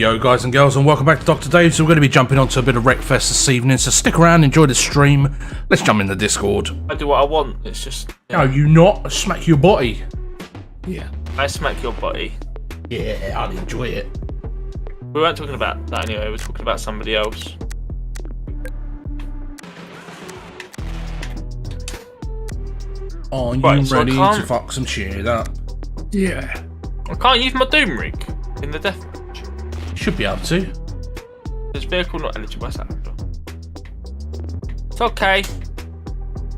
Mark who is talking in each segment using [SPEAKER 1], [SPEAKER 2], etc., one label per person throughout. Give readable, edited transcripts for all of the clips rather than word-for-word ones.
[SPEAKER 1] Yo guys and girls, and welcome back to Dr. Dave. So we're going to be jumping onto a bit of Wreckfest this evening, so stick around, enjoy the stream. Let's jump in the Discord.
[SPEAKER 2] I do what I want, it's just...
[SPEAKER 1] No, you not. Smack your body.
[SPEAKER 2] Yeah. I smack your body.
[SPEAKER 1] Yeah, I'd enjoy it.
[SPEAKER 2] We weren't talking about that anyway, we were talking about somebody else.
[SPEAKER 1] Are you
[SPEAKER 2] Right, so
[SPEAKER 1] ready to fuck some shit up?
[SPEAKER 3] Yeah.
[SPEAKER 2] I can't use my Doom rig in the death match.
[SPEAKER 1] Should be able to.
[SPEAKER 2] This vehicle not eligible, what's that? It's okay.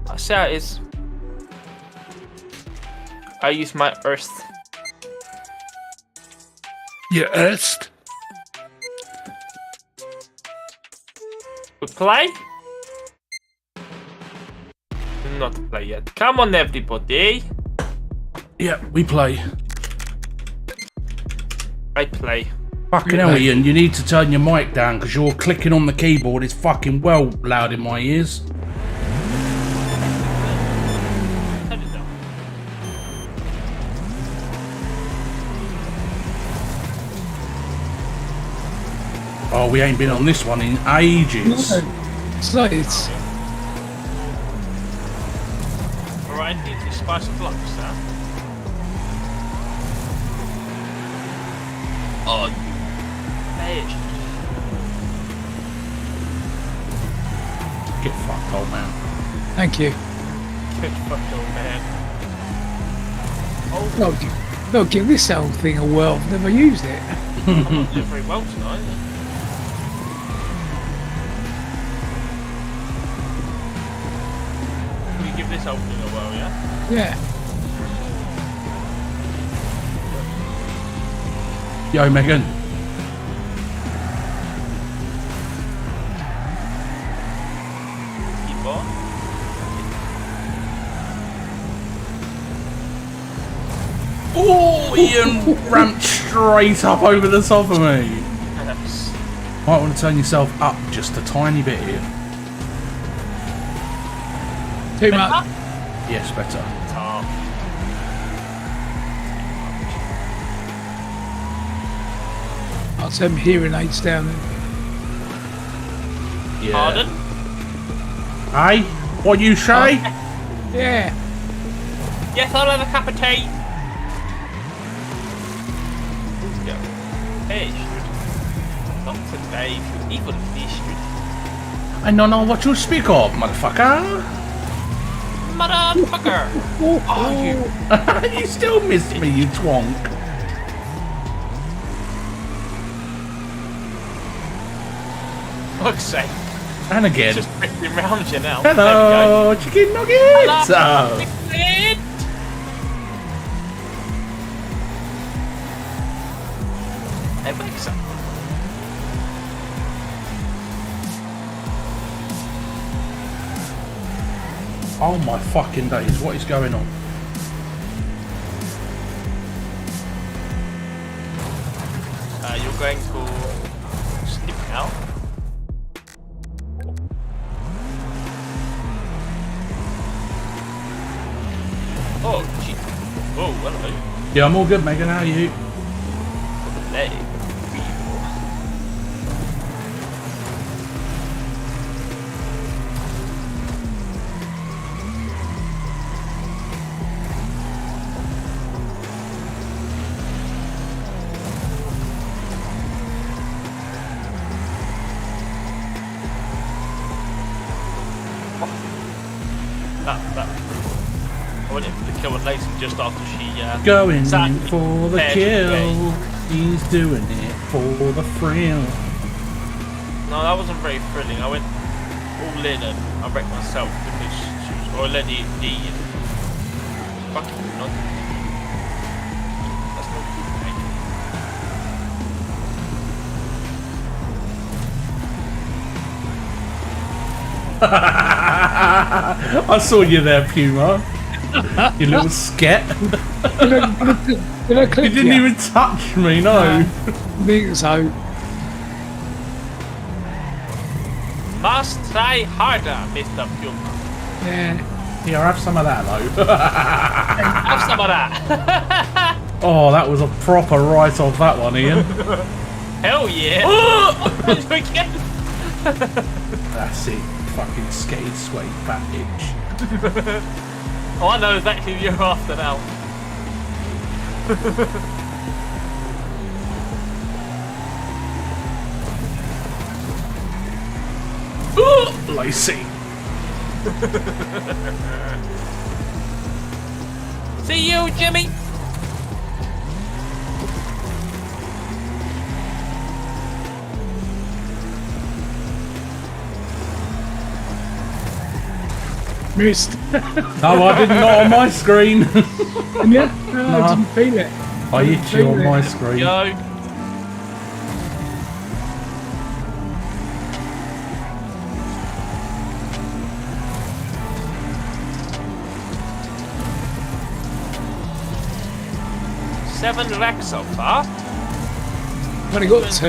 [SPEAKER 2] I see how it is. I use my Earth.
[SPEAKER 3] Yeah, Earth.
[SPEAKER 2] We play? Not play yet. Come on, everybody.
[SPEAKER 1] Yeah, we play.
[SPEAKER 2] I play.
[SPEAKER 1] Fucking hell, Ian, you need to turn your mic down because your clicking on the keyboard is fucking well loud in my ears.
[SPEAKER 2] Turn it down.
[SPEAKER 1] Oh, we ain't been on this one in ages.
[SPEAKER 3] No. It's
[SPEAKER 2] Alright, need to spice of luck, sir. Oh, bitch.
[SPEAKER 1] Get fucked, old man.
[SPEAKER 3] Thank you.
[SPEAKER 2] Good fucking old man. Oh,
[SPEAKER 3] No, give this whole thing a whirl. I've never used it.
[SPEAKER 2] I'm not doing very well tonight. Can you give this whole thing a whirl, yeah?
[SPEAKER 3] Yeah.
[SPEAKER 1] Yo, Megan.
[SPEAKER 2] Keep on.
[SPEAKER 1] Oh, Ian ramped straight up over the top of me.
[SPEAKER 2] Yes.
[SPEAKER 1] Might want to turn yourself up just a tiny bit here.
[SPEAKER 3] Too much.
[SPEAKER 1] Yes, better.
[SPEAKER 2] Top.
[SPEAKER 3] I'll send hearing aids down there.
[SPEAKER 1] Yeah.
[SPEAKER 2] Pardon?
[SPEAKER 1] Hey, what you say?
[SPEAKER 3] Yeah.
[SPEAKER 2] Yes, I'll have a cup of tea. Go. Hey, Dr. Dave, evil district.
[SPEAKER 1] I don't know what you speak of, motherfucker.
[SPEAKER 2] Motherfucker!
[SPEAKER 1] Oh, you still missed me, you twonk.
[SPEAKER 2] Fuck's sake.
[SPEAKER 1] And again.
[SPEAKER 2] Just drifting round you now.
[SPEAKER 1] Hello, chicken nuggets.
[SPEAKER 2] Hello,
[SPEAKER 1] Oh.
[SPEAKER 2] chicken. Hey, wake up.
[SPEAKER 1] Oh my fucking days, what is going on?
[SPEAKER 2] You're going to slip now. Oh, gee. Oh, hello.
[SPEAKER 1] Yeah, I'm all good, Megan, how are you?
[SPEAKER 2] Hey. I went in for the kill with Lacey just after she
[SPEAKER 1] Going
[SPEAKER 2] sat
[SPEAKER 1] in for the
[SPEAKER 2] paired
[SPEAKER 1] kill.
[SPEAKER 2] away.
[SPEAKER 1] He's doing it for the thrill.
[SPEAKER 2] No, that wasn't very thrilling. I went all in and I wrecked myself because she was already eating. Fucking not. That's not good, mate.
[SPEAKER 1] I saw you there, Puma. You little sket.
[SPEAKER 3] Did I click
[SPEAKER 1] You didn't even touch me, no.
[SPEAKER 3] I think so.
[SPEAKER 2] Must try harder, Mr. Puma.
[SPEAKER 3] Yeah.
[SPEAKER 1] Here, have some of that, though.
[SPEAKER 2] Have some of that.
[SPEAKER 1] Oh, that was a proper write-off, that one, Ian.
[SPEAKER 2] Hell yeah!
[SPEAKER 1] Oh!
[SPEAKER 2] Again.
[SPEAKER 1] That's it. Fucking scared, sweaty, fat bitch.
[SPEAKER 2] Oh, I know exactly who you're after now.
[SPEAKER 1] Lacey.
[SPEAKER 2] See you, Jimmy.
[SPEAKER 3] Missed.
[SPEAKER 1] No, I didn't. Not on my screen.
[SPEAKER 3] Yeah? No, I didn't feel it.
[SPEAKER 1] I hit you on my screen.
[SPEAKER 2] Yo. Seven racks so far.
[SPEAKER 3] I've only got 2.
[SPEAKER 1] 6.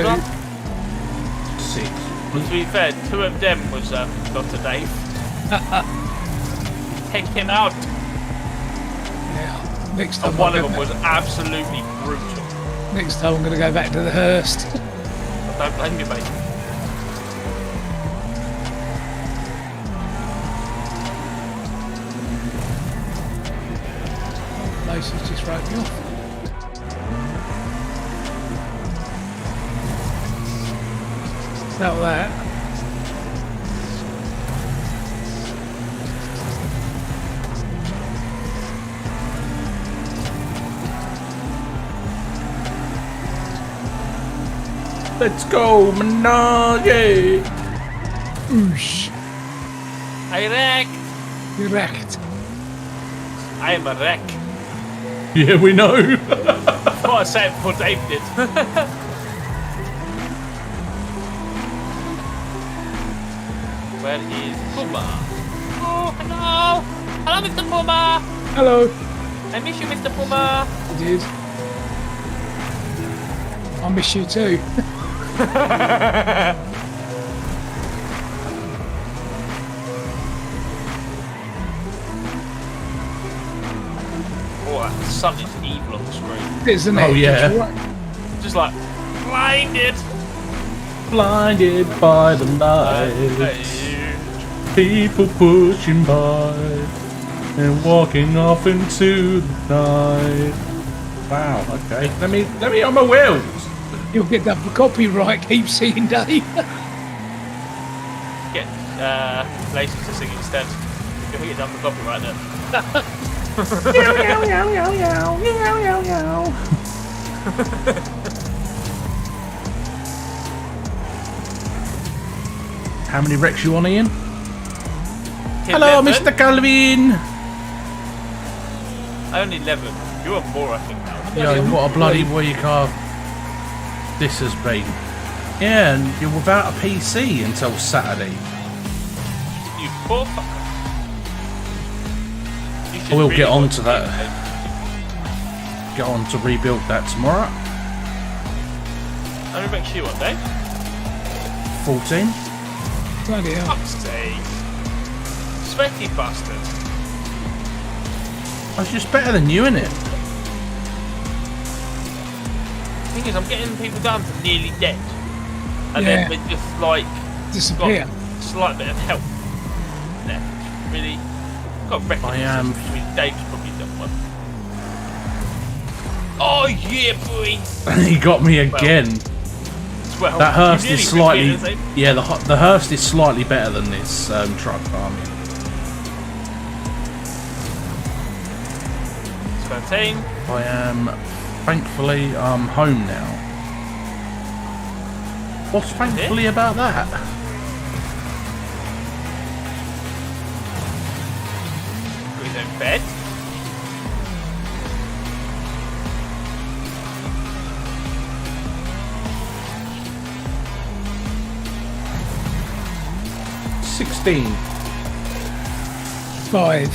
[SPEAKER 2] Well, to be fair, 2 of them was Dr. Dave. Take him out.
[SPEAKER 3] Yeah. Next time.
[SPEAKER 2] And one
[SPEAKER 3] I'll
[SPEAKER 2] of
[SPEAKER 3] go
[SPEAKER 2] them was
[SPEAKER 3] back.
[SPEAKER 2] absolutely brutal.
[SPEAKER 3] Next time I'm going to go back to the Hurst.
[SPEAKER 2] I don't blame you, mate.
[SPEAKER 3] Lacey's just wrote me off. About that.
[SPEAKER 1] Let's go, Menage.
[SPEAKER 3] Oosh.
[SPEAKER 2] I wreck.
[SPEAKER 3] You're wrecked.
[SPEAKER 2] I am a wreck.
[SPEAKER 1] Yeah, we know.
[SPEAKER 2] What I said before Dave did. Where is Puma? Oh, hello. Hello, Mr. Puma.
[SPEAKER 3] Hello.
[SPEAKER 2] I miss you, Mr. Puma.
[SPEAKER 3] I did. I miss you too.
[SPEAKER 2] Oh, that sun is evil on the screen.
[SPEAKER 3] Isn't it?
[SPEAKER 1] Oh, yeah.
[SPEAKER 3] It's right.
[SPEAKER 2] Just like blinded.
[SPEAKER 1] Blinded by the light. People pushing by and walking off into the night. Wow. Okay. Let me on my wheels.
[SPEAKER 3] You'll get that for copyright. Keep seeing Dave.
[SPEAKER 2] Get Lacey to sing instead. You'll get done for copyright then.
[SPEAKER 1] How many wrecks you want, Ian? Hello,
[SPEAKER 2] 11?
[SPEAKER 1] Mr. Calvin.
[SPEAKER 2] Only 11. You are more, I think, now.
[SPEAKER 1] Yo, what a bloody week this has been. Yeah, and you're without a PC until Saturday.
[SPEAKER 2] You poor fucker. You should
[SPEAKER 1] I will
[SPEAKER 2] really
[SPEAKER 1] get on
[SPEAKER 2] watch
[SPEAKER 1] to
[SPEAKER 2] the
[SPEAKER 1] that.
[SPEAKER 2] game.
[SPEAKER 1] Get on to rebuild that tomorrow.
[SPEAKER 2] How many wrecks you on, Dave?
[SPEAKER 1] 14.
[SPEAKER 3] Bloody hell.
[SPEAKER 2] Fuck's sake. Sweaty bastard.
[SPEAKER 1] I was just better than you, innit?
[SPEAKER 2] The thing is, I'm getting people down to nearly dead. And
[SPEAKER 3] Yeah.
[SPEAKER 2] then they're just like,
[SPEAKER 3] Disappear.
[SPEAKER 2] got a slight bit of help left. Really? Got a record.
[SPEAKER 1] I am.
[SPEAKER 2] Dave's probably done one. Oh yeah, boy!
[SPEAKER 1] He got me again.
[SPEAKER 2] 12.
[SPEAKER 1] That Hurst
[SPEAKER 2] You nearly
[SPEAKER 1] is slightly.
[SPEAKER 2] repeated the same.
[SPEAKER 1] Yeah, the Hurst is slightly better than this truck. I mean,
[SPEAKER 2] 13.
[SPEAKER 1] I am. Thankfully, I'm home now. What's thankfully about that?
[SPEAKER 2] Got his own bed.
[SPEAKER 1] $16.
[SPEAKER 3] 5,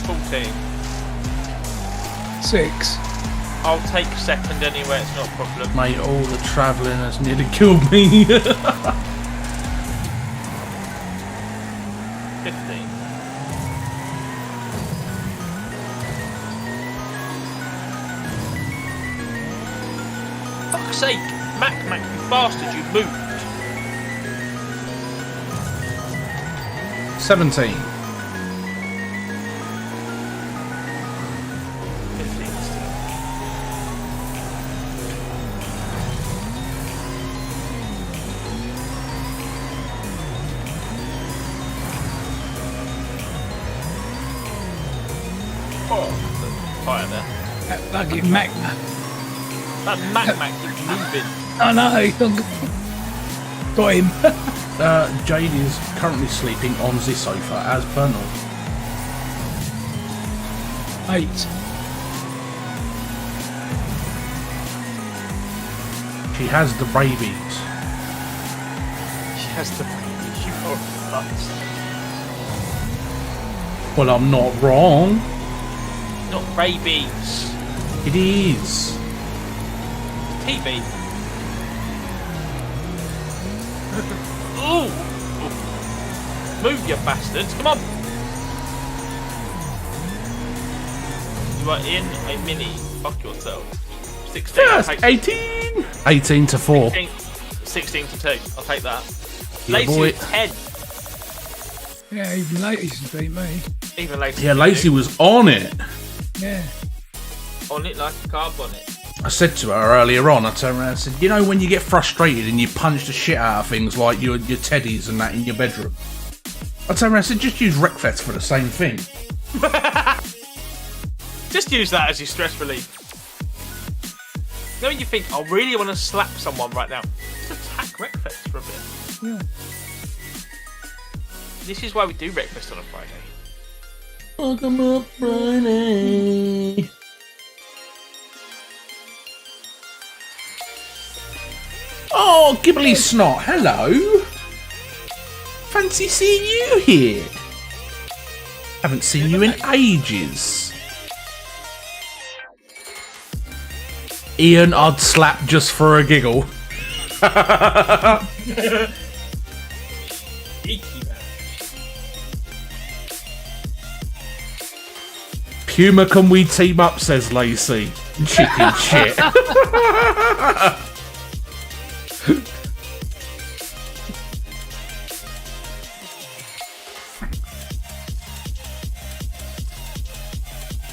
[SPEAKER 2] 14.
[SPEAKER 3] 6.
[SPEAKER 2] I'll take second anyway, it's not a problem.
[SPEAKER 1] Mate, all the travelling has nearly killed me.
[SPEAKER 2] 15. Fuck's sake! Mac, you bastard, you moved.
[SPEAKER 1] 17.
[SPEAKER 2] 15 still. Oh, fire there.
[SPEAKER 3] That bloody magma.
[SPEAKER 2] That Mac is moving.
[SPEAKER 3] I know. Got him.
[SPEAKER 1] Jade is currently sleeping on the sofa as per normal.
[SPEAKER 3] 8.
[SPEAKER 1] She has the rabies.
[SPEAKER 2] She has the baby. You are fucked.
[SPEAKER 1] Well, I'm not wrong.
[SPEAKER 2] Not rabies.
[SPEAKER 1] It is.
[SPEAKER 2] TV. Ooh. Move, you bastards. Come on. You are in a mini. Fuck yourself. 16.
[SPEAKER 1] Yes, 18. 18 to 4.
[SPEAKER 2] 16 to 2. I'll take that.
[SPEAKER 1] Yeah,
[SPEAKER 2] Lacey
[SPEAKER 1] boy.
[SPEAKER 2] 10.
[SPEAKER 3] Yeah, even Lacey's beat me.
[SPEAKER 2] Even Lacey.
[SPEAKER 1] Yeah, Lacey was on it.
[SPEAKER 3] Yeah.
[SPEAKER 2] On it like a car bonnet.
[SPEAKER 1] I said to her earlier on, I turned around and said, you know when you get frustrated and you punch the shit out of things like your teddies and that in your bedroom? I turned around and said, just use Wreckfest for the same thing.
[SPEAKER 2] Just use that as your stress relief. You know when you think, I really want to slap someone right now? Just attack Wreckfest for a bit.
[SPEAKER 3] Yeah.
[SPEAKER 2] This is why we do Wreckfest on a Friday.
[SPEAKER 1] Welcome up Friday. Oh, Gibbly Snot, hello. Fancy seeing you here. Haven't seen you in ages. Ian, I'd slap just for a giggle. Puma, can we team up, says Lacey. Chicken shit.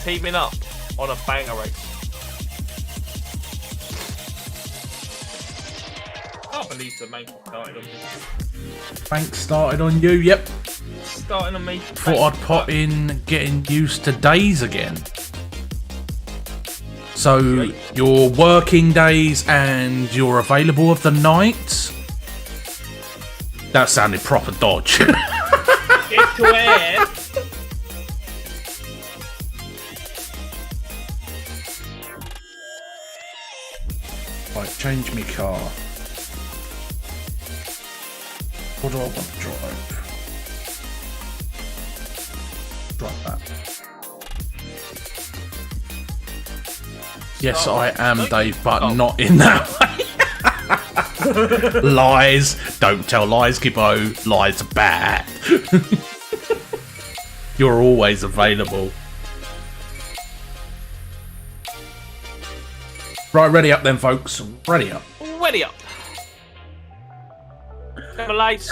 [SPEAKER 2] Teaming up on a banger race. I can't believe the main started on me.
[SPEAKER 1] Bank started on you, yep.
[SPEAKER 2] Starting on me.
[SPEAKER 1] Thought I'd pop in getting used to days again. So, your working days and you're available of the night? That sounded proper dodge.
[SPEAKER 2] Get to air.
[SPEAKER 1] Right, change me car. What do I want to drive? Drive that. Yes, I am Dave, but not in that way. Lies. Don't tell lies, Gibbo. Lies are bad. You're always available. Right, ready up then, folks. Ready up.
[SPEAKER 2] Ready up. Have a light.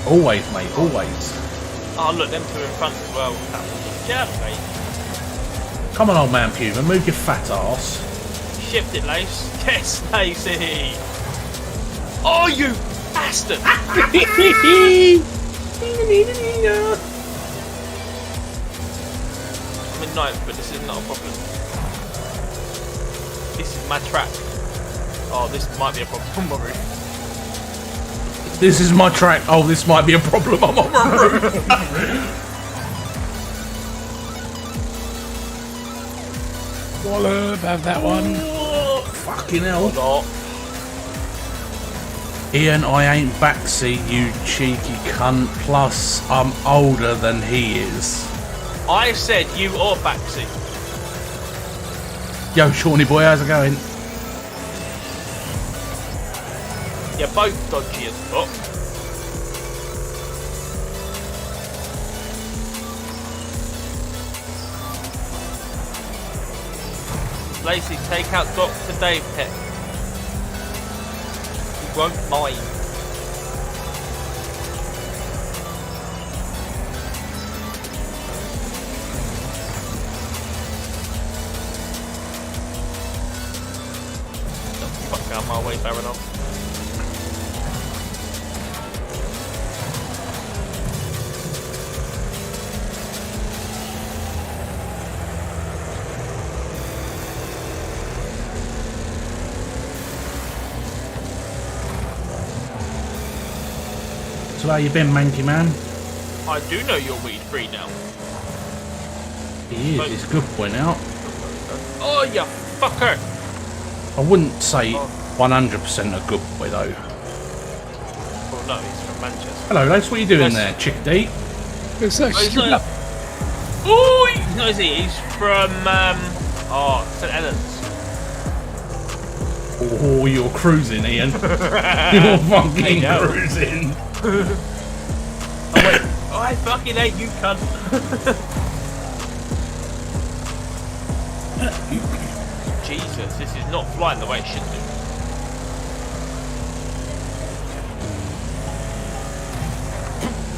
[SPEAKER 1] Always, mate. Always.
[SPEAKER 2] Oh, look, them two in front as well. Yeah, mate.
[SPEAKER 1] Come on, old man Puma. Move your fat ass.
[SPEAKER 2] Shift it, Lace. Yes, Lacey. Oh, you bastard. I'm in ninth, but this is not a problem. This is my track. Oh, this might be a problem on my roof.
[SPEAKER 1] This is my track. Oh, this might be a problem. I'm on my roof.
[SPEAKER 3] Wallop, have that one.
[SPEAKER 1] Oh, fucking hell.
[SPEAKER 2] Not.
[SPEAKER 1] Ian, I ain't backseat, you cheeky cunt. Plus, I'm older than he is.
[SPEAKER 2] I said you or backseat.
[SPEAKER 1] Yo, Shawnee boy, how's it going?
[SPEAKER 2] You're both dodgy as fuck. Lacey, take out Dr. Dave Pet. He won't mind. Fuck out my way, Baron.
[SPEAKER 1] So how you been, Manky Man?
[SPEAKER 2] I do know you're weed free now.
[SPEAKER 1] He is. He's a good boy now.
[SPEAKER 2] Oh, you fucker!
[SPEAKER 1] I wouldn't say 100% a good boy though.
[SPEAKER 2] Oh no, he's from Manchester.
[SPEAKER 1] Hello, Lace. What are you doing there, chickadee?
[SPEAKER 3] It's so stupid.
[SPEAKER 2] Oh, no, is he? He's from St Helens.
[SPEAKER 1] Oh, you're cruising, Ian. You're fucking cruising.
[SPEAKER 2] Oh wait, oh, I fucking hate you, cunt. Jesus, this is not flying the way it should do.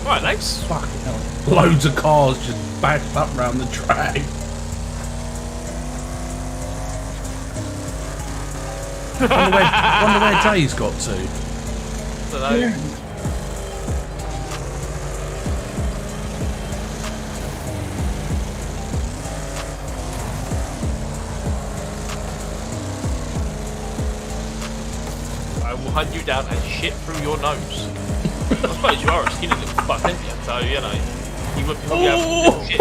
[SPEAKER 2] Right, Lex.
[SPEAKER 1] Fucking hell. Loads of cars just backed up round the track. Wonder where Jay's got to.
[SPEAKER 2] Don't know.
[SPEAKER 3] Yeah.
[SPEAKER 2] I will hunt you down and shit through your nose. I suppose you are a skinny little fuck, aren't you? So, you know, you would be able to shit.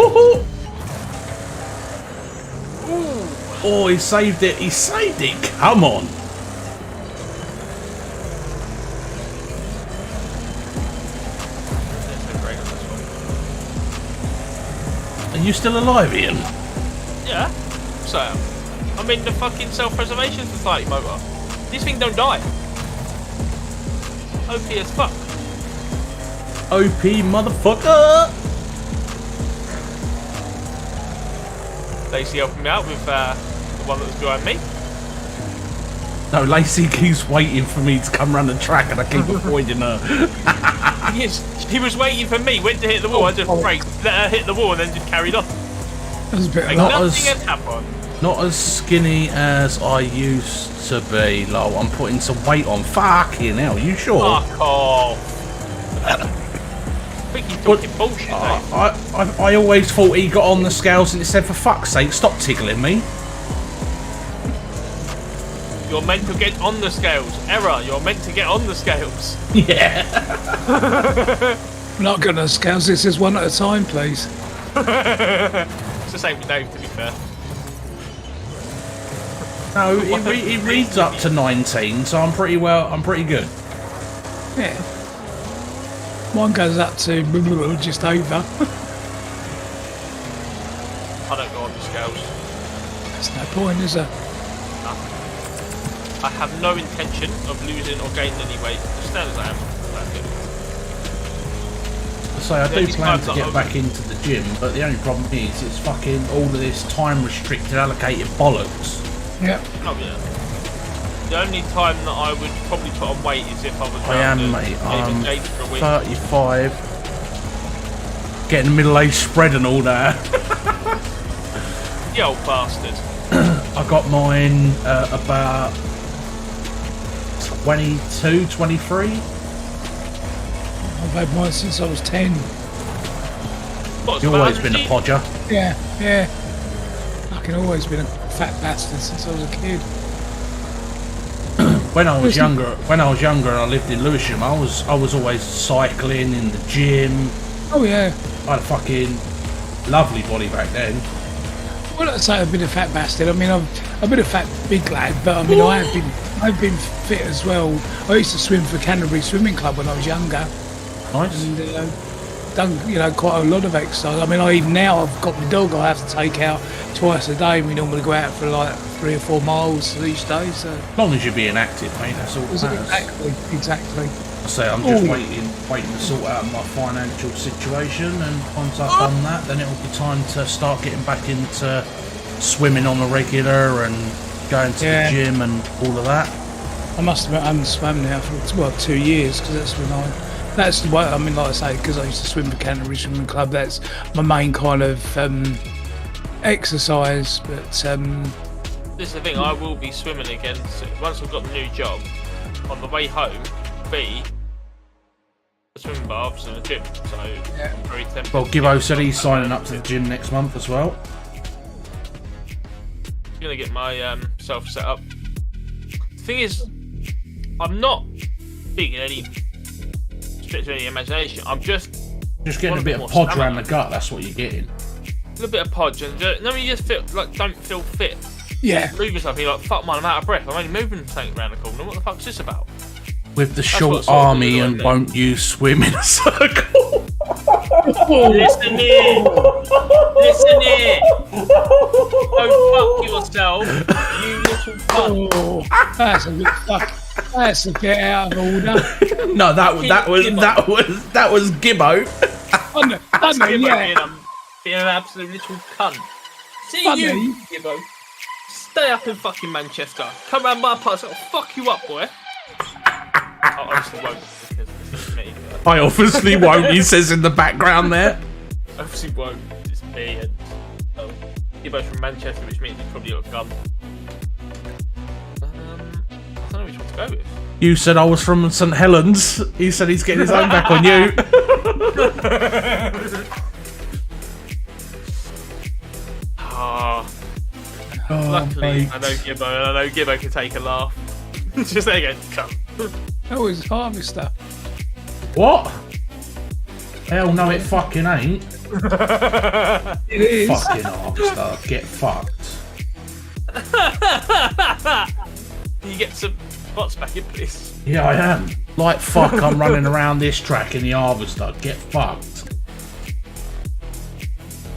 [SPEAKER 1] Oh, he saved it. He saved it. Come on. Are you still alive, Ian?
[SPEAKER 2] Yeah, so I'm in the fucking Self-Preservation Society motor. This thing don't die. OP as fuck.
[SPEAKER 1] OP motherfucker.
[SPEAKER 2] Lacey helping me out with the one that was behind me.
[SPEAKER 1] No, Lacey keeps waiting for me to come round the track and I keep avoiding her.
[SPEAKER 2] Yes, he was waiting for me, went to hit the wall, I just braked, let her hit the wall and then just carried on.
[SPEAKER 3] That was a bit
[SPEAKER 2] Like
[SPEAKER 1] Not
[SPEAKER 2] nothing
[SPEAKER 1] as-
[SPEAKER 2] had happened.
[SPEAKER 1] Not as skinny as I used to be, lol. I'm putting some weight on. Fucking hell, you sure?
[SPEAKER 2] Fuck off. I think he's talking bullshit, mate.
[SPEAKER 1] I always thought he got on the scales and it said, for fuck's sake, stop tickling me.
[SPEAKER 2] You're meant to get on the scales. Error, you're meant to get on the scales.
[SPEAKER 1] Yeah.
[SPEAKER 3] We're not going to scales. This is one at a time, please.
[SPEAKER 2] It's the same with Dave, to be fair.
[SPEAKER 1] No, it reads up to 19, so I'm pretty good.
[SPEAKER 3] Yeah. Mine goes up to just over.
[SPEAKER 2] I don't go on the scales.
[SPEAKER 3] There's no point, is there?
[SPEAKER 2] I have no intention of losing or gaining any weight. Just stand as I am. That's it.
[SPEAKER 1] So I do
[SPEAKER 2] these
[SPEAKER 1] plan
[SPEAKER 2] times
[SPEAKER 1] to
[SPEAKER 2] are
[SPEAKER 1] get
[SPEAKER 2] over.
[SPEAKER 1] back into the gym, but the only problem is it's fucking all of this time restricted allocated bollocks.
[SPEAKER 3] Yeah.
[SPEAKER 2] Oh yeah. The only time that I would probably put on weight is if I was
[SPEAKER 1] I am,
[SPEAKER 2] around
[SPEAKER 1] mate.
[SPEAKER 2] David
[SPEAKER 1] I'm
[SPEAKER 2] Yates for a week.
[SPEAKER 1] 35. Getting middle-aged spread and all that.
[SPEAKER 2] You old bastard.
[SPEAKER 1] I got mine about 22, 23.
[SPEAKER 3] I've had mine since I was 10.
[SPEAKER 2] What's
[SPEAKER 1] You've always been a podger.
[SPEAKER 3] Yeah, yeah. Fucking always been a fat bastard since I was a kid.
[SPEAKER 1] When I was younger, and I lived in Lewisham, I was always cycling in the gym.
[SPEAKER 3] Oh yeah.
[SPEAKER 1] I had a fucking lovely body back then.
[SPEAKER 3] Well, I'd say I've been a fat bastard. I mean, I've been a fat big lad, but I mean, I've been fit as well. I used to swim for Canterbury Swimming Club when I was younger,
[SPEAKER 1] Nice.
[SPEAKER 3] and done quite a lot of exercise. I mean, even now I've got my dog. I have to take out twice a day. We normally go out for like 3 or 4 miles each day. So
[SPEAKER 1] As long as you're being active, mate, that's all that matters.
[SPEAKER 3] exactly.
[SPEAKER 1] I say I'm just waiting to sort out my financial situation, and once I've done that, then it'll be time to start getting back into swimming on the regular and going to the gym and all of that?
[SPEAKER 3] I must admit, I haven't swum now for 2 years because that's the way. I mean, like I say, because I used to swim for Canterbury Swimming Club. That's my main kind of exercise. But
[SPEAKER 2] this is the thing. I will be swimming again once I've got the new job. On the way home, the swimming baths and the gym. So I'm very tempted.
[SPEAKER 1] Well, Gibbo said he's signing up to the gym next month as well.
[SPEAKER 2] I'm gonna get my self set up. The thing is, I'm not big in any stretch of any imagination. I'm just
[SPEAKER 1] getting a bit of podge around the gut. That's what you're getting.
[SPEAKER 2] A little bit of podge, and you just feel like don't feel fit.
[SPEAKER 3] Yeah.
[SPEAKER 2] Move yourself, and you're like, fuck man, I'm out of breath. I'm only moving something around the corner. What the fuck's this about?
[SPEAKER 1] With the short army and won't you swim in a circle?
[SPEAKER 2] Listen here! Listen here! Go fuck yourself, you little cunt.
[SPEAKER 3] Oh, that's a bit that's a bit out of order.
[SPEAKER 1] No, that was Gibbo.
[SPEAKER 3] I know, yeah.
[SPEAKER 2] Being an absolute little cunt. See
[SPEAKER 3] Funny.
[SPEAKER 2] you, Gibbo. Stay up in fucking Manchester. Come round my place, I'll fuck you up, boy. I obviously won't because this is me.
[SPEAKER 1] I obviously won't, he says in the background there.
[SPEAKER 2] Obviously won't. It's me and Gibbo's from Manchester, which means he's probably got a gun. I don't know which one to go with.
[SPEAKER 1] You said I was from St Helens. He said he's getting his own back on you.
[SPEAKER 2] Luckily, I know Gibbo can take a laugh. Just there you go, come.
[SPEAKER 3] That was Harvester.
[SPEAKER 1] What? Hell no, it fucking ain't.
[SPEAKER 3] It is.
[SPEAKER 1] Fucking Harvester, get fucked.
[SPEAKER 2] Can you get some spots back in, please?
[SPEAKER 1] Yeah, I am. Like fuck, I'm running around this track in the Harvester. Get fucked.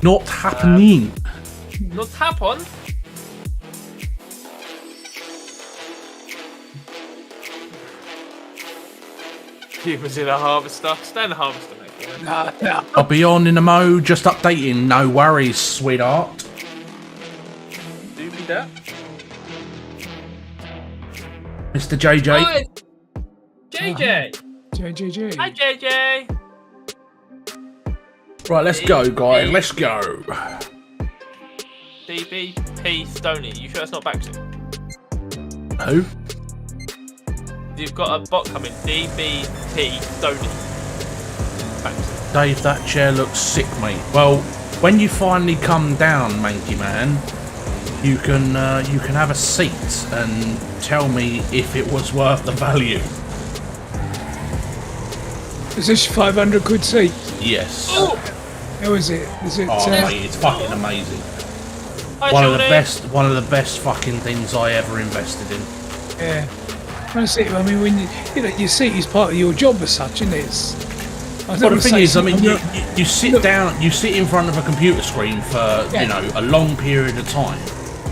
[SPEAKER 1] Not happening.
[SPEAKER 2] Not happen. Humans in a harvester. Stay in the harvester, mate.
[SPEAKER 3] No.
[SPEAKER 1] I'll be on in a mo, just updating. No worries, sweetheart.
[SPEAKER 2] Do be that.
[SPEAKER 1] Mr. JJ.
[SPEAKER 2] Hi, JJ.
[SPEAKER 3] JJJ.
[SPEAKER 2] Hi, JJ.
[SPEAKER 1] Right, let's go, guys. Let's go.
[SPEAKER 2] DBP Stoney. You sure that's not Baxter?
[SPEAKER 1] Who?
[SPEAKER 2] You've got a bot coming. DBP Stoney. Baxter.
[SPEAKER 1] Dave, that chair looks sick, mate. Well, when you finally come down, Manky Man, you can have a seat and tell me if it was worth the value.
[SPEAKER 3] Is this 500 quid seat?
[SPEAKER 1] Yes.
[SPEAKER 2] Oh!
[SPEAKER 3] How is it? Is it?
[SPEAKER 1] Oh, mate, it's fucking amazing.
[SPEAKER 2] Hi,
[SPEAKER 1] One
[SPEAKER 2] Jordan.
[SPEAKER 1] of the best fucking things I ever invested in.
[SPEAKER 3] Yeah. I mean, when your seat is part of your job as such, isn't it?
[SPEAKER 1] Well, the thing is, I mean, you sit down, you sit in front of a computer screen for you know a long period of time.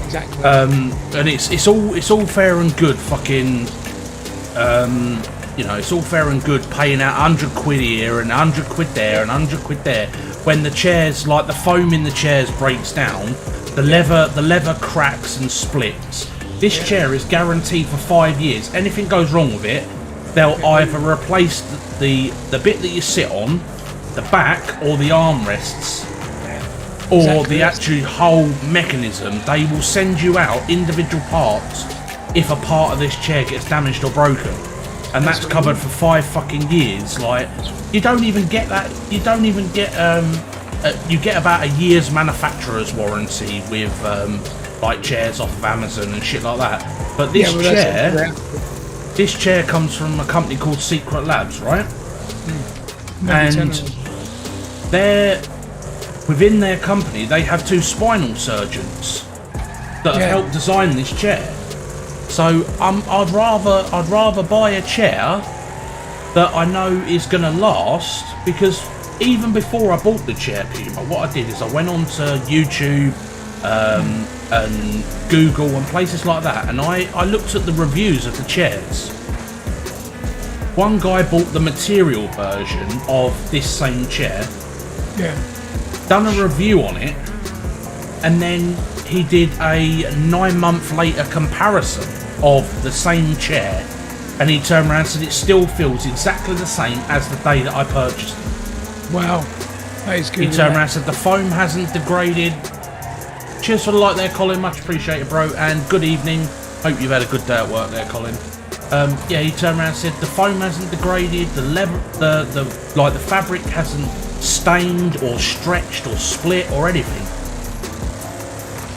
[SPEAKER 3] Exactly.
[SPEAKER 1] And it's all fair and good, fucking. You know, it's all fair and good paying out 100 quid here and 100 quid there and 100 quid there. When the chairs, like the foam in the chairs, breaks down, the leather cracks and splits. This chair is guaranteed for 5 years. Anything goes wrong with it, they'll either replace the bit that you sit on, the back, or the armrests, or the actual whole mechanism. They will send you out individual parts if a part of this chair gets damaged or broken, and that's covered for 5 fucking years. Like, you don't even get that. You don't even get you get about a year's manufacturer's warranty with like chairs off of Amazon and shit like that. But this this chair comes from a company called Secret Labs, right? And they're within their company, they have 2 spinal surgeons that have helped design this chair. So I'd rather buy a chair that I know is going to last, because even before I bought the chair, Puma, what I did is I went on to YouTube and Google and places like that, and I looked at the reviews of the chairs. One guy bought the material version of this same chair, done a review on it, and then he did a 9-month later comparison of the same chair, and he turned around and said it still feels exactly the same as the day that I purchased it.
[SPEAKER 3] Wow, that is good.
[SPEAKER 1] He turned around and said the foam hasn't degraded. Cheers for the like there, Colin. Much appreciated, bro. And good evening. Hope you've had a good day at work there, Colin. Yeah, he turned around and said the foam hasn't degraded, the fabric hasn't stained or stretched or split or anything.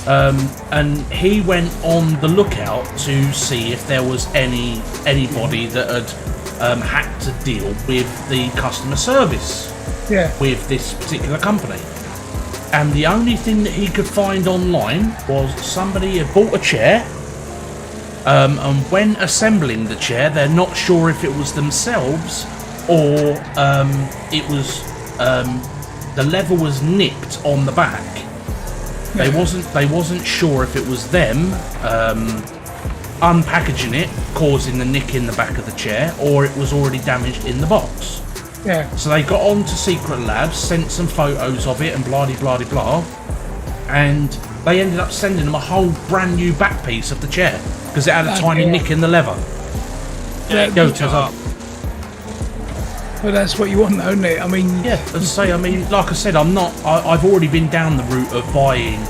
[SPEAKER 1] And he went on the lookout to see if there was anybody that had had to deal with the customer service with this particular company. And the only thing that he could find online was somebody had bought a chair, and when assembling the chair, they're not sure if it was themselves or it was the leather was nipped on the back. They wasn't sure if it was them unpackaging it, causing the nick in the back of the chair, or it was already damaged in the box.
[SPEAKER 3] Yeah.
[SPEAKER 1] So they got on to Secret Labs, sent some photos of it and blah-de-blah-de-blah, and they ended up sending them a whole brand new back piece of the chair because it had a tiny nick in the leather. Go to up.
[SPEAKER 3] Well, that's what you want, though, isn't it? I mean,
[SPEAKER 1] as I say, like I said, I've already been down the route of buying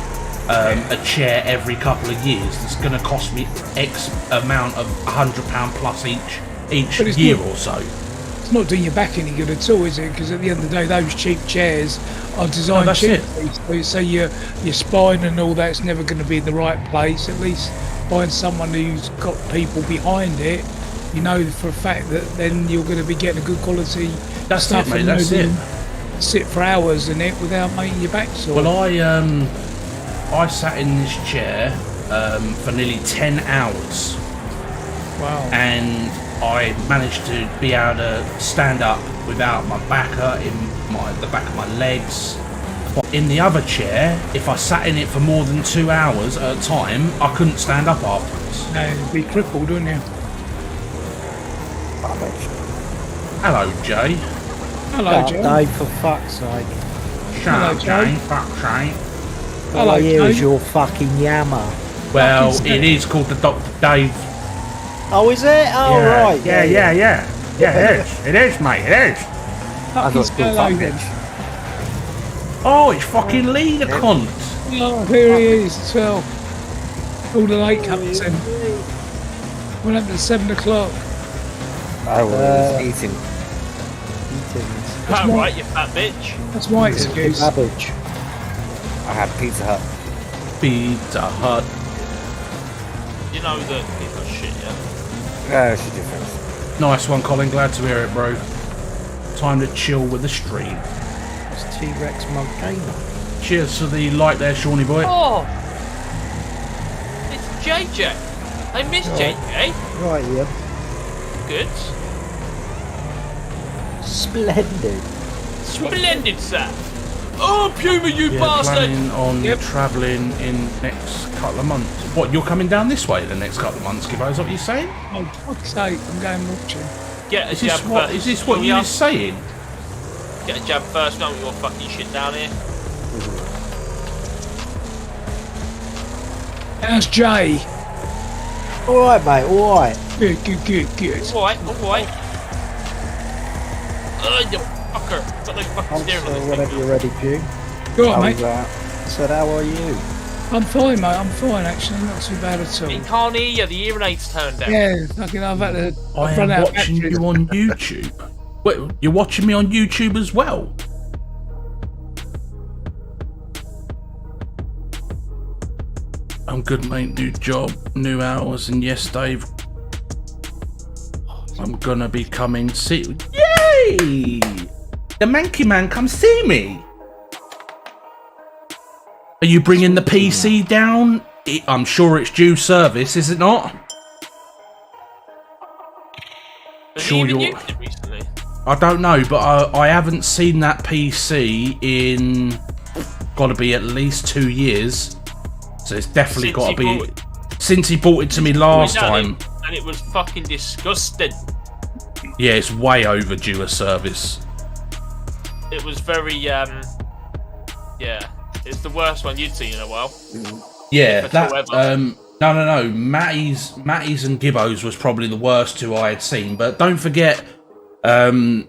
[SPEAKER 1] a chair every couple of years. It's going to cost me X amount of £100 plus each year or so.
[SPEAKER 3] It's not doing your back any good at all, is it? Because at the end of the day, those cheap chairs are designed cheaply, so your spine and all that's never going to be in the right place. At least find someone who's got people behind it. You know for a fact that then you're going to be getting a good quality stuff.
[SPEAKER 1] It, mate. That's it.
[SPEAKER 3] Sit for hours in it without making your back sore.
[SPEAKER 1] Well, I sat in this chair for nearly 10 hours.
[SPEAKER 3] Wow.
[SPEAKER 1] And I managed to be able to stand up without my back hurting, the back of my legs. In the other chair, if I sat in it for more than 2 hours at a time, I couldn't stand up afterwards.
[SPEAKER 3] No, you'd be crippled, wouldn't you?
[SPEAKER 1] Hello, Jay.
[SPEAKER 3] Hello, Jay.
[SPEAKER 4] Dave, for fuck's sake.
[SPEAKER 1] Shut up, Jay. Fuck's sake.
[SPEAKER 4] All I hear is your fucking yammer.
[SPEAKER 1] Well, it is called the Dr. Dave.
[SPEAKER 4] Oh, is it? Oh,
[SPEAKER 1] yeah,
[SPEAKER 4] right.
[SPEAKER 1] Yeah, it is. It is, mate. It is.
[SPEAKER 4] I thought it was called fuck
[SPEAKER 3] then.
[SPEAKER 1] Oh, it's fucking Lee, the cunt.
[SPEAKER 3] Oh, here he is as well. All the late comers in. What happened at 7 o'clock?
[SPEAKER 5] I was eating.
[SPEAKER 2] That's right, you fat bitch.
[SPEAKER 3] That's my excuse.
[SPEAKER 4] Cabbage.
[SPEAKER 5] I had Pizza Hut.
[SPEAKER 1] Pizza Hut.
[SPEAKER 2] You know that people are shit, yeah?
[SPEAKER 5] That's the difference.
[SPEAKER 1] Nice one, Colin. Glad to hear it, bro. Time to chill with the stream.
[SPEAKER 4] It's T-Rex Mulcahy.
[SPEAKER 1] Cheers to the like there, Shawnee boy.
[SPEAKER 2] Oh! It's JJ. I miss JJ.
[SPEAKER 4] Right, yeah.
[SPEAKER 2] Good.
[SPEAKER 4] Splendid.
[SPEAKER 2] Splendid, sir. Oh, Puma, you bastard!
[SPEAKER 1] Planning on travelling in next couple of months. What, you're coming down this way the next couple of months, Gibbo? Is that what you're saying?
[SPEAKER 3] Oh, fuck's sake, I'm going watching.
[SPEAKER 2] Get a
[SPEAKER 1] Is
[SPEAKER 2] jab
[SPEAKER 1] this what,
[SPEAKER 2] first.
[SPEAKER 1] is this what you were saying?
[SPEAKER 2] Get a jab first, don't want your fucking shit down here.
[SPEAKER 3] How's Jay?
[SPEAKER 4] Alright, mate, alright.
[SPEAKER 3] Good.
[SPEAKER 2] Alright. You fucker. Got no fucking
[SPEAKER 4] I'm
[SPEAKER 2] steering on
[SPEAKER 4] so
[SPEAKER 2] this
[SPEAKER 4] whenever
[SPEAKER 2] thing.
[SPEAKER 4] you're ready, Pew.
[SPEAKER 3] Go on,
[SPEAKER 5] How
[SPEAKER 3] mate.
[SPEAKER 5] was that?
[SPEAKER 4] So how are you?
[SPEAKER 3] I'm fine, mate. I'm fine, actually. Not too bad at all.
[SPEAKER 2] He can't hear you, the hearing aid's turned down.
[SPEAKER 3] Yeah, fucking, I've had to.
[SPEAKER 1] I
[SPEAKER 3] I've
[SPEAKER 1] am
[SPEAKER 3] run out of
[SPEAKER 1] watching
[SPEAKER 3] batteries.
[SPEAKER 1] you on YouTube. Wait, you're watching me on YouTube as well? I'm good, mate. New job, new hours, and yes, Dave, I'm gonna be coming see. Yay! The Manky Man, come see me. Are you bringing the PC down? I'm sure it's due service, is it not?
[SPEAKER 2] Has
[SPEAKER 1] Sure
[SPEAKER 2] he even
[SPEAKER 1] you're-
[SPEAKER 2] used it recently?
[SPEAKER 1] I don't know, but I haven't seen that PC in gotta be at least 2 years. So it's definitely
[SPEAKER 2] Since
[SPEAKER 1] gotta
[SPEAKER 2] he
[SPEAKER 1] be
[SPEAKER 2] bought it.
[SPEAKER 1] since he bought it to me last time.
[SPEAKER 2] And it was fucking disgusting.
[SPEAKER 1] Yeah, it's way overdue a service.
[SPEAKER 2] It was very, yeah. It's the worst one you'd seen in a while.
[SPEAKER 1] Yeah,
[SPEAKER 2] If at all
[SPEAKER 1] that.
[SPEAKER 2] ever.
[SPEAKER 1] No. Matty's and Gibbo's was probably the worst two I had seen. But don't forget, Gibbo's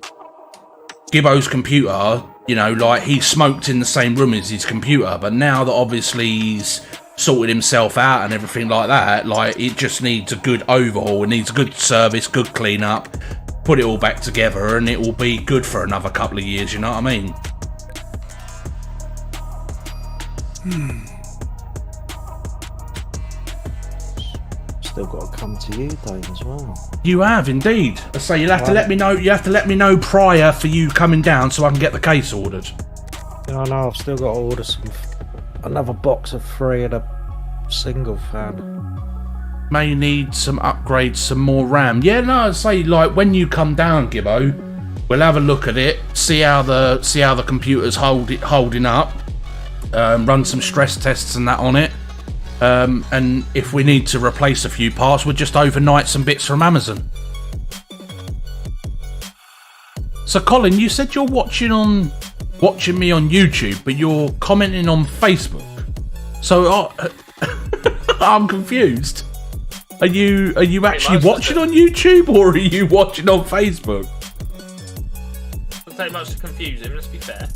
[SPEAKER 1] computer. You know, like he smoked in the same room as his computer. But now that obviously he's sorted himself out and everything like that, like it just needs a good overhaul. It needs a good service, good clean up. Put it all back together, and it will be good for another couple of years. You know what I mean?
[SPEAKER 4] Still got to come to you, Dave, as well.
[SPEAKER 1] You have indeed. So you'll have to let me know. You have to let me know prior for you coming down, so I can get the case ordered.
[SPEAKER 4] I know. I've still got to order another box of 3 of the single fan.
[SPEAKER 1] May need some upgrades, some more RAM. Yeah, no, I'd say like when you come down, Gibbo, we'll have a look at it, see how the computer's holding up, run some stress tests and that on it. And if we need to replace a few parts, we'll just overnight some bits from Amazon. So, Colin, you said you're watching me on YouTube, but you're commenting on Facebook. So, I'm confused. Are you actually watching on YouTube, or are you watching on Facebook?
[SPEAKER 2] Doesn't take much to confuse him. Let's be fair.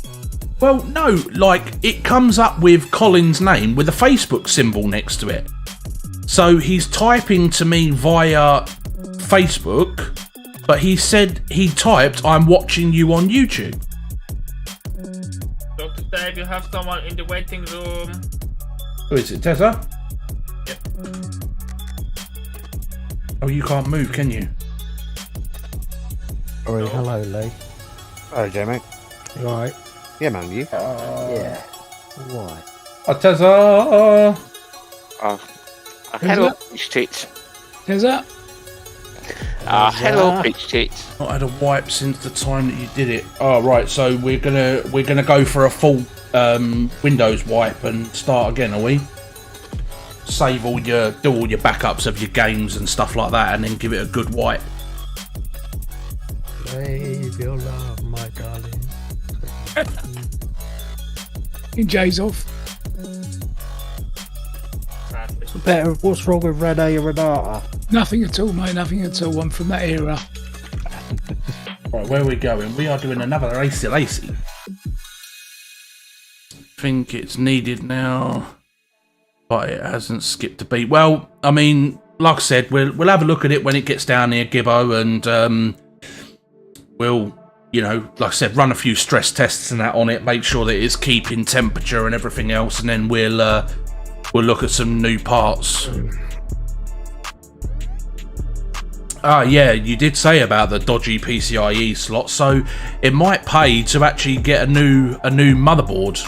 [SPEAKER 1] Well, no, like, it comes up with Colin's name with a Facebook symbol next to it. So he's typing to me via Facebook, but he said he typed, "I'm watching you on YouTube."
[SPEAKER 2] Dr. Dave, you have someone in the waiting room.
[SPEAKER 1] Who is it, Tessa?
[SPEAKER 2] Yep.
[SPEAKER 1] Oh, you can't move, can you?
[SPEAKER 4] Alright, hello, Lee.
[SPEAKER 5] Oh, Joe, mate.
[SPEAKER 4] You alright?
[SPEAKER 5] Yeah, man, you?
[SPEAKER 4] Yeah. Why?
[SPEAKER 1] Oh, Tessa!
[SPEAKER 5] Hello, Peach Tits.
[SPEAKER 3] There's that.
[SPEAKER 5] Hello, Peach Tits.
[SPEAKER 1] Not had a wipe since the time that you did it. Oh, right. So we're gonna go for a full Windows wipe and start again, are we? Do all your backups of your games and stuff like that, and then give it a good wipe.
[SPEAKER 4] Save your love, my darling.
[SPEAKER 3] Jay's off.
[SPEAKER 4] Better. What's wrong with Rene Renata?
[SPEAKER 3] Nothing at all, mate. Nothing at all. I'm from that era.
[SPEAKER 1] Right, where are we going? We are doing another lacy. Think it's needed now, but it hasn't skipped a beat. Well, I mean, like I said, we'll have a look at it when it gets down here, Gibbo, and we'll, you know, like I said, run a few stress tests and that on it, make sure that it's keeping temperature and everything else, and then we'll look at some new parts. Ah, yeah, you did say about the dodgy PCIe slot, so it might pay to actually get a new motherboard.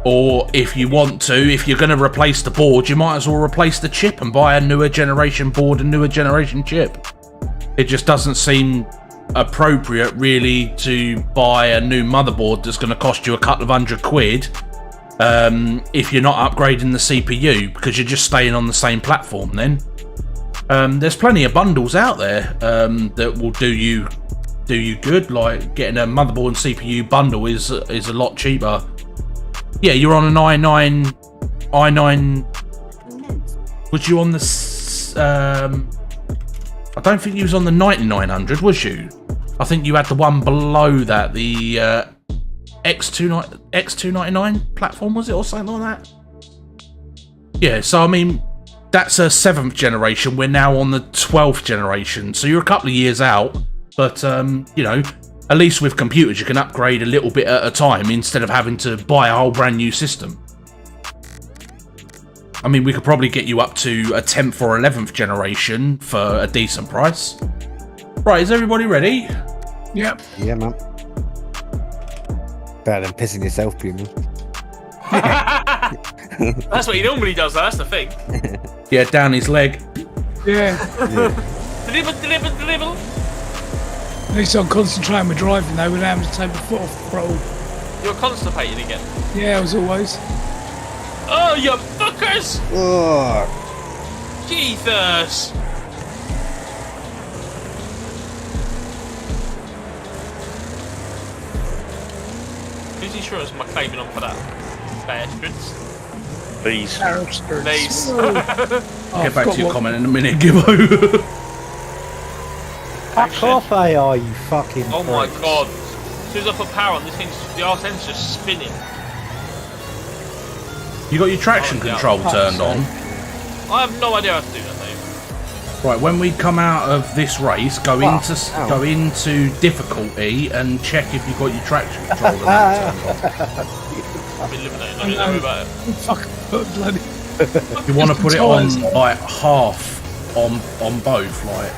[SPEAKER 1] Or if you want to, if you're going to replace the board, you might as well replace the chip and buy a newer generation board and newer generation chip. It just doesn't seem appropriate, really, to buy a new motherboard that's going to cost you a couple of £100 if you're not upgrading the CPU, because you're just staying on the same platform then. There's plenty of bundles out there that will do you good, like getting a motherboard and CPU bundle is a lot cheaper. Yeah, you're on an i9. Was you on the? I don't think you was on the 9900, was you? I think you had the one below that, the X299 platform, was it, or something like that? Yeah. So I mean, that's a 7th generation. We're now on the 12th generation, so you're a couple of years out. But you know, at least with computers, you can upgrade a little bit at a time instead of having to buy a whole brand new system. I mean, we could probably get you up to a 10th or 11th generation for a decent price. Right, is everybody ready?
[SPEAKER 3] Yep.
[SPEAKER 5] Yeah, man. Better than pissing yourself, Puma.
[SPEAKER 2] That's what he normally does, though, that's the thing.
[SPEAKER 1] Yeah, down his leg.
[SPEAKER 3] Yeah.
[SPEAKER 2] Deliver.
[SPEAKER 3] At least I'm concentrating with driving though, without having to take my foot off the throttle.
[SPEAKER 2] You're constipated again.
[SPEAKER 3] Yeah, as always.
[SPEAKER 2] Oh, you fuckers!
[SPEAKER 5] Oh,
[SPEAKER 2] Jesus! Whose insurance am I claiming on for that? Bastards.
[SPEAKER 6] Please.
[SPEAKER 2] Please.
[SPEAKER 1] Get back to your comment in a minute, Gibbo.
[SPEAKER 4] Fuck off, AI, you fucking
[SPEAKER 2] Oh my
[SPEAKER 4] pricks.
[SPEAKER 2] god. As soon as I put power on, this thing's, the arse end's just spinning.
[SPEAKER 1] You got your traction
[SPEAKER 2] Oh, yeah.
[SPEAKER 1] control turned on.
[SPEAKER 2] I have no idea how to do that, mate.
[SPEAKER 1] Right, when we come out of this race, go into difficulty and check if you've got your traction control turned on.
[SPEAKER 2] I've been eliminated. I don't know about it.
[SPEAKER 3] Fucking bloody.
[SPEAKER 1] You want to put it on
[SPEAKER 3] Tyres.
[SPEAKER 1] like half on both, like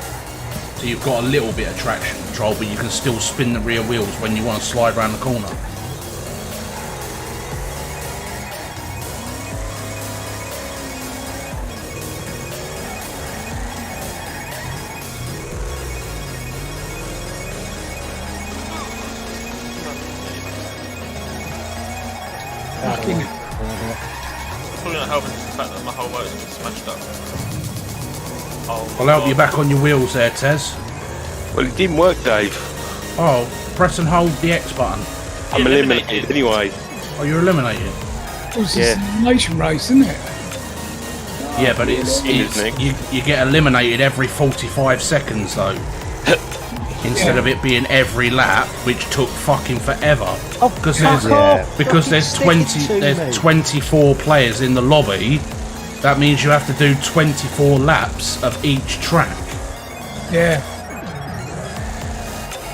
[SPEAKER 1] so you've got a little bit of traction control, but you can still spin the rear wheels when you want to slide around the corner.
[SPEAKER 3] Fucking.
[SPEAKER 2] Probably not helping the fact that my whole motor's been smashed up. Oh,
[SPEAKER 1] I'll help you back on your wheels there, Tez.
[SPEAKER 6] Well, it didn't work, Dave.
[SPEAKER 1] Oh, press and hold the X button.
[SPEAKER 6] I'm eliminated anyway.
[SPEAKER 1] Oh, you're eliminated.
[SPEAKER 3] It's a simulation race, isn't it?
[SPEAKER 1] Yeah, but it's you get eliminated every 45 seconds though. Instead of it being every lap, which took fucking forever.
[SPEAKER 4] Oh,
[SPEAKER 1] Because there's 24 players in the lobby. That means you have to do 24 laps of each track.
[SPEAKER 3] Yeah.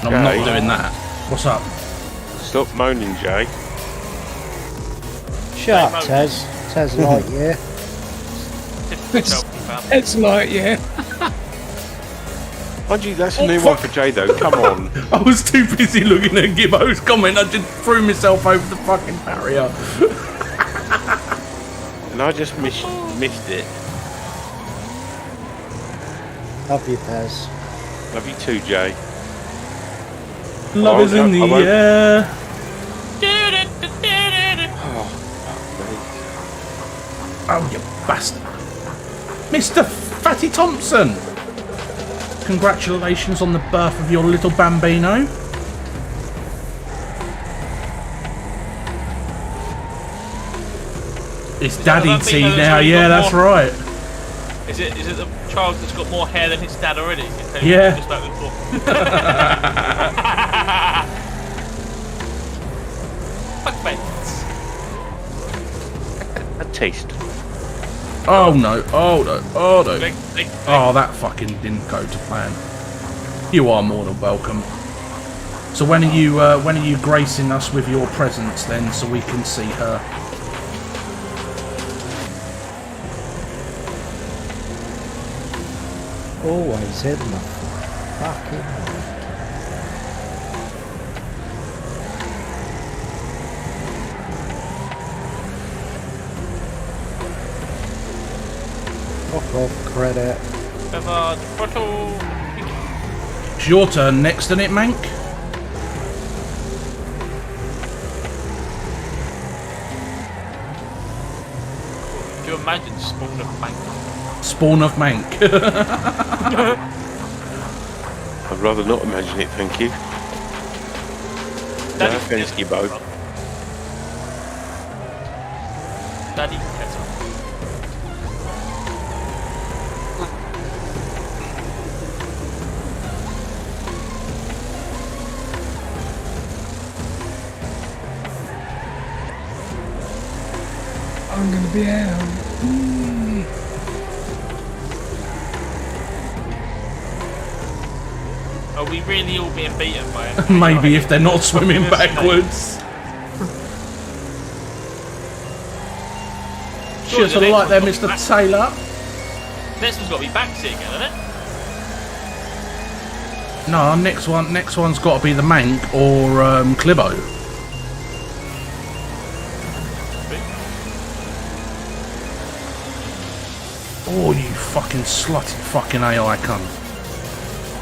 [SPEAKER 1] And I'm not doing that. What's up?
[SPEAKER 6] Stop moaning, Jay.
[SPEAKER 4] Shut up, Tez. Tez like, yeah.
[SPEAKER 3] It's like, yeah.
[SPEAKER 6] Mind you, that's a new one for Jay, though. Come on.
[SPEAKER 1] I was too busy looking at Gibbo's comment. I just threw myself over the fucking barrier.
[SPEAKER 6] And I just missed it.
[SPEAKER 4] Love you, Tez.
[SPEAKER 6] Love you too, Jay.
[SPEAKER 1] Love is in the air. Oh, you bastard. Mr. Fatty Thompson. Congratulations on the birth of your little bambino. It's Daddy T now, yeah, that's right.
[SPEAKER 2] Is it the child that's got more hair than his dad already?
[SPEAKER 1] Yeah.
[SPEAKER 2] Just like before. Fuck mates.
[SPEAKER 6] A taste.
[SPEAKER 1] Oh no, oh no, oh no.
[SPEAKER 2] Big.
[SPEAKER 1] Oh, that fucking didn't go to plan. You are more than welcome. So when are you gracing us with your presence then, so we can see her?
[SPEAKER 4] Always in the fucking fuck off, credit.
[SPEAKER 1] It's your turn next, isn't it, Mank?
[SPEAKER 2] Do you imagine Spawn of Mank?
[SPEAKER 1] Spawn of Mank.
[SPEAKER 6] I'd rather not imagine it, thank you. No offense, Gibbo.
[SPEAKER 2] Daddy Kettle.
[SPEAKER 3] I'm gonna be out.
[SPEAKER 2] Are we really all being beaten by it?
[SPEAKER 1] Maybe if they're not swimming backwards.
[SPEAKER 2] Surely
[SPEAKER 1] Shit,
[SPEAKER 2] the
[SPEAKER 1] I like there,
[SPEAKER 2] next
[SPEAKER 1] Mr.
[SPEAKER 2] one's
[SPEAKER 1] Taylor.
[SPEAKER 2] Next one's got to be backsy again, hasn't it?
[SPEAKER 1] No, next one's got to be the Mank or Clibbo. Oh, you fucking slutty fucking AI cunt.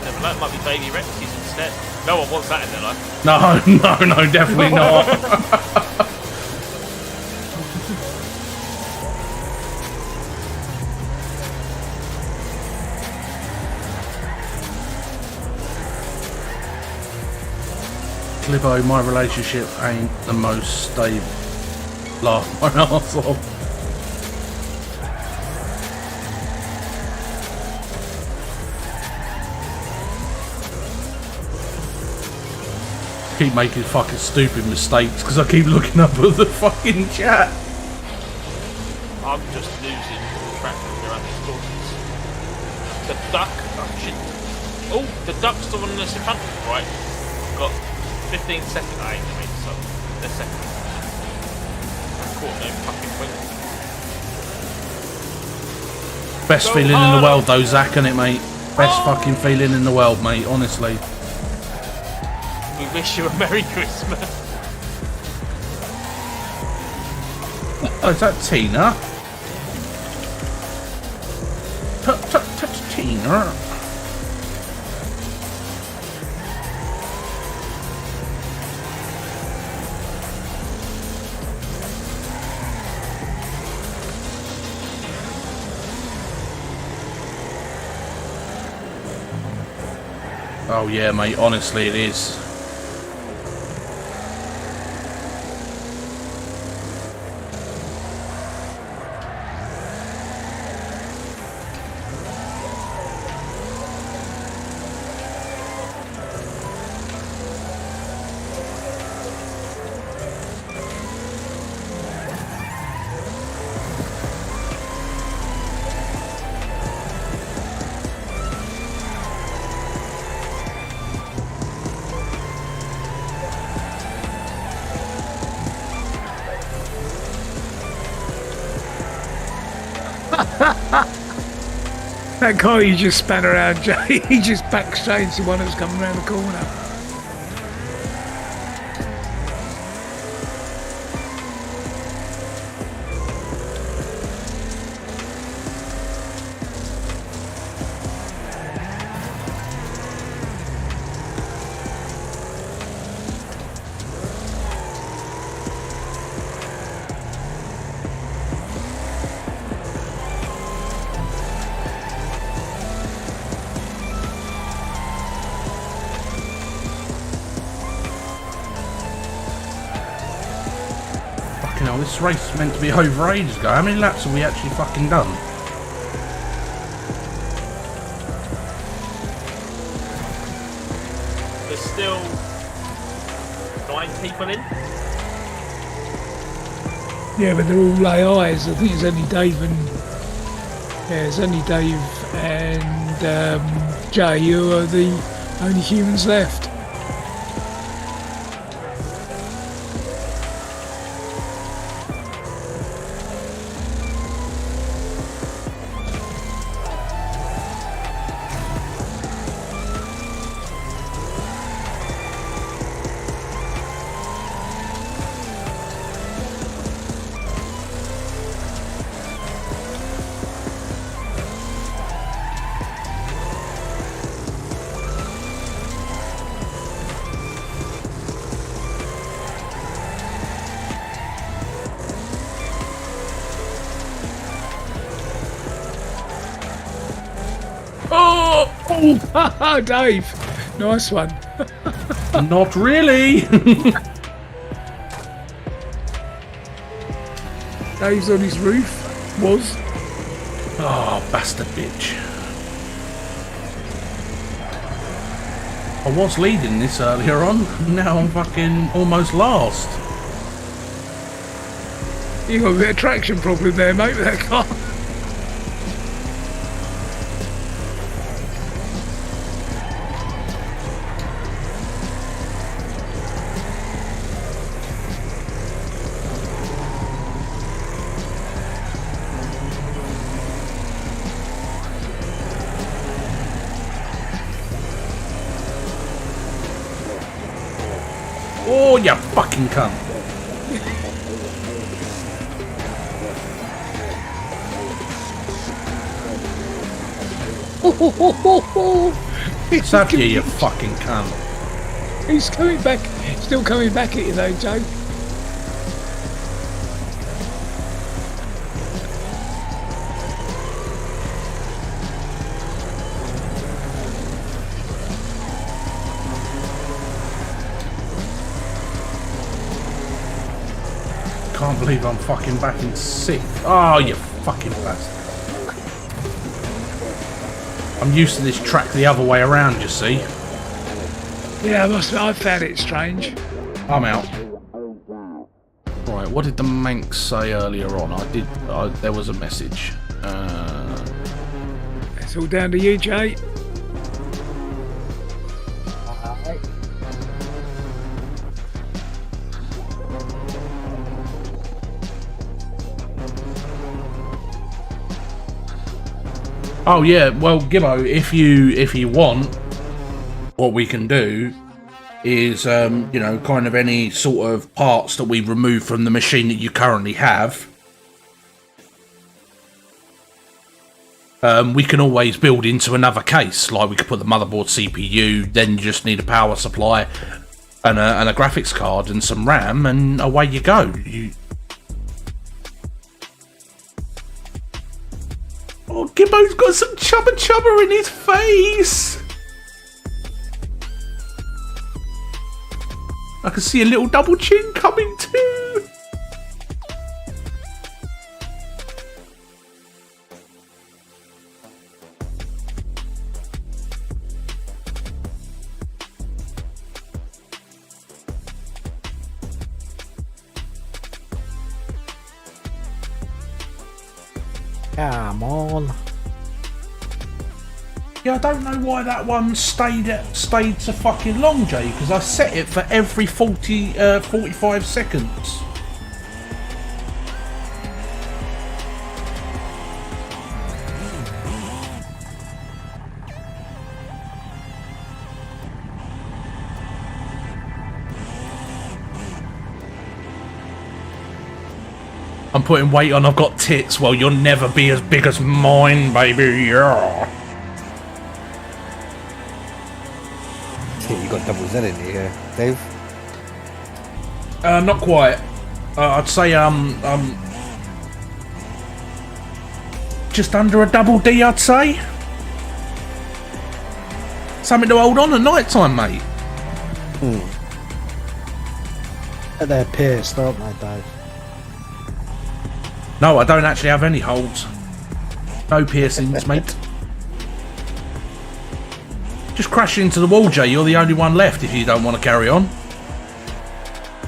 [SPEAKER 2] Never know, it might be baby Rexy's instead. No one wants that in their life.
[SPEAKER 1] No, definitely not. Clibbo, my relationship ain't the most stable. Laugh my arse off. keep making fucking stupid mistakes because I keep looking up at the fucking chat.
[SPEAKER 2] I'm just losing track around these courses. The duck, oh shit. Oh, the duck's the one that's in front of me, right? Got 15 seconds, I mean, so they're second. I caught no fucking wing.
[SPEAKER 1] Best
[SPEAKER 2] Go
[SPEAKER 1] feeling in
[SPEAKER 2] harder.
[SPEAKER 1] the world though, Zach, innit, mate? Best fucking feeling in the world, mate, honestly.
[SPEAKER 2] We wish you a Merry Christmas.
[SPEAKER 1] Oh, is that Tina? Touch Tina. Oh yeah, mate, honestly it is.
[SPEAKER 3] That guy you just span around, Jay, he just backed straight into one that was coming around the corner.
[SPEAKER 1] Fucking hell, this race is meant to be over ages ago. How many laps have we actually fucking done?
[SPEAKER 2] There's still 9 people in.
[SPEAKER 3] Yeah, but they're all AIs. I think it's only Dave and it's only Dave and Jay who are the only humans left. Oh, Dave! Nice one.
[SPEAKER 1] Not really.
[SPEAKER 3] Dave's on his roof. Was.
[SPEAKER 1] Oh, bastard bitch. I was leading this earlier on. Now I'm fucking almost last.
[SPEAKER 3] You got a bit of traction problem there, mate, with that car.
[SPEAKER 1] Oh, you fucking cunt. What's that here, you fucking cunt?
[SPEAKER 3] He's coming back, still coming back at you though, Joe.
[SPEAKER 1] Can't believe I'm fucking back in 6th. Oh, you fucking bastard. I'm used to this track the other way around, you see.
[SPEAKER 3] Yeah, I found it strange.
[SPEAKER 1] I'm out. Right, what did the Manx say earlier on? There was a message.
[SPEAKER 3] It's all down to you, Jay.
[SPEAKER 1] Oh yeah, well Gibbo, if you want, what we can do is you know, kind of any sort of parts that we remove from the machine that you currently have, we can always build into another case. Like we could put the motherboard, CPU, then you just need a power supply and a graphics card and some RAM, and away you go. Oh, Gibbo's got some chubba chubba in his face. I can see a little double chin coming too.
[SPEAKER 4] Come on.
[SPEAKER 1] Yeah, I don't know why that one stayed so fucking long, Jay, because I set it for every 45 seconds. I'm putting weight on, I've got tits. Well, you'll never be as big as mine, baby. Yeah.
[SPEAKER 5] You got double Z in here, Dave.
[SPEAKER 1] Not quite. I'd say just under a double D, I'd say. Something to hold on at night time, mate.
[SPEAKER 4] They're pierced, aren't they, Dave?
[SPEAKER 1] No, I don't actually have any holds. No piercings, mate. Just crash into the wall, Jay. You're the only one left if you don't want to carry on.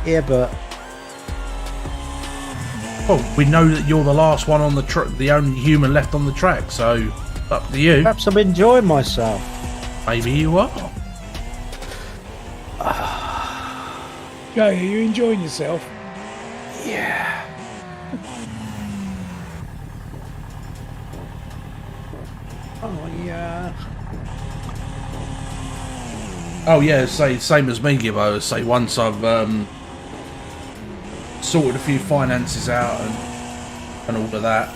[SPEAKER 4] Yeah, but...
[SPEAKER 1] Well, we know that you're the last one on the track, the only human left on the track, so up to you.
[SPEAKER 4] Perhaps I'm enjoying myself.
[SPEAKER 1] Maybe you are.
[SPEAKER 3] Jay, are you enjoying yourself?
[SPEAKER 1] Yeah.
[SPEAKER 4] Oh, yeah.
[SPEAKER 1] Oh yeah, say same as me, Gibbo. Say once I've sorted a few finances out and all of that,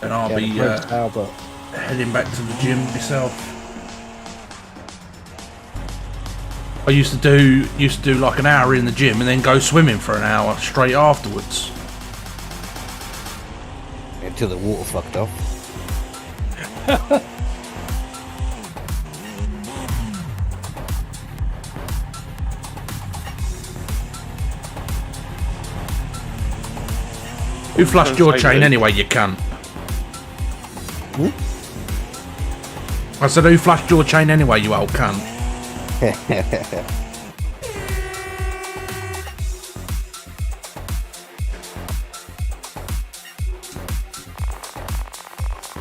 [SPEAKER 1] and I'll be heading back to the gym myself. I used to do like an hour in the gym and then go swimming for an hour straight afterwards.
[SPEAKER 5] Until the water fucked off.
[SPEAKER 1] Who flushed your chain anyway, you cunt? I said, who flushed your chain anyway, you old cunt?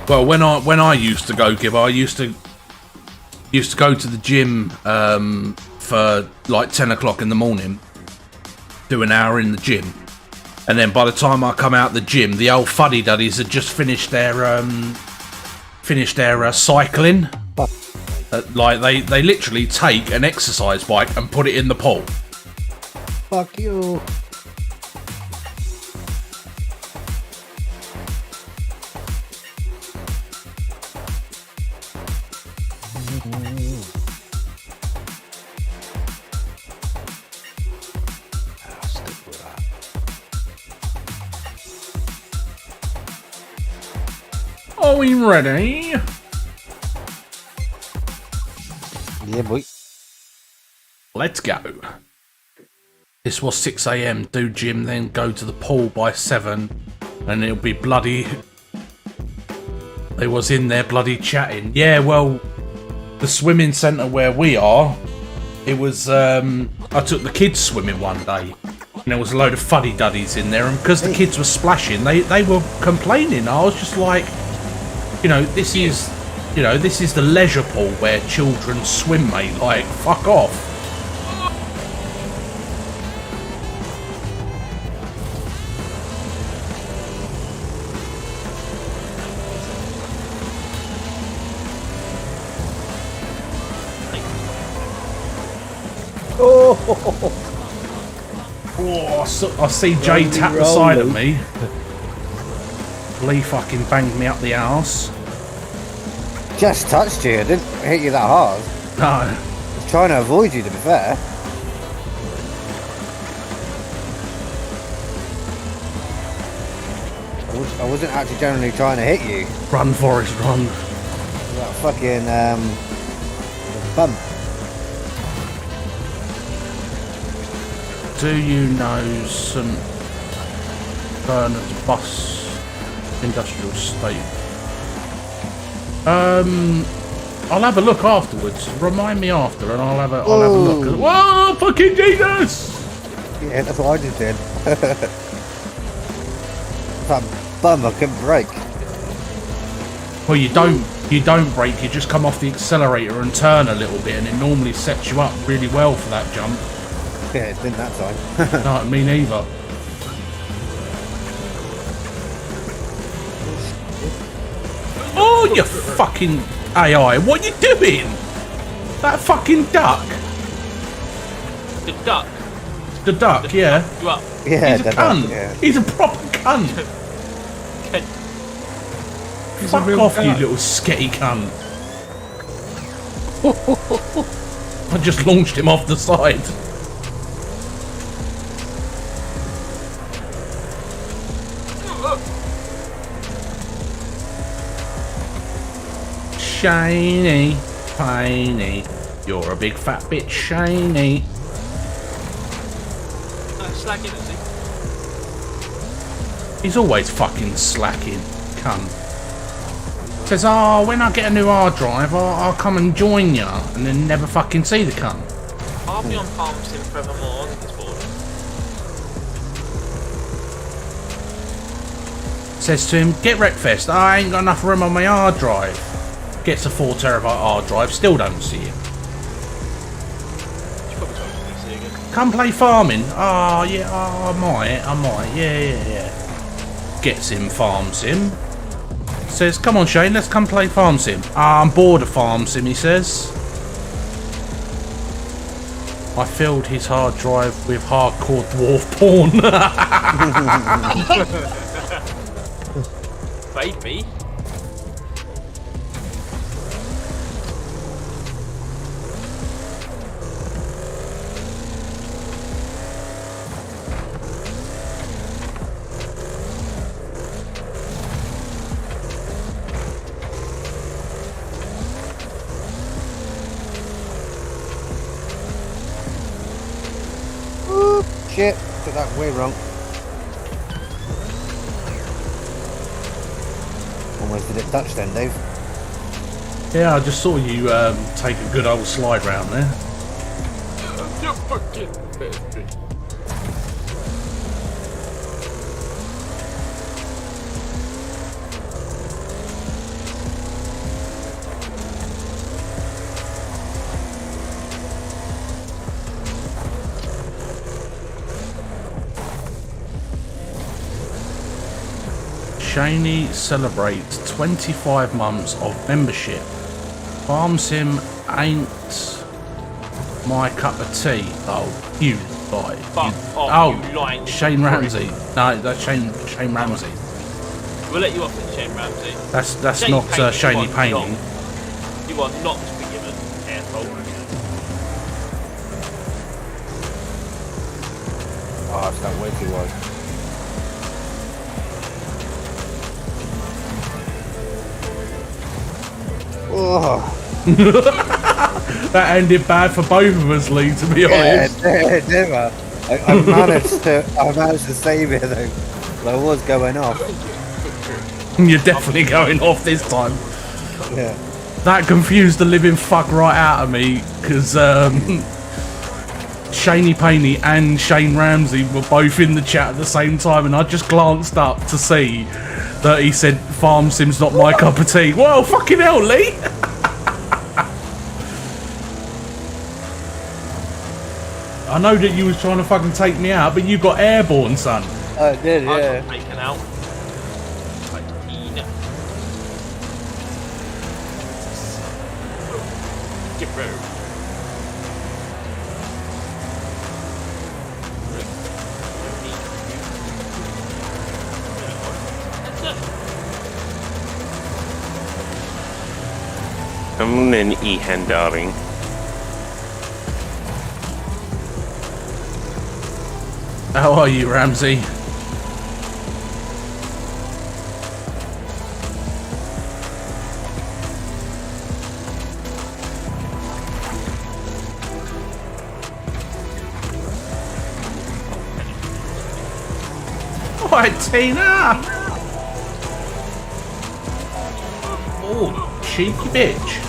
[SPEAKER 1] Well, when I used to go, Gib, I used to go to the gym for like 10 o'clock in the morning, do an hour in the gym. And then by the time I come out the gym, the old fuddy-duddies had just finished their cycling. Like they literally take an exercise bike and put it in the pool.
[SPEAKER 4] Fuck you.
[SPEAKER 1] Are we ready?
[SPEAKER 5] Yeah, boy.
[SPEAKER 1] Let's go. This was 6 AM, do gym, then go to the pool by 7, and it'll be bloody... They was in there bloody chatting. Yeah, well, the swimming centre where we are, It was, I took the kids swimming one day, and there was a load of fuddy-duddies in there, and because the kids were splashing, they were complaining. I was just like, you know, this is the leisure pool where children swim, mate. Like, fuck off. Oh, I see Jay tap the side of me. Lee fucking banged me up the arse.
[SPEAKER 5] Just touched you. I didn't hit you that hard.
[SPEAKER 1] No.
[SPEAKER 5] I was trying to avoid you, to be fair. I wasn't actually generally trying to hit you.
[SPEAKER 1] Run, Forrest, run.
[SPEAKER 5] That fucking bump.
[SPEAKER 1] Do you know St Bernard's bus industrial estate? I'll have a look afterwards. Remind me after, and I'll have a look. Whoa, fucking Jesus!
[SPEAKER 5] Yeah, that's what I just did. That bum I couldn't brake.
[SPEAKER 1] Well, you don't brake. You just come off the accelerator and turn a little bit, and it normally sets you up really well for that jump.
[SPEAKER 5] Yeah, it didn't that time.
[SPEAKER 1] No, me neither. Oh, you fucking AI! What you doing? That fucking duck.
[SPEAKER 2] The duck.
[SPEAKER 1] The duck, yeah.
[SPEAKER 2] You up?
[SPEAKER 5] Yeah,
[SPEAKER 1] He's a cunt.
[SPEAKER 5] yeah.
[SPEAKER 1] He's a proper cunt. Fuck off, you little sketty cunt. I just launched him off the side. Shiny, piney. You're a big fat bitch, shiny.
[SPEAKER 2] Slacking, is he?
[SPEAKER 1] He's always fucking slacking, cunt. Says, oh, when I get a new hard drive, I'll come and join ya, and then never fucking see the cunt.
[SPEAKER 2] I'll be on Palm Sim forevermore on this board.
[SPEAKER 1] Says to him, get Wreckfest, I ain't got enough room on my hard drive. Gets a 4 terabyte hard drive, still don't see him. Come play farming. Oh, yeah, oh, I might, yeah. Gets him Farm Sim. Says, come on Shane, let's come play Farm Sim. I'm bored of Farm Sim, he says. I filled his hard drive with hardcore dwarf porn.
[SPEAKER 2] Baby.
[SPEAKER 5] Shit, took that way wrong. Almost did it touch then, Dave.
[SPEAKER 1] Yeah, I just saw you take a good old slide round there.
[SPEAKER 2] You fucking baby.
[SPEAKER 1] Shaney celebrates 25 months of membership. Farm Sim ain't my cup of tea. Oh, you lie.
[SPEAKER 2] You lying.
[SPEAKER 1] Shane Ramsey. No, that's Shane Ramsey.
[SPEAKER 2] We'll let you off it, Shane Ramsey.
[SPEAKER 1] That's
[SPEAKER 2] Shane
[SPEAKER 1] not
[SPEAKER 2] Painting,
[SPEAKER 1] Shaney Painting.
[SPEAKER 2] You are not forgiven, asshole.
[SPEAKER 5] Oh, it's that way too wide. Oh.
[SPEAKER 1] That ended bad for both of us, Lee, to be honest.
[SPEAKER 5] Yeah, it did, man. I managed to save it though. But I was going off.
[SPEAKER 1] You're definitely going off this time.
[SPEAKER 5] Yeah.
[SPEAKER 1] That confused the living fuck right out of me, because Shaney Paney and Shane Ramsey were both in the chat at the same time, and I just glanced up to see that he said Farm Sim's not my cup of tea. Well, fucking hell, Lee. I know that you was trying to fucking take me out, but you got airborne, son.
[SPEAKER 5] I did,
[SPEAKER 2] I
[SPEAKER 5] yeah.
[SPEAKER 2] got taken out. Like, get rid of.
[SPEAKER 6] Come on in, Ehan, darling.
[SPEAKER 1] How are you, Ramsey? Alright, Tina! Oh, cheeky bitch.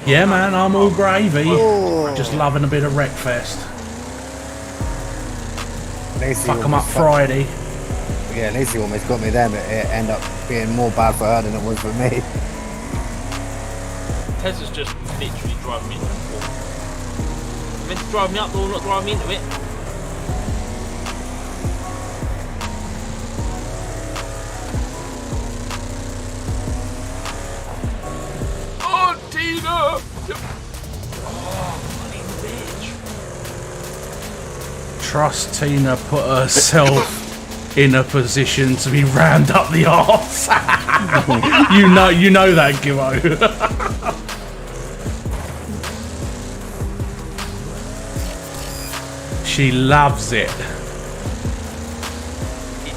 [SPEAKER 1] Yeah, man, I'm all gravy. Just loving a bit of Wreckfest. Fuck 'em up Friday.
[SPEAKER 5] Yeah, Lacey almost got me there, but it ended up being more bad for her than it was for me.
[SPEAKER 2] Tesla's just literally driving me into the wall. Meant to drive me up the wall, not drive me into it. Oh, Tina! Oh, fucking bitch.
[SPEAKER 1] Trust Tina put herself in a position to be rammed up the arse. you know that, Gimmo. She loves it.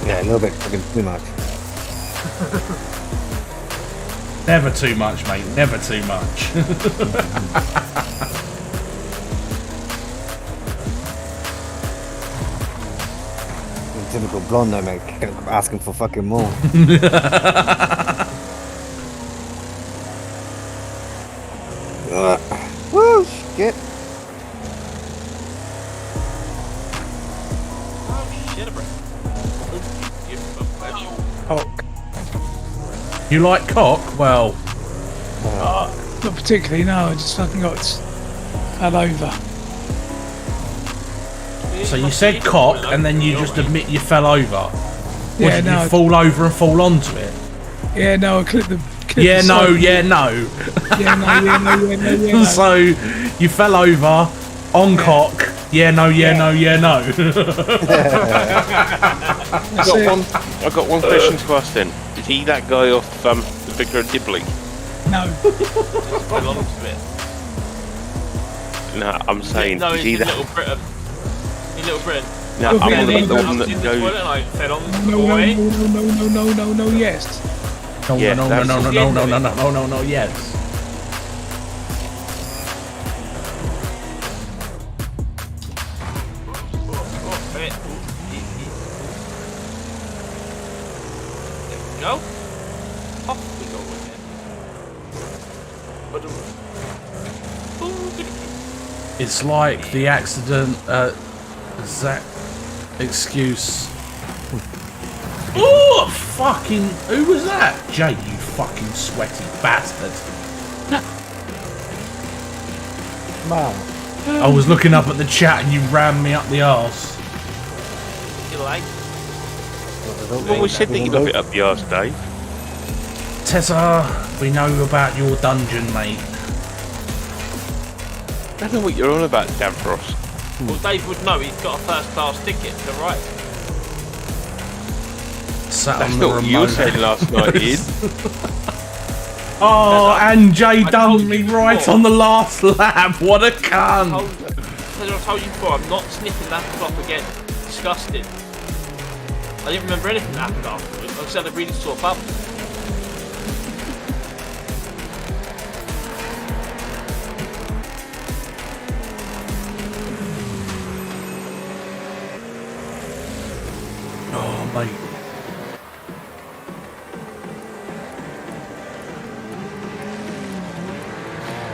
[SPEAKER 5] Yeah, a little bit fucking too much.
[SPEAKER 1] Never too much, mate. Never too much.
[SPEAKER 5] Typical blonde though, mate. Asking for fucking more. Woo, shit.
[SPEAKER 2] Oh, shit, bro.
[SPEAKER 3] Cock.
[SPEAKER 1] You like cock? Well,
[SPEAKER 3] Not particularly, no. I just fucking got fell over.
[SPEAKER 1] so you said cock, and then you just admit you fell over.
[SPEAKER 3] Yeah,
[SPEAKER 1] Did
[SPEAKER 3] no.
[SPEAKER 1] you fall over and fall onto it?
[SPEAKER 3] Yeah, no. I clipped the.
[SPEAKER 1] Yeah,
[SPEAKER 3] the
[SPEAKER 1] no,
[SPEAKER 3] side.
[SPEAKER 1] yeah, no.
[SPEAKER 3] Yeah, no, yeah, no, yeah, no, yeah, no.
[SPEAKER 1] So you fell over on cock. Yeah, no, yeah, no, yeah, no.
[SPEAKER 3] That's it.
[SPEAKER 6] I've got one question to ask then. Is he that guy off the Vicar of Dibley?
[SPEAKER 3] No.
[SPEAKER 2] Fell onto it.
[SPEAKER 6] No, I'm saying,
[SPEAKER 2] No,
[SPEAKER 6] is
[SPEAKER 2] he's
[SPEAKER 6] he
[SPEAKER 2] in
[SPEAKER 6] that?
[SPEAKER 2] Little Britain. In Little Britain.
[SPEAKER 6] No,
[SPEAKER 3] Oh,
[SPEAKER 6] I'm
[SPEAKER 3] yeah,
[SPEAKER 6] on
[SPEAKER 3] yeah,
[SPEAKER 6] the
[SPEAKER 3] yeah.
[SPEAKER 6] one
[SPEAKER 2] I was
[SPEAKER 6] that
[SPEAKER 2] in the
[SPEAKER 6] goes.
[SPEAKER 2] toilet and I fell on the
[SPEAKER 3] No,
[SPEAKER 2] boy.
[SPEAKER 3] no, yes.
[SPEAKER 1] No,
[SPEAKER 6] Yeah,
[SPEAKER 1] no, no,
[SPEAKER 6] that's
[SPEAKER 1] no, no,
[SPEAKER 6] the
[SPEAKER 1] no,
[SPEAKER 2] end
[SPEAKER 1] no,
[SPEAKER 2] of
[SPEAKER 1] no,
[SPEAKER 2] it.
[SPEAKER 1] no, no, no, no, yes.
[SPEAKER 2] Oh, wait. There we go. Off we go again.
[SPEAKER 1] It's like the accident, Zach excuse. Oh, fucking, who was that? Jay, you fucking sweaty bastard.
[SPEAKER 5] Man.
[SPEAKER 1] I was looking up at the chat and you rammed me up the arse.
[SPEAKER 2] You like?
[SPEAKER 6] Well, we said that you got it up the arse, Dave.
[SPEAKER 1] Tessa, we know about your dungeon, mate.
[SPEAKER 6] I don't know what you're on about, Davros.
[SPEAKER 2] Well, Dave would know. He's got a first class ticket to right.
[SPEAKER 1] Sat
[SPEAKER 6] That's
[SPEAKER 1] on the
[SPEAKER 6] not what you were
[SPEAKER 1] remote.
[SPEAKER 6] saying last night, Ian.
[SPEAKER 1] Oh, and Jay
[SPEAKER 2] I told
[SPEAKER 1] dumped
[SPEAKER 2] you
[SPEAKER 1] me
[SPEAKER 2] before.
[SPEAKER 1] right on the last lap. What a cunt.
[SPEAKER 2] I told you before, I'm not sniffing that flop again. Disgusting. I didn't remember anything that happened afterwards. I just had a really sore bum.
[SPEAKER 1] mate.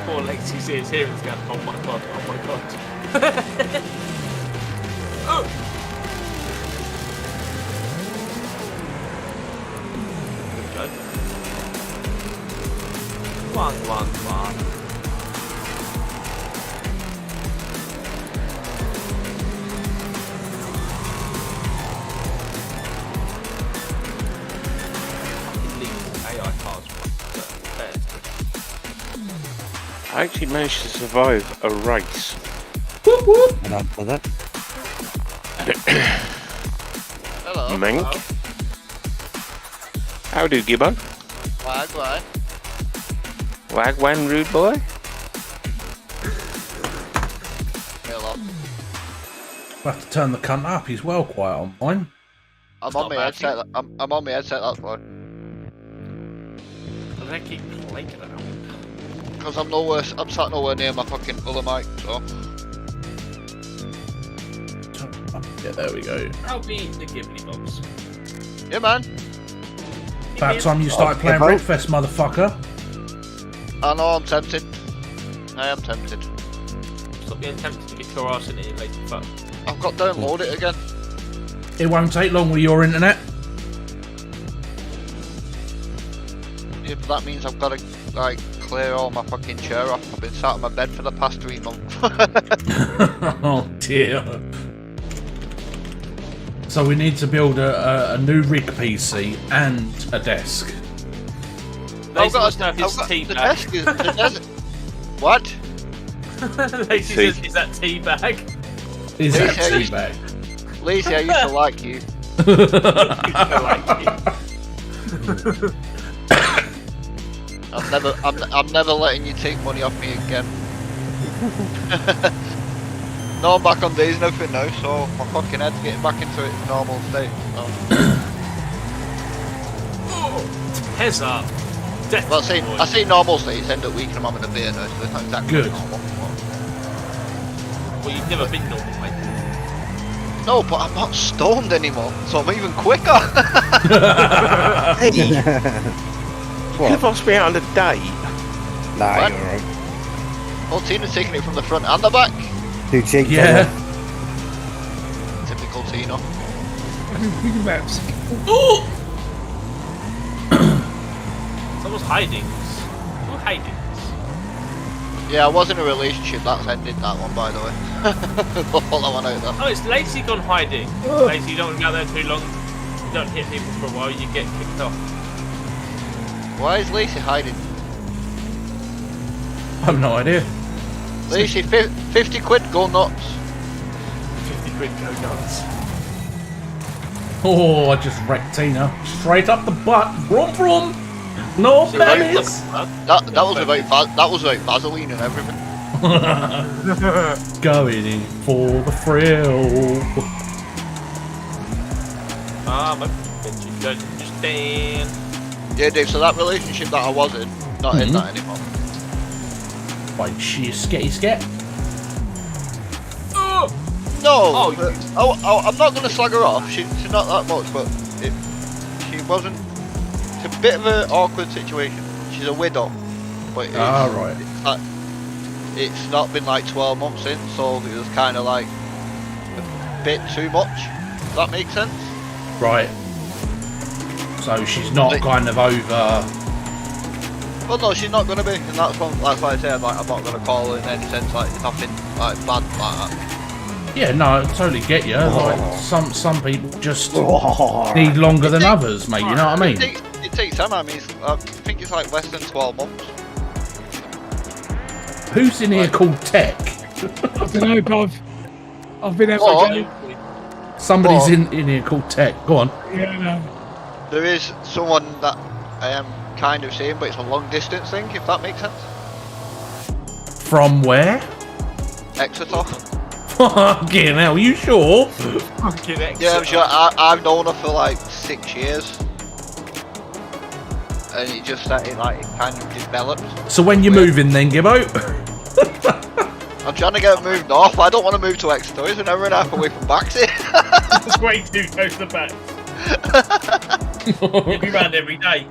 [SPEAKER 2] Poor Lacey sees here and going, oh my god, oh my god. Oh! Good go. Come on. AI cars.
[SPEAKER 6] I actually managed to survive a race.
[SPEAKER 1] Whoop whoop.
[SPEAKER 5] And after that,
[SPEAKER 7] Hello.
[SPEAKER 6] Mink. How do, Gibbo?
[SPEAKER 7] Wagwan.
[SPEAKER 6] Wagwan, rude boy?
[SPEAKER 7] Hello.
[SPEAKER 1] We'll have to turn the cunt up. He's well quiet on mine.
[SPEAKER 7] I'm on my headset. I'm on my headset. That's why.
[SPEAKER 2] Does that keep playing it out?
[SPEAKER 7] Because I'm nowhere. I'm sat nowhere near my fucking other mic. So.
[SPEAKER 1] Yeah, there we go.
[SPEAKER 2] I'll be the Ghibli box.
[SPEAKER 7] Yeah, man.
[SPEAKER 1] About time you started playing
[SPEAKER 5] okay.
[SPEAKER 1] Wreckfest, motherfucker.
[SPEAKER 7] I know. I'm tempted. I am tempted.
[SPEAKER 2] Stop being tempted to get your arse in it, lazy fuck.
[SPEAKER 7] I've got to download it again.
[SPEAKER 1] It won't take long with your internet.
[SPEAKER 7] Yeah, but that means I've got to like clear all my fucking chair off. I've been sat on my bed for the past 3 months.
[SPEAKER 1] Oh dear. So we need to build a new rig PC and a desk.
[SPEAKER 2] Lazy must know his
[SPEAKER 7] the
[SPEAKER 2] tea bag.
[SPEAKER 7] desk is the desk. What?
[SPEAKER 2] Lazy says, is that tea bag?
[SPEAKER 1] Is that
[SPEAKER 7] Yeah,
[SPEAKER 1] tea bag?
[SPEAKER 7] Lacey, I used to like you. I'm never letting you take money off me again. No, I'm back on days and everything now, so my fucking head's getting back into its normal state. So.
[SPEAKER 2] Heads up. Death
[SPEAKER 7] Well,
[SPEAKER 2] boy.
[SPEAKER 7] I say normal states end up weak and I'm having a beer now, so it's not exactly
[SPEAKER 1] Good.
[SPEAKER 7] normal.
[SPEAKER 2] Well, you've never been normal, mate.
[SPEAKER 7] No, but I'm not stoned anymore, so I'm even quicker.
[SPEAKER 6] You've lost me out on the date.
[SPEAKER 5] nah,
[SPEAKER 7] What?
[SPEAKER 5] you're alright.
[SPEAKER 7] Well, Tina's taking it from the front and the back.
[SPEAKER 5] Too cheap.
[SPEAKER 1] Yeah.
[SPEAKER 7] Typical Tina.
[SPEAKER 3] Big maps.
[SPEAKER 2] Someone's hiding. Who hiding?
[SPEAKER 7] Yeah, I was in a relationship, that's ended that one, by the way. Pull that one out there.
[SPEAKER 2] Oh, it's Lacey gone hiding. Lacey, you don't want to go there too long. You don't hit people for a while, you get kicked off.
[SPEAKER 7] Why is Lacey hiding?
[SPEAKER 1] I have no idea.
[SPEAKER 7] Lacey, 50 quid, go nuts.
[SPEAKER 2] 50 quid go nuts.
[SPEAKER 1] Oh, I just wrecked Tina. Straight up the butt. Vroom vroom. No bellies.
[SPEAKER 7] That was about Vaseline and everything.
[SPEAKER 1] Going in for the thrill.
[SPEAKER 2] Ah, my Benji don't understand.
[SPEAKER 7] Yeah, Dave, so that relationship that I was in, not in that anymore.
[SPEAKER 1] Wait, she is sketty sket?
[SPEAKER 7] No,
[SPEAKER 2] Oh,
[SPEAKER 7] I'm not going to slag her off, she's not that much, but she wasn't, it's a bit of an awkward situation. She's a widow, but
[SPEAKER 1] Right.
[SPEAKER 7] it's not been like 12 months in, so it was kind of like a bit too much. Does that make sense?
[SPEAKER 1] Right. So she's not kind of over.
[SPEAKER 7] Well, no, she's not going to be, and that's why I say I'm not going to call her in any sense, like, it's nothing like bad like that.
[SPEAKER 1] Yeah, no, I totally get you. Like some people just need longer than others, mate. You know what I mean?
[SPEAKER 7] It takes time. I mean, I think it's like less than 12 months.
[SPEAKER 1] Who's in here called Tech?
[SPEAKER 3] I don't know, but I've been having
[SPEAKER 7] What?
[SPEAKER 3] a go.
[SPEAKER 1] Somebody's
[SPEAKER 7] What?
[SPEAKER 1] in here called Tech. Go on.
[SPEAKER 3] Yeah, no.
[SPEAKER 7] There is someone that I am kind of saying, but it's a long distance thing, if that makes sense.
[SPEAKER 1] From where?
[SPEAKER 7] Exeter.
[SPEAKER 1] Fucking hell, you sure?
[SPEAKER 2] Fucking
[SPEAKER 7] Yeah, I'm sure. I've known her for like 6 years. And it just started, like, it kind of developed.
[SPEAKER 1] So when you're moving then, Gibbo?
[SPEAKER 7] I'm trying to get moved off. I don't want to move to Exeter. It's an hour and a half away from Baxi.
[SPEAKER 2] It's way too close to back. You'd be round every day.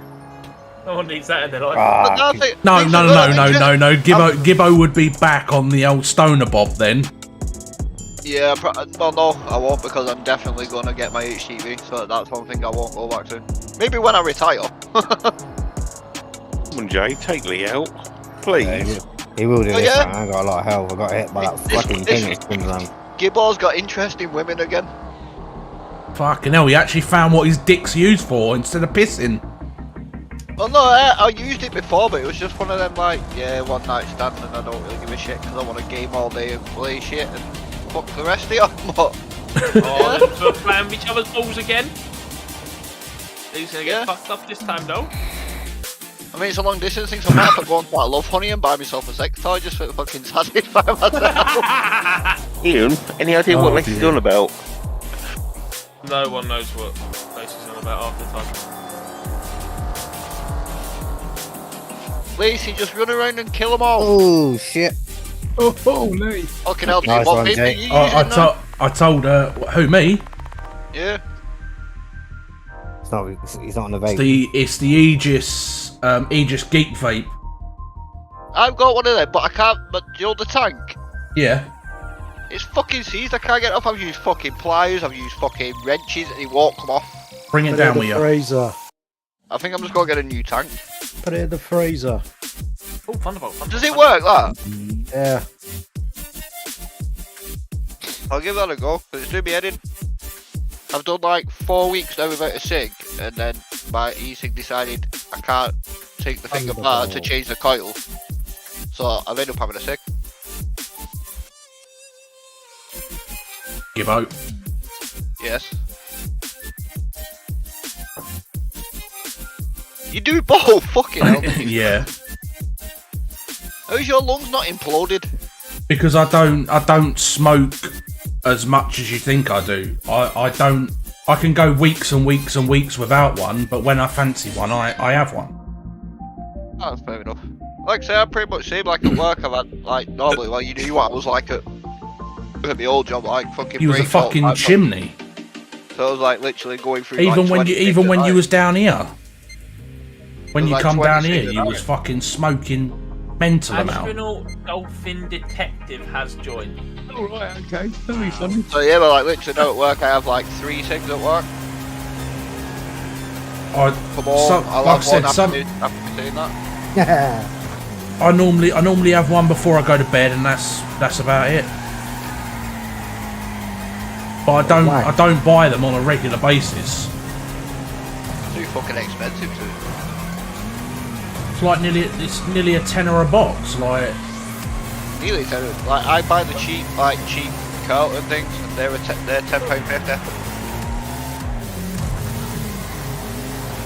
[SPEAKER 2] No one needs that in their life.
[SPEAKER 7] But no, I think-
[SPEAKER 1] No,
[SPEAKER 7] things
[SPEAKER 1] no,
[SPEAKER 7] are
[SPEAKER 1] no,
[SPEAKER 7] good,
[SPEAKER 1] no,
[SPEAKER 7] I think
[SPEAKER 1] no, no.
[SPEAKER 7] just-
[SPEAKER 1] Gibbo would be back on the old stoner bob then.
[SPEAKER 7] Yeah, well, no, I won't because I'm definitely going to get my HTV, so that's one thing I won't go back to. Maybe when I retire.
[SPEAKER 6] Come on, Jay, take Lee out, please.
[SPEAKER 5] He will do
[SPEAKER 7] Oh,
[SPEAKER 5] this,
[SPEAKER 7] yeah?
[SPEAKER 5] man. I got a lot of health. I got hit by that fucking thing that spins around.
[SPEAKER 7] Gibbo's got interest in women again.
[SPEAKER 1] Fucking hell, he actually found what his dick's used for instead of pissing.
[SPEAKER 7] Well, no, I used it before, but it was just one of them, like, yeah, one night stand, and I don't really give a shit because I want to game all day and play shit and fuck the rest of you. But,
[SPEAKER 2] Oh, them two are playing with each other's balls again. Who's gonna get
[SPEAKER 7] Yeah.
[SPEAKER 2] fucked up this time, though?
[SPEAKER 7] I mean, it's a long distance thing, so I might have to go on to Love Honey and buy myself a sex toy just for fucking satisfy myself.
[SPEAKER 6] Ian, any idea what Lex is on about?
[SPEAKER 2] No one knows what Lacey's on about half the time.
[SPEAKER 7] Lacey, just run around and kill them all.
[SPEAKER 5] Oh, shit.
[SPEAKER 3] Oh, Lee.
[SPEAKER 7] Fucking hell, dude.
[SPEAKER 5] Nice
[SPEAKER 7] What
[SPEAKER 5] one,
[SPEAKER 7] paper
[SPEAKER 5] Jay.
[SPEAKER 7] you using
[SPEAKER 1] I told her, who, me?
[SPEAKER 7] Yeah.
[SPEAKER 5] He's not on the vape.
[SPEAKER 1] It's the Aegis Geek Vape.
[SPEAKER 7] I've got one of them, but I can't. But you know the tank?
[SPEAKER 1] Yeah.
[SPEAKER 7] It's fucking seized. I can't get it off. I've used fucking pliers. I've used fucking wrenches, and it won't come off.
[SPEAKER 1] Bring it
[SPEAKER 4] Put it
[SPEAKER 1] down
[SPEAKER 4] in
[SPEAKER 1] with
[SPEAKER 4] the
[SPEAKER 1] you.
[SPEAKER 4] freezer.
[SPEAKER 7] I think I'm just gonna get a new tank.
[SPEAKER 4] Put it in the freezer.
[SPEAKER 2] Oh, Thunderbolt.
[SPEAKER 7] Does it work? That?
[SPEAKER 4] Yeah.
[SPEAKER 7] I'll give that a go. Cause it's doing me head in. I've done like 4 weeks now without a SIG, and then my e-SIG decided I can't take the thing apart to change the coil. So I've ended up having a SIG.
[SPEAKER 1] Gibbo.
[SPEAKER 7] Yes. You do both, fucking hell.
[SPEAKER 1] Yeah.
[SPEAKER 7] How's your lungs not imploded?
[SPEAKER 1] Because I don't smoke as much as you think I do. I can go weeks and weeks and weeks without one, but when I fancy one, I have one.
[SPEAKER 7] Oh, that's fair enough. Like I say, I pretty much same like at work. I've had like normally like you knew what I was like at my old job, like fucking.
[SPEAKER 1] You was a
[SPEAKER 7] break out,
[SPEAKER 1] fucking
[SPEAKER 7] like,
[SPEAKER 1] chimney.
[SPEAKER 7] So I was like literally going through.
[SPEAKER 1] Even
[SPEAKER 7] like,
[SPEAKER 1] when
[SPEAKER 7] 20
[SPEAKER 1] you
[SPEAKER 7] things at night.
[SPEAKER 1] was down here. When
[SPEAKER 7] It was
[SPEAKER 1] you
[SPEAKER 7] like
[SPEAKER 1] come
[SPEAKER 7] 20
[SPEAKER 1] down
[SPEAKER 7] things
[SPEAKER 1] here,
[SPEAKER 7] a
[SPEAKER 1] you
[SPEAKER 7] night.
[SPEAKER 1] was fucking smoking mental amount.
[SPEAKER 2] Astronaut Dolphin Detective has joined.
[SPEAKER 3] All right, okay. That'll be funny.
[SPEAKER 7] So yeah, but like literally now at work, I have like 3 things at work. Come on, I'll
[SPEAKER 1] like I
[SPEAKER 7] have
[SPEAKER 1] said,
[SPEAKER 7] one after saying that.
[SPEAKER 5] Yeah.
[SPEAKER 1] I normally have one before I go to bed, and that's about it. But
[SPEAKER 5] Why?
[SPEAKER 1] I don't buy them on a regular basis.
[SPEAKER 7] Too fucking expensive too.
[SPEAKER 1] It's like nearly a tenner a box. Like
[SPEAKER 7] Nearly 10. Like I buy the cheap Carlton things, and they're £10.50.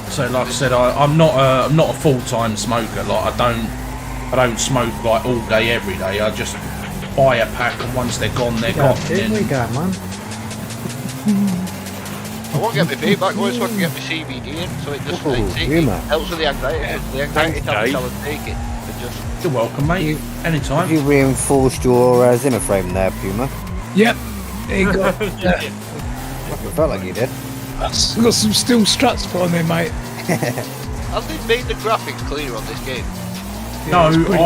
[SPEAKER 1] so, like I said, I'm not a full-time smoker. Like I don't smoke like all day every day. I just buy a pack, and once they're gone, they're gone.
[SPEAKER 4] Here we go, man.
[SPEAKER 7] I won't get my feedback going, so I can get my CBD in, so it just
[SPEAKER 5] Ooh,
[SPEAKER 7] it
[SPEAKER 5] humour.
[SPEAKER 7] helps with the anxiety. The anxiety
[SPEAKER 6] Thanks,
[SPEAKER 7] tells me take it. And just
[SPEAKER 1] You're welcome, mate.
[SPEAKER 5] You-
[SPEAKER 1] Anytime.
[SPEAKER 5] You reinforced your Zimmer frame there, Puma.
[SPEAKER 3] Yep. He got,
[SPEAKER 5] I felt like you did.
[SPEAKER 3] got some steel struts put on there, mate.
[SPEAKER 7] has they made the graphics clear on this game?
[SPEAKER 1] No,
[SPEAKER 3] it's pretty-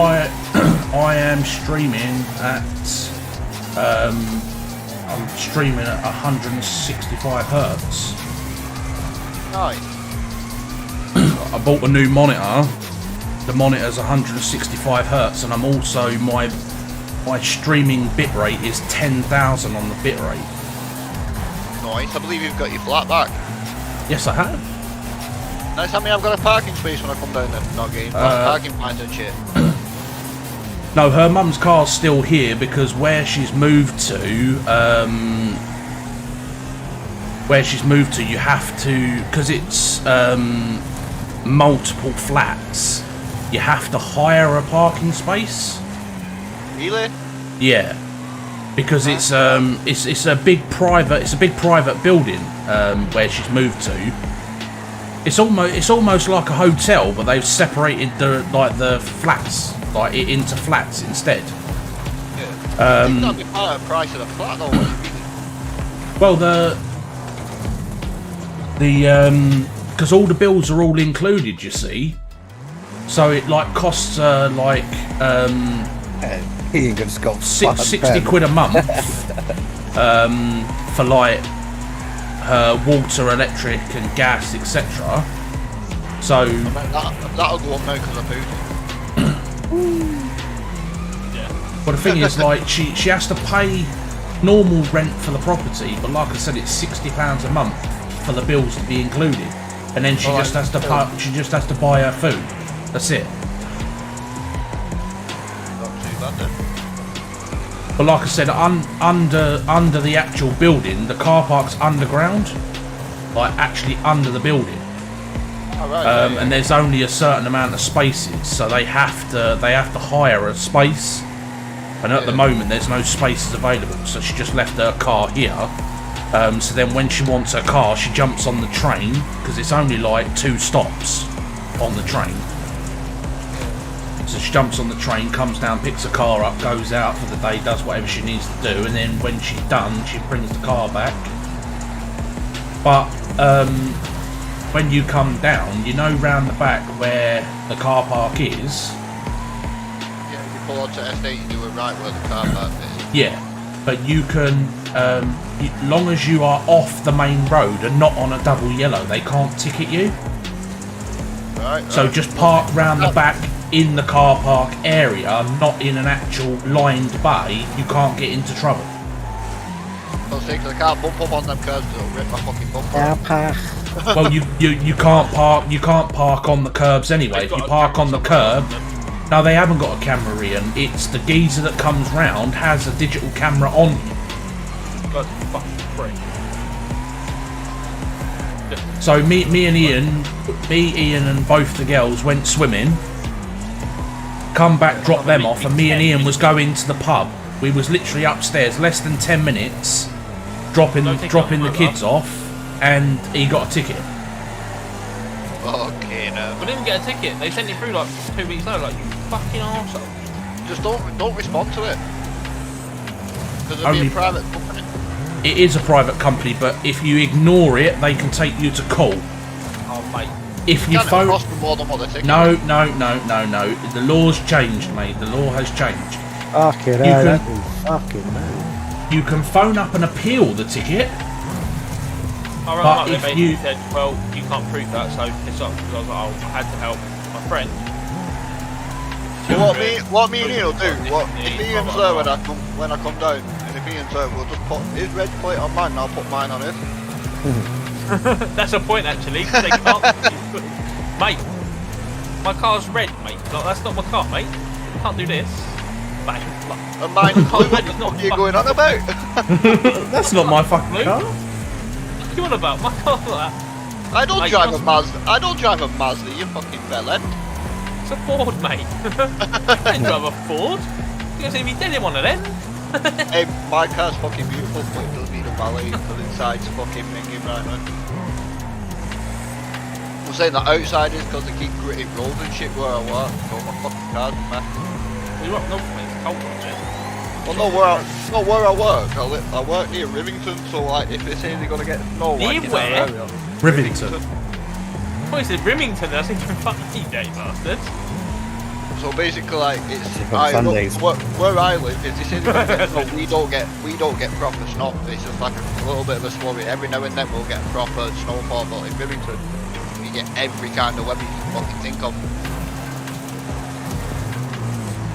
[SPEAKER 1] I am streaming at I'm streaming at 165 hertz.
[SPEAKER 7] Nice.
[SPEAKER 1] I bought a new monitor. The monitor's 165 hertz, and I'm also my streaming bitrate is 10,000 on the bitrate.
[SPEAKER 7] Nice. I believe you've got your flat back.
[SPEAKER 1] Yes, I have.
[SPEAKER 7] Nice. Tell me I've got a parking space when I come down there. Not getting parking fines and shit.
[SPEAKER 1] No, her mum's car's still here because where she's moved to, you have to, because it's multiple flats, you have to hire a parking space.
[SPEAKER 7] Really?
[SPEAKER 1] Yeah, because it's a big private building where she's moved to. It's almost like a hotel, but they've separated the flats into flats instead.
[SPEAKER 7] Yeah. That'd be part of the price of the flat, though.
[SPEAKER 1] Well, because all the bills are all included, you see. So it like costs like
[SPEAKER 5] He ain't gonna scoff
[SPEAKER 1] 60 quid a month for like water, electric, and gas, etc. So
[SPEAKER 7] that'll go up now because of food.
[SPEAKER 1] Well, the thing is, like, she has to pay normal rent for the property, but like I said, it's £60 a month for the bills to be included, and then she just has to buy her food. That's it.
[SPEAKER 7] Not too bad then.
[SPEAKER 1] But like I said, under the actual building, the car park's underground, like actually under the building. And there's only a certain amount of spaces, so they have to hire a space. And at the moment, there's no spaces available, so she just left her car here. So then, when she wants her car, she jumps on the train because it's only like 2 stops on the train. So she jumps on the train, comes down, picks her car up, goes out for the day, does whatever she needs to do, and then when she's done, she brings the car back. But when you come down, you know round the back where the car park is.
[SPEAKER 7] Yeah, you pull onto estate, you do it right where the car park is.
[SPEAKER 1] Yeah, but you can, long as you are off the main road and not on a double yellow, they can't ticket you.
[SPEAKER 7] Right.
[SPEAKER 1] So just park round the back in the car park area, not in an actual lined bay. You can't get into trouble.
[SPEAKER 7] I'll say, 'cause I can't bump up on them curbs, it'll rip my fucking bumper.
[SPEAKER 1] Well, you can't park on the curbs anyway. If you park on the curb, no, they haven't got a camera in. It's the geezer that comes round has a digital camera on you.
[SPEAKER 2] That's fucking prick.
[SPEAKER 1] So me, Ian, and both the girls went swimming. Come back, drop them off, and me and Ian was going to the pub. We was literally upstairs, less than 10 minutes, dropping the kids off, and he got a ticket.
[SPEAKER 7] Okay, no.
[SPEAKER 2] We didn't get a ticket. They sent it through like 2 weeks later. Like, you fucking arsehole.
[SPEAKER 7] Just don't respond to it. Because it'll
[SPEAKER 1] Only-
[SPEAKER 7] be a private company.
[SPEAKER 1] It is a private company, but if you ignore it, they can take you to court.
[SPEAKER 2] Oh, mate.
[SPEAKER 1] If you
[SPEAKER 7] Can't
[SPEAKER 1] phone,
[SPEAKER 7] cost them more than what they're taking.
[SPEAKER 1] no. The law's changed, mate. The law has changed.
[SPEAKER 4] Fucking
[SPEAKER 1] You
[SPEAKER 4] hell,
[SPEAKER 1] can-
[SPEAKER 4] that'd be fucking mad.
[SPEAKER 1] You can phone up and appeal the ticket.
[SPEAKER 2] I rang
[SPEAKER 1] But
[SPEAKER 2] up, they
[SPEAKER 1] if
[SPEAKER 2] basically
[SPEAKER 1] you-
[SPEAKER 2] said, well, you can't prove that, so piss off. Because I was like, oh, I had to help my friend.
[SPEAKER 7] So what me and Ian will do, if Ian's there when I come down, and if Ian's there, we'll just put his red plate on mine and I'll put mine on his.
[SPEAKER 2] That's a point, actually. 'Cause they can't. Mate, my car's red, mate. Like, that's not my car, mate. Can't do this. Bang.
[SPEAKER 7] And mine is blue, what
[SPEAKER 2] It's
[SPEAKER 7] the
[SPEAKER 2] not
[SPEAKER 7] fuck are you going on about?
[SPEAKER 1] That's not my fucking
[SPEAKER 2] Blue?
[SPEAKER 1] car.
[SPEAKER 2] What are you on about? My car's like that.
[SPEAKER 7] I don't
[SPEAKER 2] Like,
[SPEAKER 7] drive a
[SPEAKER 2] just-
[SPEAKER 7] Mazda, you fucking bellend.
[SPEAKER 2] It's a Ford, mate. I didn't drive a Ford. You're gonna see me dead in one of them.
[SPEAKER 7] Hey, my car's fucking beautiful, but it does need a valet, because inside's fucking minging right now. I'm saying that outside is because they keep gritting roads and shit where I work, so my fucking car's a mess.
[SPEAKER 2] You're up north, mate. It's cold, isn't it?
[SPEAKER 7] Well, not where I work. I work near Rivington, so like if they say they're gonna get snow, like
[SPEAKER 2] Near
[SPEAKER 7] in
[SPEAKER 2] where?
[SPEAKER 7] that area.
[SPEAKER 1] Rivington.
[SPEAKER 2] Oh, he said Rimington. I think you're fucking day bastard.
[SPEAKER 7] So basically, like it's
[SPEAKER 5] on Sundays.
[SPEAKER 7] where I live. If they say they're gonna get snow, we don't get proper snow. It's just like a little bit of a slurry. Every now and then we'll get proper snowfall, but in Rivington we get every kind of weather you can fucking think of.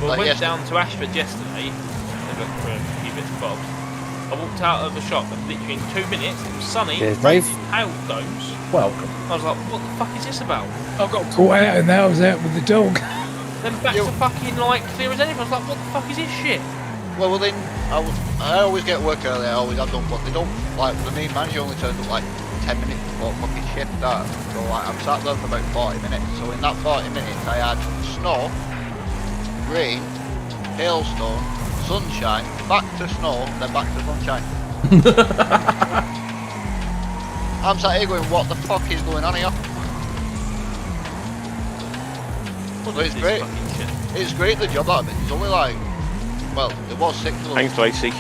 [SPEAKER 2] Well,
[SPEAKER 7] Like
[SPEAKER 2] I went
[SPEAKER 7] yesterday.
[SPEAKER 2] down to Ashford yesterday to look for a few bits and bobs. I walked out of the shop and literally in 2 minutes it was sunny,
[SPEAKER 5] Cheers,
[SPEAKER 2] raining,
[SPEAKER 5] Dave.
[SPEAKER 2] hailstones.
[SPEAKER 1] Welcome.
[SPEAKER 2] I was like, what the fuck is this about?
[SPEAKER 3] I got caught out and I was out with the dog.
[SPEAKER 2] Then back to fucking like clear as anything. I was like, what the fuck is this shit?
[SPEAKER 7] Well then I always get work early. I always have done, but they don't like the main manager only turns up like 10 minutes before fucking shift starts. So like I'm sat there for about 40 minutes. So in that 40 minutes I had snow, rain, hailstone, sunshine, back to snow, then back to sunshine. I'm sat here going, what the fuck is going on here?
[SPEAKER 2] What
[SPEAKER 7] Well,
[SPEAKER 2] is
[SPEAKER 7] it's
[SPEAKER 2] this
[SPEAKER 7] great.
[SPEAKER 2] fucking shit?
[SPEAKER 7] It's great the job that I'm in. There's only like, well, there was 6 of them.
[SPEAKER 6] Thanks, Lacey.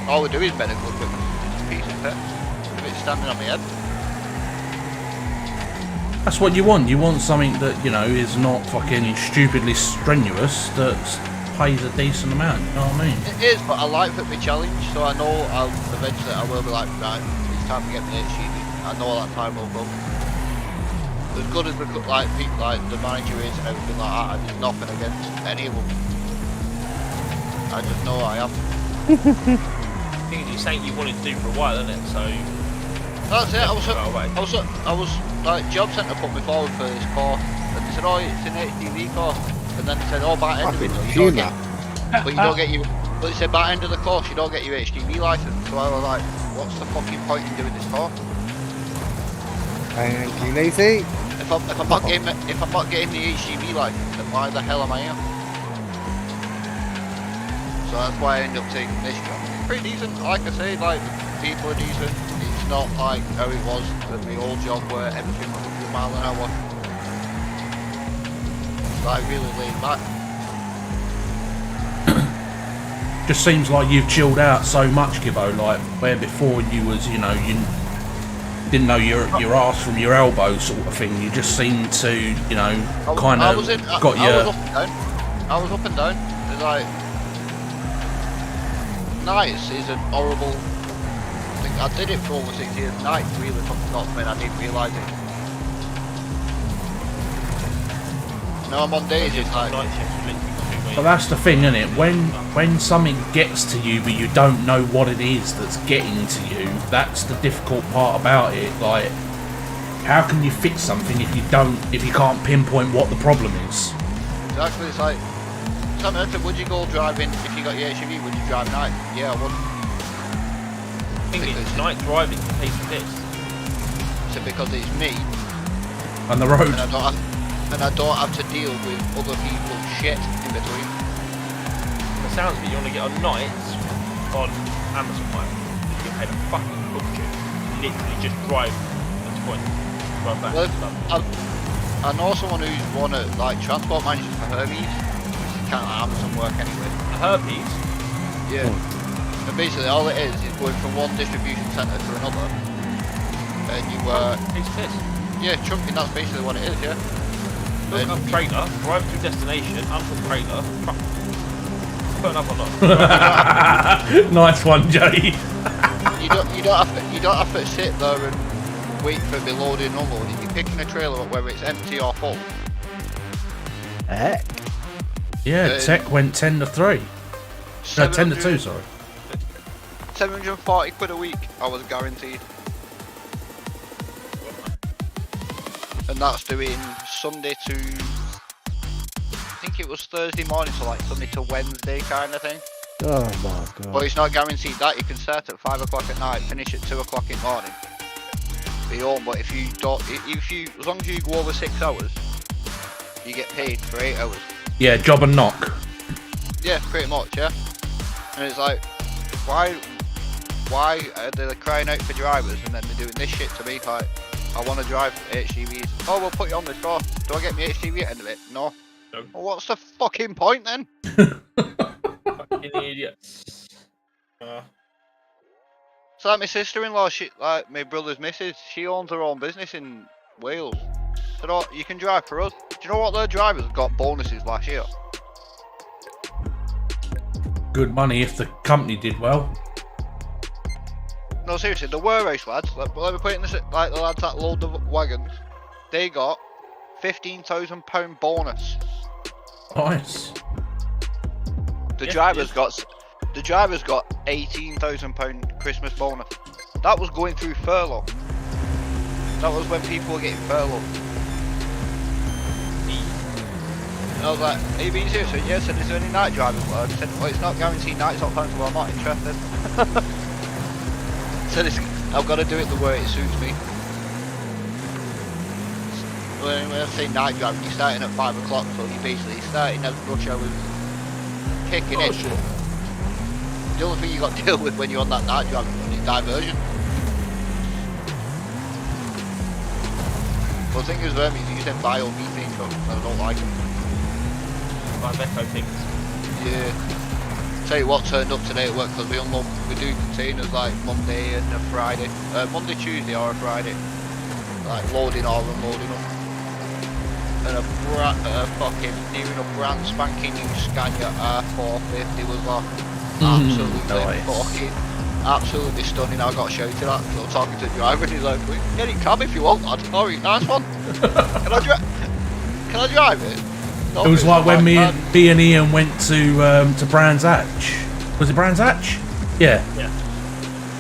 [SPEAKER 7] All we do is medical equipment. It's a piece of it. If it's standing on my head.
[SPEAKER 1] That's what you want. You want something that, you know, is not fucking stupidly strenuous, that pays a decent amount, you know what I mean?
[SPEAKER 7] It is, but I like the challenge, so I know eventually I will be like, right, it's time to get the HGV. I know that time will come. As good as the people like the manager is and everything like that, I do nothing against any of them. I just know I am.
[SPEAKER 2] I think it's something you wanted to do for a while, isn't it? So
[SPEAKER 7] that's it. I was like job centre put me forward for this course, and they said, oh, it's an HGV course, and then they said, oh, by the end of it, you don't get, but you don't get your, but they said by the end of the course you don't get your HGV license. So I was like, what's the fucking point in doing this course?
[SPEAKER 5] Thank you, Lacey.
[SPEAKER 7] If I'm not getting the HGV license, then why the hell am I here? So that's why I ended up taking this job. It's pretty decent, like I say, like people are decent. It's not like how it was the old job where everything was 100 miles an hour. It's like really laid back.
[SPEAKER 1] Just seems like you've chilled out so much, Gibbo, like where before you was, you know, you didn't know your ass from your elbow sort of thing. You just seemed to, you know, kind of got your...
[SPEAKER 7] I was up and down. It's like... Nights is an horrible thing. I did it for over 6 years. Nights really fucking got me and I didn't realise it. No, I'm on days, it's like...
[SPEAKER 1] But that's the thing, isn't it? When something gets to you but you don't know what it is that's getting to you, that's the difficult part about it. Like, how can you fix something if you can't pinpoint what the problem is?
[SPEAKER 7] Exactly, it's like... Something else, would you go driving, if you got your HGV, would you drive night? Yeah, I would.
[SPEAKER 2] I think it's night driving to pay for this.
[SPEAKER 7] So because it's me.
[SPEAKER 1] On the road.
[SPEAKER 7] And I don't have to deal with other people's shit in between.
[SPEAKER 2] From the sounds of it, you want to get on nights on Amazon Prime. You get paid a fucking fortune. Literally just drive at this point. Drive back.
[SPEAKER 7] Well, I know someone who's one of like transport managers for Hermes. Kind of Amazon work anyway.
[SPEAKER 2] Herpes?
[SPEAKER 7] Yeah. And basically all it is going from one distribution centre to another. And you
[SPEAKER 2] Piece of piss.
[SPEAKER 7] yeah, chunking, that's basically what it is, yeah.
[SPEAKER 2] Look up trailer, drive to destination, unput trailer, truck. Put up or not.
[SPEAKER 1] Nice one, Jay.
[SPEAKER 7] you don't have to sit there and wait for it to be loaded and unloaded. You're picking a trailer up whether it's empty or full.
[SPEAKER 5] Heck.
[SPEAKER 1] Yeah, Tech went 10 to 3. No, 10 to 2, sorry.
[SPEAKER 7] 740 quid a week, I was guaranteed. And that's doing Sunday to... I think it was Thursday morning, so like Sunday to Wednesday kind of thing.
[SPEAKER 5] Oh my god.
[SPEAKER 7] But it's not guaranteed that. You can start at 5 o'clock at night, finish at 2 o'clock in the morning. Be home, but if you don't... as long as you go over 6 hours, you get paid for 8 hours.
[SPEAKER 1] Yeah, job and knock.
[SPEAKER 7] Yeah, pretty much, yeah. And it's like, why are they crying out for drivers and then they're doing this shit to me? Like, I want to drive HGVs. Oh, we'll put you on this course. Do I get my HGV at the end of it? No.
[SPEAKER 2] No.
[SPEAKER 7] Well, what's the fucking point then?
[SPEAKER 2] Fucking idiot.
[SPEAKER 7] So like my sister-in-law, like my brother's missus, she owns her own business in Wales. So no, you can drive for us. Do you know what their drivers got bonuses last year?
[SPEAKER 1] Good money if the company did well.
[SPEAKER 7] No, seriously, the warehouse lads, let me put it in this, like the lads that load the wagons, they got £15,000 bonus.
[SPEAKER 1] Nice.
[SPEAKER 7] The drivers got £18,000 Christmas bonus. That was going through furlough. That was when people were getting furloughed. And I was like, are you being serious? Yes, and is there any night drivers work? I said, well, it's not guaranteed nights off home, so I'm not interested. So I've got to do it the way it suits me. When I say night driving, you're starting at 5 o'clock, so you're basically starting as rush hours, kicking in.
[SPEAKER 1] Sure.
[SPEAKER 7] The only thing you got to deal with when you're on that night driving is diversion. Well, the thing is, he's using biomethane trucks, and I don't like them.
[SPEAKER 2] Like Echo things.
[SPEAKER 7] Yeah. tell you what turned up today at work, because we do containers like Monday and a Friday, Monday, Tuesday or a Friday, like loading or unloading them. And a fucking new enough brand spanking new Scania R450 was like absolutely stunning. I got shouted at because I was talking to the driver and he's like, "We can get it cab if you want, lad." Alright, nice one. Can I drive it? No,
[SPEAKER 1] It was like when me and Ian went to Brands Hatch. Was it Brands Hatch? Yeah.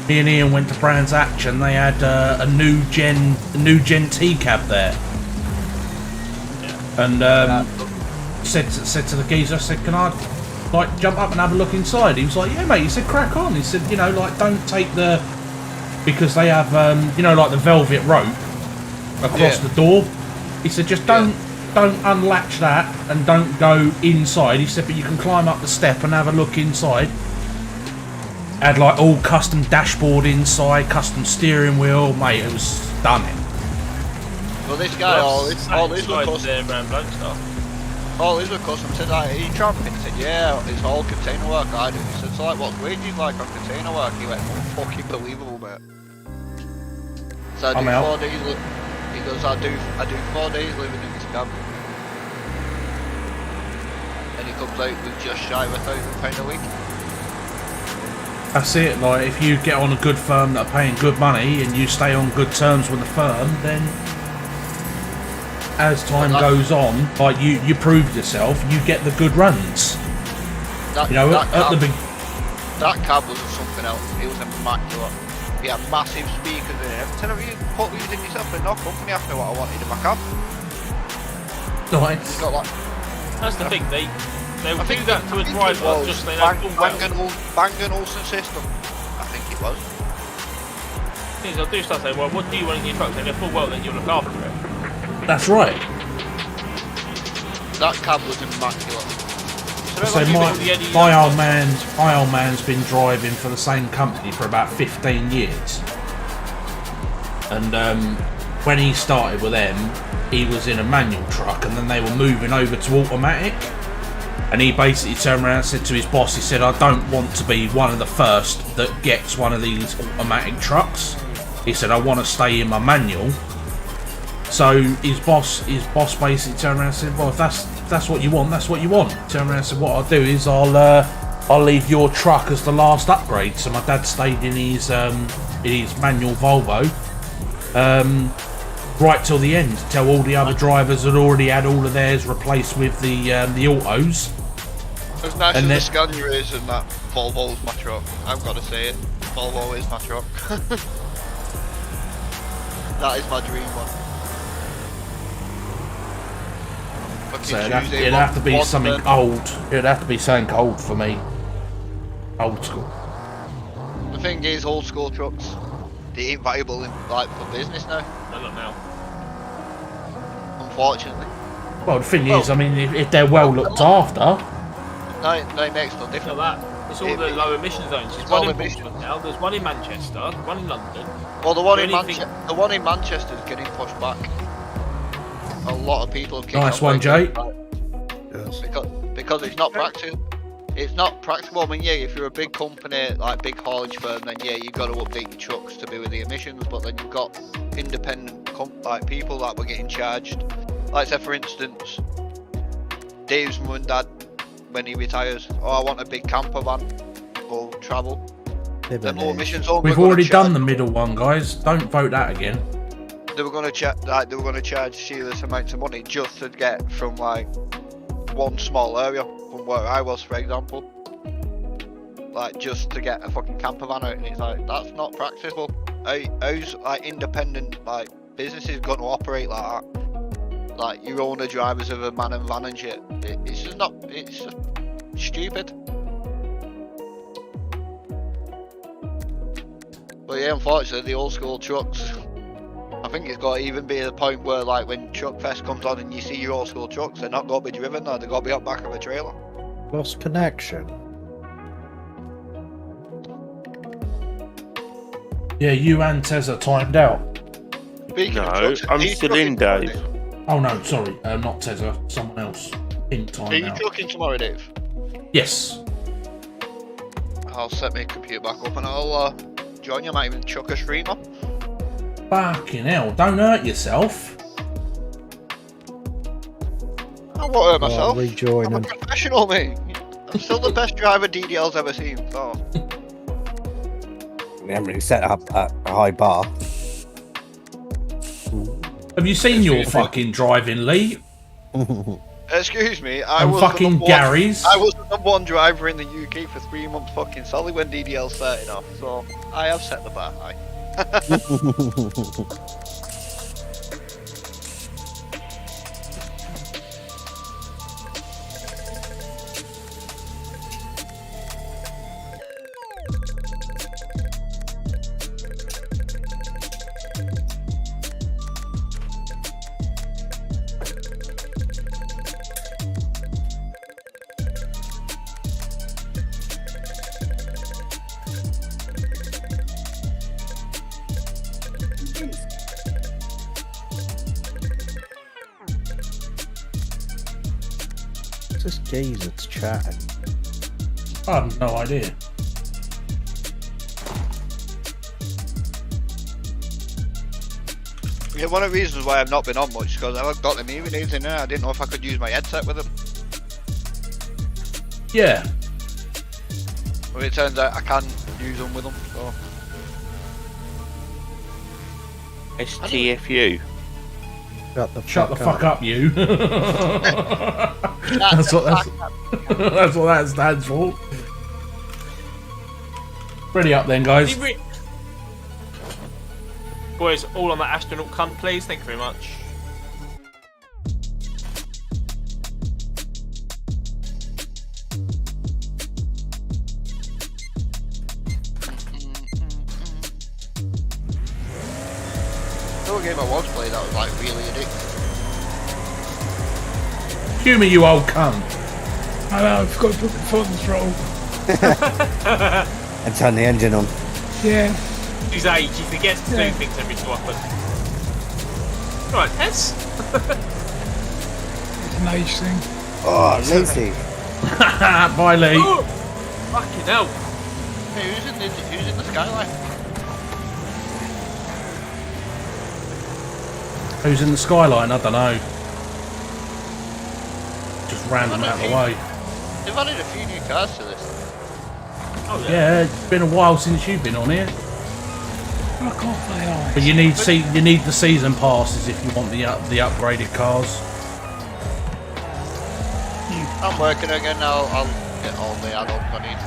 [SPEAKER 1] Me and Ian went to Brands Hatch and they had a new gen T cab there. And said to the geezer, I said, "Can I like jump up and have a look inside?" He was like, "Yeah, mate." He said, "Crack on." He said, "You know, like don't take the because they have you know, like the velvet rope across the door." He said, "Just don't unlatch that and don't go inside." He said, "But you can climb up the step and have a look inside." Had like all custom dashboard inside, custom steering wheel, mate. It was stunning.
[SPEAKER 7] Well, this guy, all his were custom. All his were custom. Said, like, "Are you tramping?" He said, "Yeah, it's all container work I do." He said, "So like, what's wages like on container work?" He went, "Fucking believable, mate." So I do 4 days. He goes, I do 4 days living in this cab." And he comes out with just shy of £1,000 a week.
[SPEAKER 1] That's it. Like, if you get on a good firm that are paying good money and you stay on good terms with the firm, then as time goes on, like you prove yourself, you get the good runs.
[SPEAKER 7] That cab was something else. It was immaculate. He had massive speakers in it. Every time you put these in yourself, in no company after what I wanted in my cab.
[SPEAKER 1] Nice.
[SPEAKER 7] Got like,
[SPEAKER 2] that's the thing. They would do that to a driver just they know
[SPEAKER 7] Bang & Olufsen system. I think it was.
[SPEAKER 2] Things I'll do stuff. Say, well, what do you want in your truck? They go full well, then you look after it.
[SPEAKER 1] That's right.
[SPEAKER 7] That cab was immaculate.
[SPEAKER 1] So my old man's been driving for the same company for about 15 years. And when he started with them, he was in a manual truck, and then they were moving over to automatic. And he basically turned around and said to his boss, he said, "I don't want to be one of the first that gets one of these automatic trucks." He said, "I want to stay in my manual." So his boss basically turned around and said, "Well, if that's what you want, that's what you want." Turned around and said, "What I'll do is I'll leave your truck as the last upgrade." So my dad stayed in his manual Volvo right till the end, till all the other drivers had already had all of theirs replaced with the autos.
[SPEAKER 7] As nice as the Scania is, and that Volvo's my truck. I've got to say it. Volvo is my truck. That is my dream one.
[SPEAKER 1] So it'd have to be something old. It'd have to be something old for me. Old school.
[SPEAKER 7] The thing is, old school trucks, they ain't viable in, like, for business now.
[SPEAKER 2] They're not now.
[SPEAKER 7] Unfortunately.
[SPEAKER 1] Well, the thing is, I mean, if they're well looked after.
[SPEAKER 7] No, it makes no difference.
[SPEAKER 2] That. It's all the low emission zones. There's one in Portsmouth now, there's one in Manchester, one in London.
[SPEAKER 7] Well, the one in Manchester is getting pushed back. A lot of people have
[SPEAKER 1] nice one, Jay.
[SPEAKER 5] Yes.
[SPEAKER 7] Because it's not practical. It's not practical. I mean, yeah, if you're a big company, like big haulage firm, then yeah, you've got to update your trucks to do with the emissions. But then you've got independent like people that were getting charged. Like, say for instance, Dave's mum and dad, when he retires, "Oh, I want a big camper van or travel." Then low emissions.
[SPEAKER 1] We've already done the middle one, guys. Don't vote that again.
[SPEAKER 7] They were going to charge serious amounts of money just to get from like one small area from where I was, for example, like just to get a fucking camper van out, and it's like, that's not practical. How's like independent like businesses going to operate like that? Like your owner drivers of a man and van and shit. It's just not. It's just stupid. But yeah, unfortunately, the old school trucks. I think it's got to even be the point where, like, when Truckfest comes on and you see your old school trucks, they're not going to be driven, though. They're going to be up back of a trailer.
[SPEAKER 4] Lost connection.
[SPEAKER 1] Yeah, you and Tez are timed out.
[SPEAKER 7] Speaking of
[SPEAKER 6] No,
[SPEAKER 7] trucks,
[SPEAKER 6] I'm still in, Dave.
[SPEAKER 1] Oh no, sorry, not Tezza, someone else. In time
[SPEAKER 7] Are you
[SPEAKER 1] out.
[SPEAKER 7] trucking tomorrow, Dave?
[SPEAKER 1] Yes.
[SPEAKER 7] I'll set my computer back up and I'll join you. I might even chuck a stream on.
[SPEAKER 1] Fucking hell, don't hurt yourself.
[SPEAKER 7] I won't hurt myself.
[SPEAKER 4] rejoin
[SPEAKER 7] I'm a
[SPEAKER 4] them.
[SPEAKER 7] professional, mate. I'm still the best driver DDL's ever seen. So.
[SPEAKER 5] We haven't really set up a high bar.
[SPEAKER 1] Have you seen your fucking driving, Lee?
[SPEAKER 7] Excuse me,
[SPEAKER 1] And fucking Gary's?
[SPEAKER 7] I was the #1 driver in the UK for 3 months fucking solid when DDL started off, so I have set the bar high.
[SPEAKER 4] It's just Jesus chatting.
[SPEAKER 1] I have no idea.
[SPEAKER 7] Yeah, one of the reasons why I've not been on much is because I haven't got the hearing aids in there. I didn't know if I could use my headset with them.
[SPEAKER 1] Yeah.
[SPEAKER 7] But it turns out I can use them with them, so.
[SPEAKER 6] STFU.
[SPEAKER 4] Shut the
[SPEAKER 1] fuck up, you. that's what that stands for. Ready up then, guys.
[SPEAKER 2] Boys, all on that astronaut cunt, please. Thank you very much.
[SPEAKER 7] Still a game I was playing that was like really addictive.
[SPEAKER 1] Cue me, you old cunt.
[SPEAKER 3] I know, I forgot to put the foot on the throttle.
[SPEAKER 5] And turn the engine on.
[SPEAKER 3] Yeah.
[SPEAKER 2] His age, he forgets to do things every so often. Right, Tess?
[SPEAKER 3] It's an age thing.
[SPEAKER 5] Oh, Lucy.
[SPEAKER 1] Bye, Lee.
[SPEAKER 2] Oh, fucking hell.
[SPEAKER 7] Hey, who's in the skyline?
[SPEAKER 1] Who's in the skyline? I don't know. Just random out of the way.
[SPEAKER 7] They've added a few new cars to this.
[SPEAKER 2] Oh,
[SPEAKER 1] Yeah, it's been a while since you've been on here.
[SPEAKER 3] I can't play ice.
[SPEAKER 1] But you need the season passes if you want the upgraded cars.
[SPEAKER 7] I'm working again now. I'll get all the add-ons I need.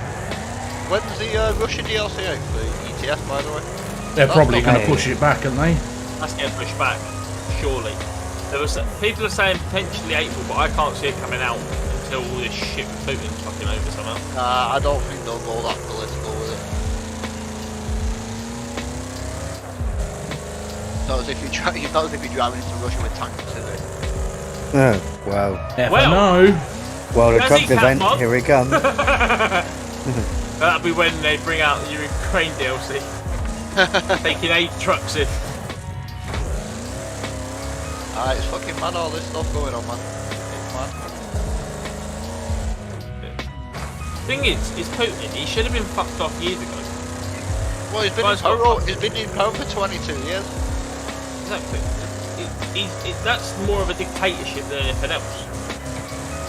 [SPEAKER 7] When's the Russian DLC out for ETF, by the way?
[SPEAKER 1] They're probably going to push it back, aren't they?
[SPEAKER 2] That's getting pushed back, surely. People are saying potentially April, but I can't see it coming out until all this shit with Putin's fucking over somehow.
[SPEAKER 7] I don't think they'll go that political with it. Not as if you're driving into Russia with tanks, is it?
[SPEAKER 5] Oh, wow.
[SPEAKER 1] Never know.
[SPEAKER 5] Well, the
[SPEAKER 2] Does
[SPEAKER 5] truck
[SPEAKER 2] he,
[SPEAKER 5] event,
[SPEAKER 2] Catbob?
[SPEAKER 5] here we come.
[SPEAKER 2] That'll be when they bring out the Ukraine DLC. Taking 8 trucks in.
[SPEAKER 7] It's fucking mad all this stuff going on, man. It's mad.
[SPEAKER 2] Thing is, it's Putin. He should have been fucked off years ago.
[SPEAKER 7] Well, he's been in power for 22 years.
[SPEAKER 2] Exactly. That's more of a dictatorship than anything else.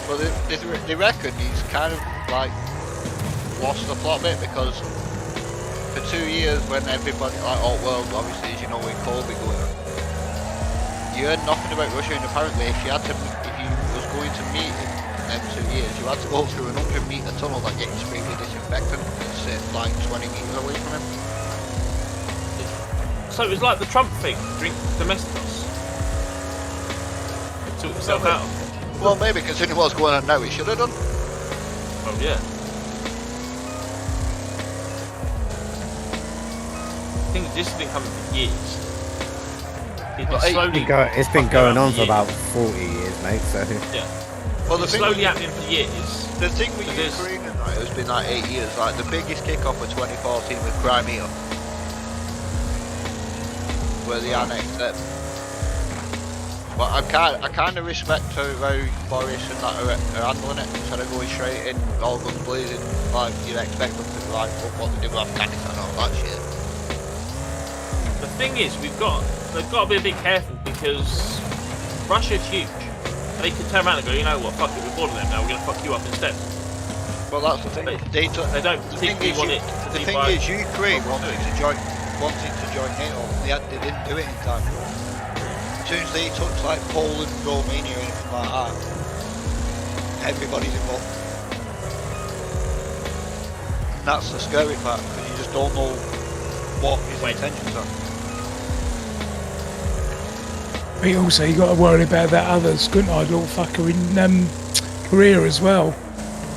[SPEAKER 7] Well, they reckon he's kind of like lost the plot bit because for 2 years when everybody, like all world, obviously, as you know, with COVID going on, you heard nothing about Russia, and apparently if you was going to meet him in them 2 years, you had to go through an 100-metre tunnel that gets sprayed with disinfectant and sit like 20 metres away from him.
[SPEAKER 2] So it was like the Trump thing, drink domesticus. Sort yourself out.
[SPEAKER 7] Well, maybe considering what's going on now, he should have done.
[SPEAKER 2] Well, yeah. I think this has been coming for years.
[SPEAKER 5] It's been going on for about 40 years, mate, so...
[SPEAKER 2] Yeah.
[SPEAKER 7] Well,
[SPEAKER 2] It's slowly happening for years.
[SPEAKER 7] The thing with Ukraine and that, it's been like 8 years. Like the biggest kickoff of 2014 with Crimea, where they annexed it. But I kind of respect how Boris and that are handling it instead of going straight in, all guns blazing, like you'd expect them to be like what they do with Afghanistan and all that shit.
[SPEAKER 2] The thing is, they've got to be a bit careful because Russia's huge. They could turn around and go, you know what, fuck it, we're bored of them now, we're going to fuck you up instead.
[SPEAKER 7] Well, that's the thing. They
[SPEAKER 2] don't particularly want it to
[SPEAKER 7] the
[SPEAKER 2] be
[SPEAKER 7] thing
[SPEAKER 2] by...
[SPEAKER 7] is, Ukraine wanted to join NATO. They didn't do it in time. As soon as they touch like Poland, Romania, or anything like that, everybody's involved. And that's the scary part because you just don't know what his intentions are.
[SPEAKER 3] But also, you got to worry about that other squint-eyed little fucker in Korea as well.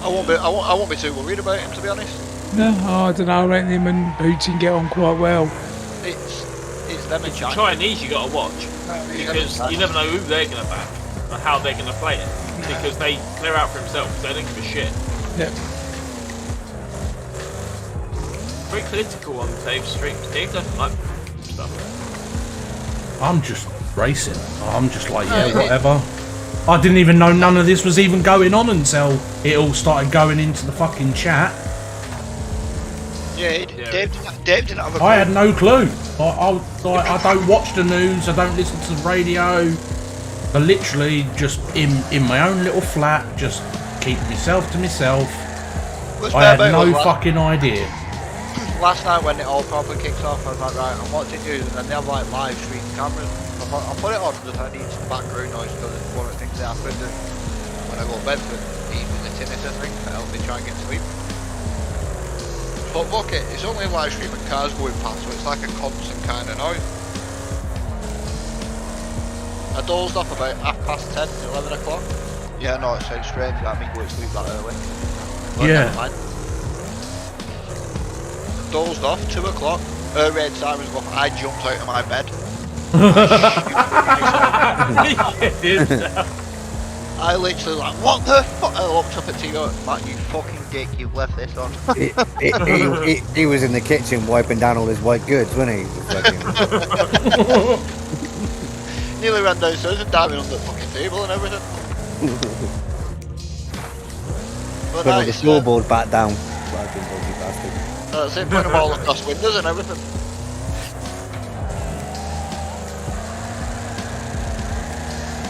[SPEAKER 7] I won't be too worried about him, to be honest.
[SPEAKER 3] No, I don't know. I reckon him and Putin get on quite well.
[SPEAKER 7] It's them in China.
[SPEAKER 2] Chinese you got to watch because you never know who they're going to back or how they're going to play it because they're out for themselves. They don't give a shit.
[SPEAKER 3] Yeah.
[SPEAKER 2] Very political on Dave's streams. Dave doesn't like stuff.
[SPEAKER 1] I'm just racing. I'm just like, yeah, whatever. I didn't even know none of this was even going on until it all started going into the fucking chat.
[SPEAKER 7] Yeah, Dave didn't have a clue.
[SPEAKER 1] I had no clue. I don't watch the news. I don't listen to the radio. I literally just in my own little flat, just keep myself to myself. I had no fucking idea.
[SPEAKER 7] Last night when it all properly kicks off, I was like, right, I'm watching news, and then they have like live stream cameras. I put it on because I need some background noise because it's one of the things that happened when I go to bed for even the tinnitus thing to help me try and get sleep. But look, it's only a live stream and cars going past, so it's like a constant kind of noise. I dozed off about 10:30, 11 o'clock. Yeah, no, it sounds strange that me going to sleep that early. But
[SPEAKER 1] yeah.
[SPEAKER 7] Dozed off, 2 o'clock, red sirens go off, I jumped out of my bed. I literally like, what the fuck? I looked up at Tino, Matt, you fucking dick, you've left this on.
[SPEAKER 5] he was in the kitchen wiping down all his white goods, wasn't he?
[SPEAKER 7] Nearly ran downstairs and diving under the fucking table and everything. But
[SPEAKER 5] put the floorboard back down. Fucking dodgy bastard.
[SPEAKER 7] That's it, put them all across windows and everything.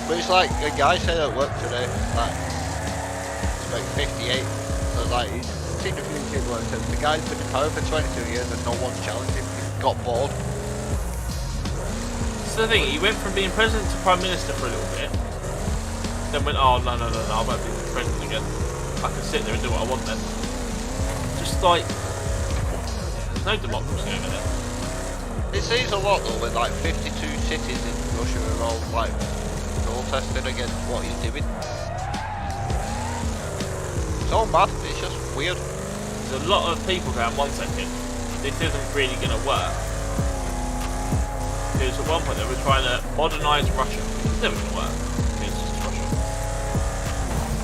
[SPEAKER 7] But it's like a guy said at work today, like, it's about 58, so like, he's seen a few people and said, the guy's been in power for 22 years and no one's challenged him, he got bored.
[SPEAKER 2] So the thing, he went from being president to prime minister for a little bit, then went, oh no, I won't be president again. I can sit there and do what I want then. Just like, there's no democracy over there.
[SPEAKER 7] It says a lot though, with like 52 cities in Russia are all like, protesting against what he's doing. It's all mad, it's just weird.
[SPEAKER 2] There's a lot of people going, 1 second, this isn't really going to work. Because at one point they were trying to modernise Russia. It's never going to work. It's just Russia.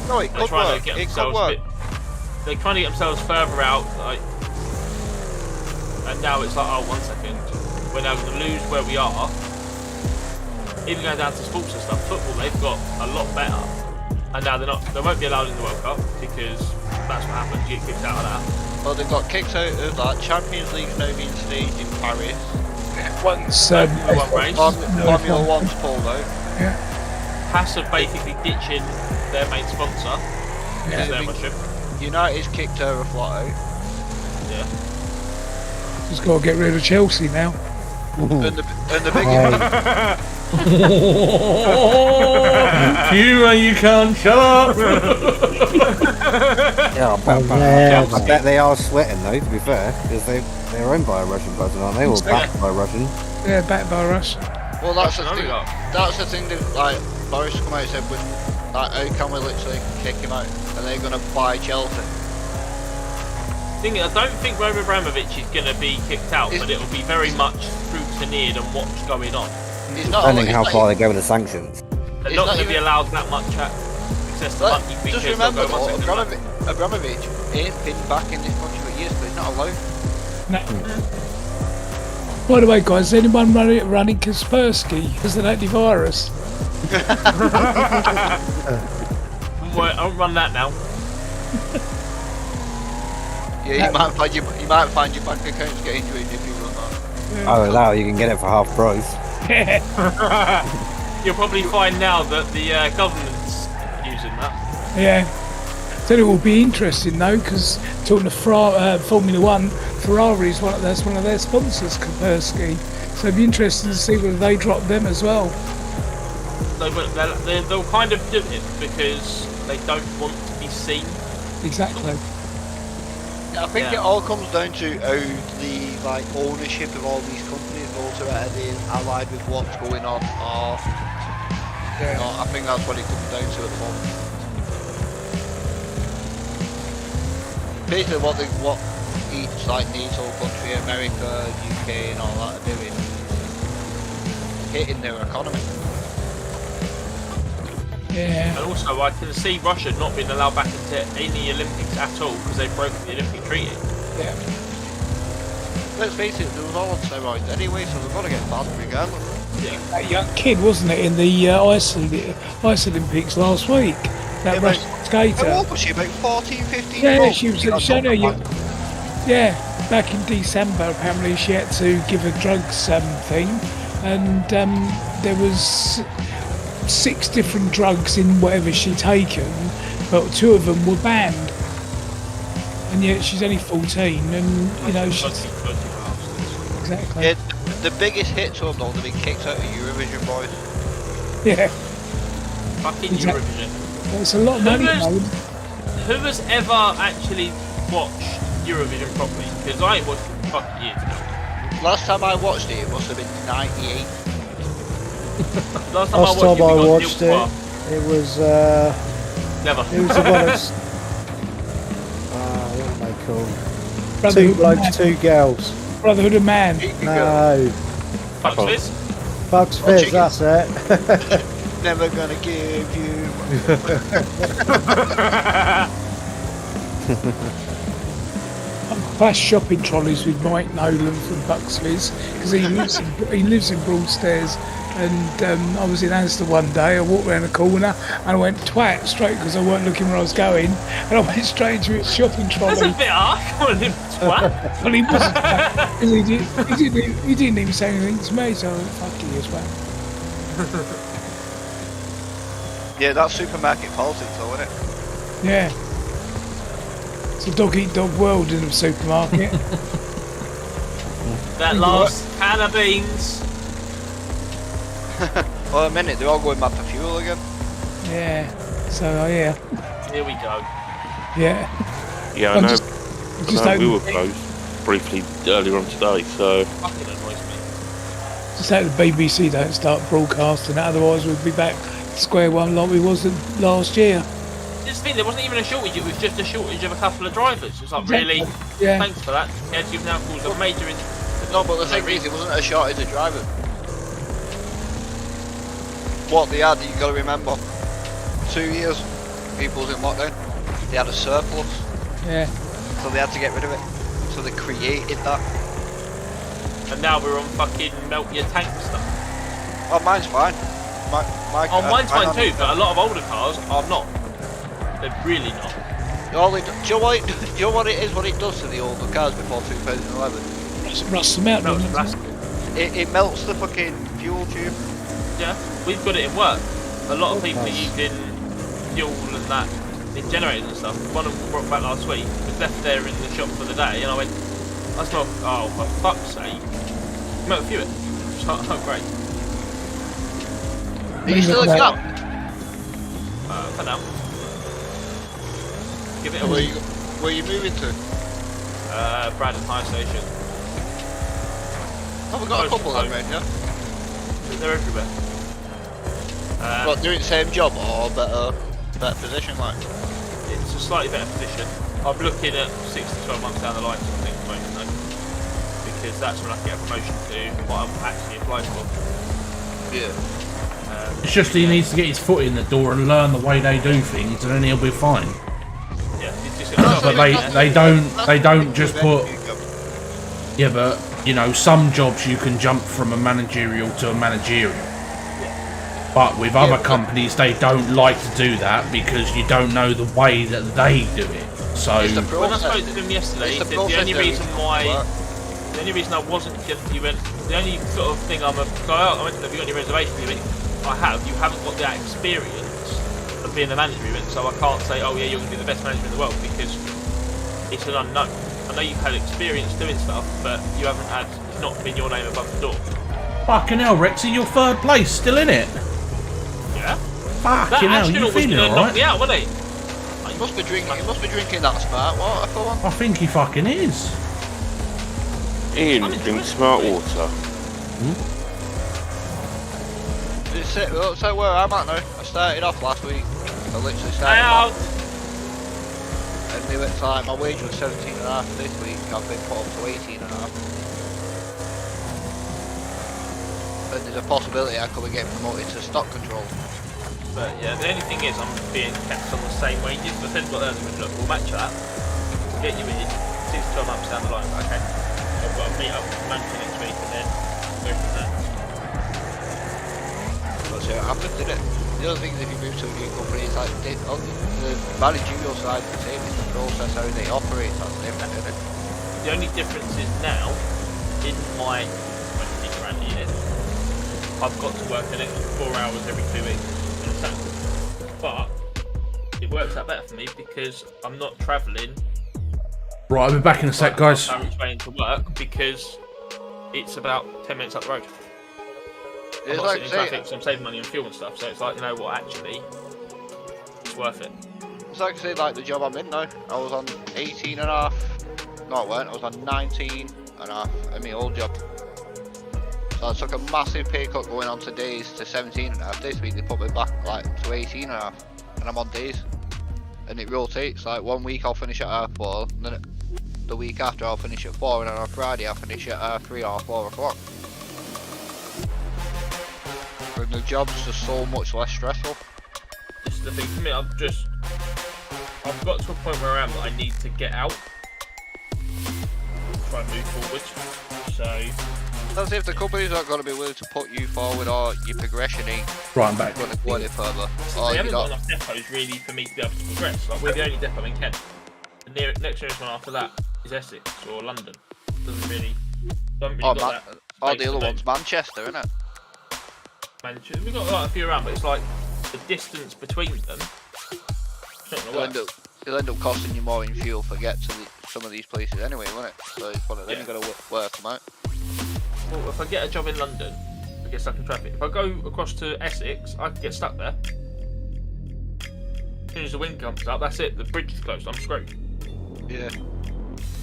[SPEAKER 7] No, it could work. It could work.
[SPEAKER 2] They're trying to get themselves further out, like, and now it's like, oh, 1 second, we're now going to lose where we are. Even going down to sports and stuff, football, they've got a lot better. And now they won't be allowed in the World Cup because that's what happens, you get kicked out of that.
[SPEAKER 7] Well, they've got kicked out of that. Champions League's now being staged in Paris.
[SPEAKER 3] Once
[SPEAKER 2] one race.
[SPEAKER 7] Formula 1's pulled out.
[SPEAKER 3] Yeah.
[SPEAKER 2] Haas are basically ditching their main sponsor.
[SPEAKER 3] Yeah.
[SPEAKER 7] United's kicked Aeroflot out.
[SPEAKER 2] Yeah.
[SPEAKER 3] Just got to get rid of Chelsea now.
[SPEAKER 7] And the biggest...
[SPEAKER 1] You can't shut up.
[SPEAKER 5] Yeah, I bet they are sweating though, to be fair, because they're owned by a Russian person, aren't they? Or backed by Russian.
[SPEAKER 3] Yeah, backed by Russia.
[SPEAKER 7] Well, that's the thing. That's the thing that like Boris come out and said, like, how can we literally kick him out? And they're gonna buy Chelsea.
[SPEAKER 2] I don't think Roman Abramovich is going to be kicked out, but it'll be very much scrutineered and what's going on.
[SPEAKER 5] Depending how far they go with the sanctions.
[SPEAKER 2] They're not going to be allowed that much access to money because
[SPEAKER 7] just remember though, Abramovich ain't been back in this country for years, but he's not allowed.
[SPEAKER 3] No. By the way, guys, is anyone running Kaspersky as an antivirus?
[SPEAKER 2] I don't run that now.
[SPEAKER 7] Yeah, you might find your bank account's getting drained if you run that.
[SPEAKER 5] Oh, now you can get it for half price.
[SPEAKER 2] You'll probably find now that the government's using that.
[SPEAKER 3] Yeah. Then it will be interesting though, because talking to Formula One, Ferrari is that's one of their sponsors, Kaspersky. So it'd be interesting to see whether they drop them as well.
[SPEAKER 2] They'll kind of do it because they don't want to be seen.
[SPEAKER 3] Exactly.
[SPEAKER 7] I think it all comes down to how the ownership of all these companies also are they allied with what's going on, or you know, I think that's what it comes down to at the moment. Basically, what each NATO country, America, UK, and all that are doing, hitting their economy.
[SPEAKER 3] Yeah.
[SPEAKER 2] And also, I can see Russia not being allowed back into any Olympics at all because they broke the Olympic treaty.
[SPEAKER 3] Yeah.
[SPEAKER 7] Let's face it, there was all on steroids anyway, so they've got to get banned regardless.
[SPEAKER 2] Yeah.
[SPEAKER 3] That young kid, wasn't it, in the Ice Olympics last week? That Russian skater.
[SPEAKER 7] How old was she? About 14, 15
[SPEAKER 3] Yeah,
[SPEAKER 7] years old?
[SPEAKER 3] she was. Yeah, back in December, apparently she had to give a drugs thing, and there was 6 different drugs in whatever she'd taken, but 2 of them were banned. And yet she's only 14, and you know she's exactly.
[SPEAKER 7] Yeah, the biggest hit to them though, they've been kicked out of Eurovision, boys.
[SPEAKER 3] Yeah,
[SPEAKER 2] Fucking
[SPEAKER 3] Exactly.
[SPEAKER 2] Eurovision.
[SPEAKER 3] it's a lot of money.
[SPEAKER 2] Who has ever actually watched Eurovision properly? Because I ain't watched it for fucking years ago.
[SPEAKER 7] Last time I watched it must have been 98.
[SPEAKER 2] Last time
[SPEAKER 4] Last time I watched
[SPEAKER 2] it,
[SPEAKER 4] it was
[SPEAKER 2] never.
[SPEAKER 4] it was the one that's what am I called? 2
[SPEAKER 3] Brotherhood of
[SPEAKER 4] blokes,
[SPEAKER 3] Man.
[SPEAKER 4] 2 girls.
[SPEAKER 3] Brotherhood of Man.
[SPEAKER 4] No,
[SPEAKER 2] Fuck's Fizz?
[SPEAKER 4] Bugs
[SPEAKER 7] Oh,
[SPEAKER 4] Fizz,
[SPEAKER 7] chicken.
[SPEAKER 4] that's it.
[SPEAKER 7] Never gonna give you.
[SPEAKER 3] Class shopping trolleys with Mike Nolan from Buxley's because he lives in Broadstairs, and I was in Asda one day. I walked around the corner and I went twat straight because I weren't looking where I was going, and I went straight into his shopping trolley.
[SPEAKER 2] That's a bit harsh. Come on, him twat.
[SPEAKER 3] Well, he wasn't twat, 'cause he didn't even say anything to me, so I went, fuck you as well.
[SPEAKER 7] Yeah, that's supermarket politics, though, isn't it?
[SPEAKER 3] Yeah. It's a dog-eat-dog world in a supermarket.
[SPEAKER 2] That last can of beans.
[SPEAKER 7] Well, a minute, they're all going back to fuel again.
[SPEAKER 3] Yeah. So, yeah.
[SPEAKER 2] Here we go.
[SPEAKER 3] Yeah.
[SPEAKER 6] Yeah, I
[SPEAKER 3] I'm
[SPEAKER 6] know.
[SPEAKER 3] just
[SPEAKER 6] I know we were
[SPEAKER 3] hoping-
[SPEAKER 6] closed briefly earlier on today, so
[SPEAKER 2] Fucking annoys me.
[SPEAKER 3] Just hope the BBC don't start broadcasting it, otherwise we'll be back to square one like we was last year.
[SPEAKER 2] This thing, there wasn't even a shortage, it was just a shortage of a couple of drivers. It's like, really?
[SPEAKER 3] Yeah.
[SPEAKER 2] Thanks for that. Yeah, you've now caused a major
[SPEAKER 7] No, but the thing is, it wasn't a shortage of drivers. What they had, you got to remember, 2 years, people was in lockdown. They had a surplus,
[SPEAKER 3] Yeah.
[SPEAKER 7] so they had to get rid of it. So they created that.
[SPEAKER 2] And now we're on fucking melt your tank stuff.
[SPEAKER 7] Oh, mine's fine.
[SPEAKER 2] Oh, mine's fine too, but a lot of older cars are not. They're really not.
[SPEAKER 7] Do you know what it is? What it does to the older cars before 2011?
[SPEAKER 3] Rust them out.
[SPEAKER 2] No,
[SPEAKER 3] doesn't
[SPEAKER 2] it's
[SPEAKER 3] it?
[SPEAKER 2] plastic.
[SPEAKER 7] It melts the fucking fuel tube.
[SPEAKER 2] Yeah, we've got it in work. A lot of people are using fuel and that in generators and stuff. One of them brought back last week, was left there in the shop for the day, and I went, I smell, oh, for fuck's sake. Melt a few it. Just like, oh, great.
[SPEAKER 7] Are you still in Gap?
[SPEAKER 2] For now. Give it a
[SPEAKER 7] Where
[SPEAKER 2] week.
[SPEAKER 7] you moving to?
[SPEAKER 2] Brandon High Station.
[SPEAKER 7] Oh, we've got a couple of them around here.
[SPEAKER 2] They're everywhere.
[SPEAKER 7] What, doing the same job or better position, like?
[SPEAKER 2] It's a slightly better position. I'm looking at 6 to 12 months down the line, sort of thing, at the moment, though. Because that's when I can get a promotion to what I'm actually applied for.
[SPEAKER 7] Yeah.
[SPEAKER 1] It's just he needs to get his foot in the door and learn the way they do things, and then he'll be fine.
[SPEAKER 2] Yeah, it's just
[SPEAKER 1] But they don't just put. Yeah, but you know, some jobs you can jump from a managerial to a managerial. But with other companies, they don't like to do that because you don't know the way that they do it. So
[SPEAKER 2] when I spoke to him yesterday, he said the only reason I wasn't he went, the only sort of thing I went to them, have you got any reservations? He went, I have. You haven't got that experience of being a manager. He went, so I can't say, oh yeah, you're going to be the best manager in the world because it's an unknown. I know you've had experience doing stuff, but you haven't had. It's not been your name above the door.
[SPEAKER 1] Fucking hell, Rexy, you're third place, still in it.
[SPEAKER 2] Yeah.
[SPEAKER 1] Fucking hell, you feeling alright?
[SPEAKER 2] Yeah, wasn't he?
[SPEAKER 7] He must be drinking that smart water for one.
[SPEAKER 1] I think he fucking is.
[SPEAKER 6] Ian, drink smart water.
[SPEAKER 7] So where I'm at now. I started off last week. I literally started off. And they went to like, my wage was 17.5 this week. I've been put up to 18.5. And there's a possibility I could be getting promoted to stock control.
[SPEAKER 2] But yeah, the only thing is I'm being kept on the same wages. I said earlier, look, we'll match that. We'll get you in 6 to 12 months down the line. Okay. I've got to meet up with the manager next week and then go from there.
[SPEAKER 7] That's how it happens, isn't it? The other thing is if you move to a new company, it's like the managerial side is the same, it's the process, how they operate, that's different, isn't it?
[SPEAKER 2] The only difference is now, in my 20 grand unit, I've got to work an extra 4 hours every 2 weeks. But it works out better for me because I'm not travelling.
[SPEAKER 1] Right, I'll be back in a sec, guys.
[SPEAKER 2] To work because it's about 10 minutes up the road. I'm not sitting in traffic, so I'm saving money on fuel and stuff. So it's like, you know what? Actually, it's worth it.
[SPEAKER 7] It's like say like the job I'm in now. I was on 18.5. No, I weren't. I was on 19.5 in my old job. So I took a massive pay cut going on to days to 17.5. This week they put me back like to 18.5, and I'm on days. And it rotates. Like 1 week I'll finish at 4:30, and then the week after I'll finish at 4, and then on Friday I'll finish at 3 or 4 o'clock. And the job's just so much less stressful.
[SPEAKER 2] This is the thing for me. I've got to a point where I am that I need to get out, try and move forward. So.
[SPEAKER 7] As if the company's not going to be willing to put you forward or your progression ain't
[SPEAKER 1] right, I'm back.
[SPEAKER 7] going to go any further.
[SPEAKER 2] They haven't got enough depots really for me to be able to progress. Like we're the only depot in Kent. The next nearest one after that is Essex or London. Doesn't really got that.
[SPEAKER 7] Oh, the other one's Manchester, isn't it?
[SPEAKER 2] Manchester. We've got like a few around, but it's like the distance between them.
[SPEAKER 7] It'll end up costing you more in fuel to get to some of these places anyway, won't it? So it's one of them, you've got to work them out.
[SPEAKER 2] Well, if I get a job in London, I get stuck in traffic. If I go across to Essex, I can get stuck there. As soon as the wind comes up, that's it. The bridge is closed. I'm screwed.
[SPEAKER 7] Yeah.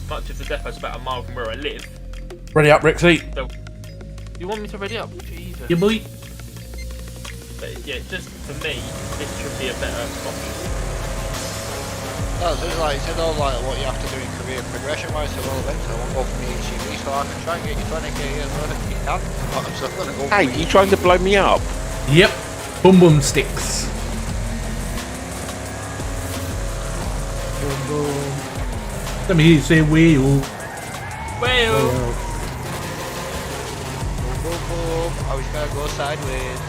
[SPEAKER 2] Much of the depot's about a mile from where I live.
[SPEAKER 1] Ready up, Rexy.
[SPEAKER 2] So, you want me to ready up? Jesus.
[SPEAKER 1] Yeah, boy.
[SPEAKER 2] But yeah, just for me, this should be a better option.
[SPEAKER 7] No, so it's like, what you have to do in career progression wise, so well eventually I won't go from the HGV, so I can try and get you 20k years worth if you can. So I'm gonna go
[SPEAKER 6] hey, you trying to blow me up?
[SPEAKER 1] Yep. Boom boom sticks.
[SPEAKER 4] Boom, boom.
[SPEAKER 1] Let me hear you say wheel.
[SPEAKER 2] Well,
[SPEAKER 7] boom, boom, boom. I was gonna go sideways.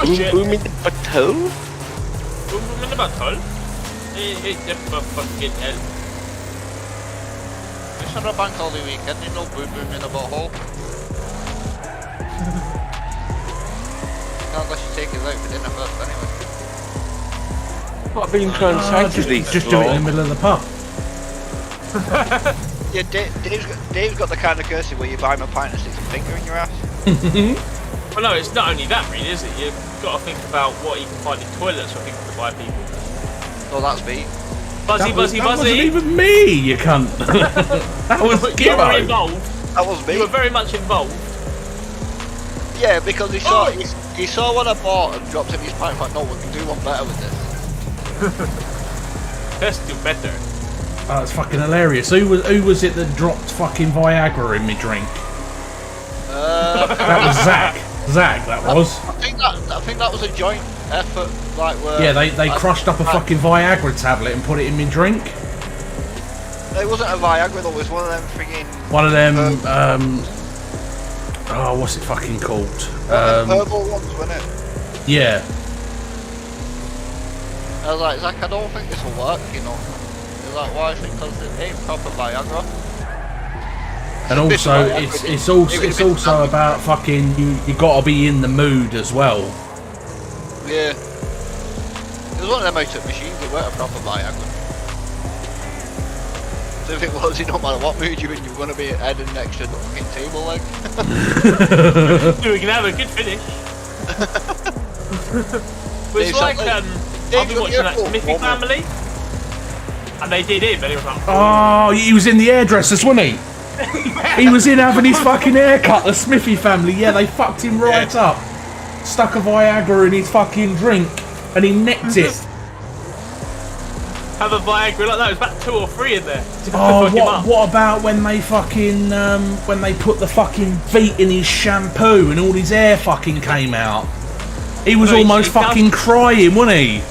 [SPEAKER 2] Oh shit.
[SPEAKER 6] Boom in the butthole?
[SPEAKER 2] Boom in the butthole? It's a fucking hell.
[SPEAKER 7] It's not a bank holiday weekend, there's no boom boom in the butthole. Not unless you take it out for dinner first anyway.
[SPEAKER 6] I've been trying to say to these
[SPEAKER 1] just do it in the middle of the pub.
[SPEAKER 7] Yeah, Dave's got the kind of courtesy where you buy him a pint and stick a finger in your ass.
[SPEAKER 2] Well, no, it's not only that, really, is it? You've got to think about what you can find in toilets for people to buy people.
[SPEAKER 7] Oh, that's me.
[SPEAKER 2] Buzzy.
[SPEAKER 1] That wasn't even me, you cunt. That was
[SPEAKER 2] You were involved.
[SPEAKER 7] That was me.
[SPEAKER 2] You were very much involved.
[SPEAKER 7] Yeah, because he saw what I bought and dropped in his pint. Like, no, we can do one better with this.
[SPEAKER 2] Let's do better.
[SPEAKER 1] Oh, that's fucking hilarious. Who was it that dropped fucking Viagra in me drink? That was Zach. Zach, that was.
[SPEAKER 7] I think think that was a joint effort, like where...
[SPEAKER 1] Yeah, they crushed up a fucking Viagra tablet and put it in my drink.
[SPEAKER 7] It wasn't a Viagra though, it was one of them friggin'...
[SPEAKER 1] One of them, oh, what's it fucking called?
[SPEAKER 7] herbal ones, wasn't it?
[SPEAKER 1] Yeah.
[SPEAKER 7] I was like, Zach, I don't think this will work, you know. He's like, why? Because it ain't proper Viagra.
[SPEAKER 1] And also, it's also about fucking you gotta be in the mood as well.
[SPEAKER 7] Yeah. It was one of them out machines, it weren't a proper Viagra. So if it was, it don't matter what mood you're in, you're gonna be heading next to the fucking table, like.
[SPEAKER 2] We can have a good finish. But it's like, I've been watching that Smithy family, and they did him, and it was like,
[SPEAKER 1] oh, he was in the hairdressers, wasn't he? He was in having his fucking haircut, the Smithy family. Yeah, they fucked him right up. Stuck a Viagra in his fucking drink, and he necked it.
[SPEAKER 2] Have a Viagra like that. There's about 2 or 3 in there.
[SPEAKER 1] Oh, what about when they fucking when they put the fucking feet in his shampoo and all his hair fucking came out? He was almost fucking crying, wasn't he?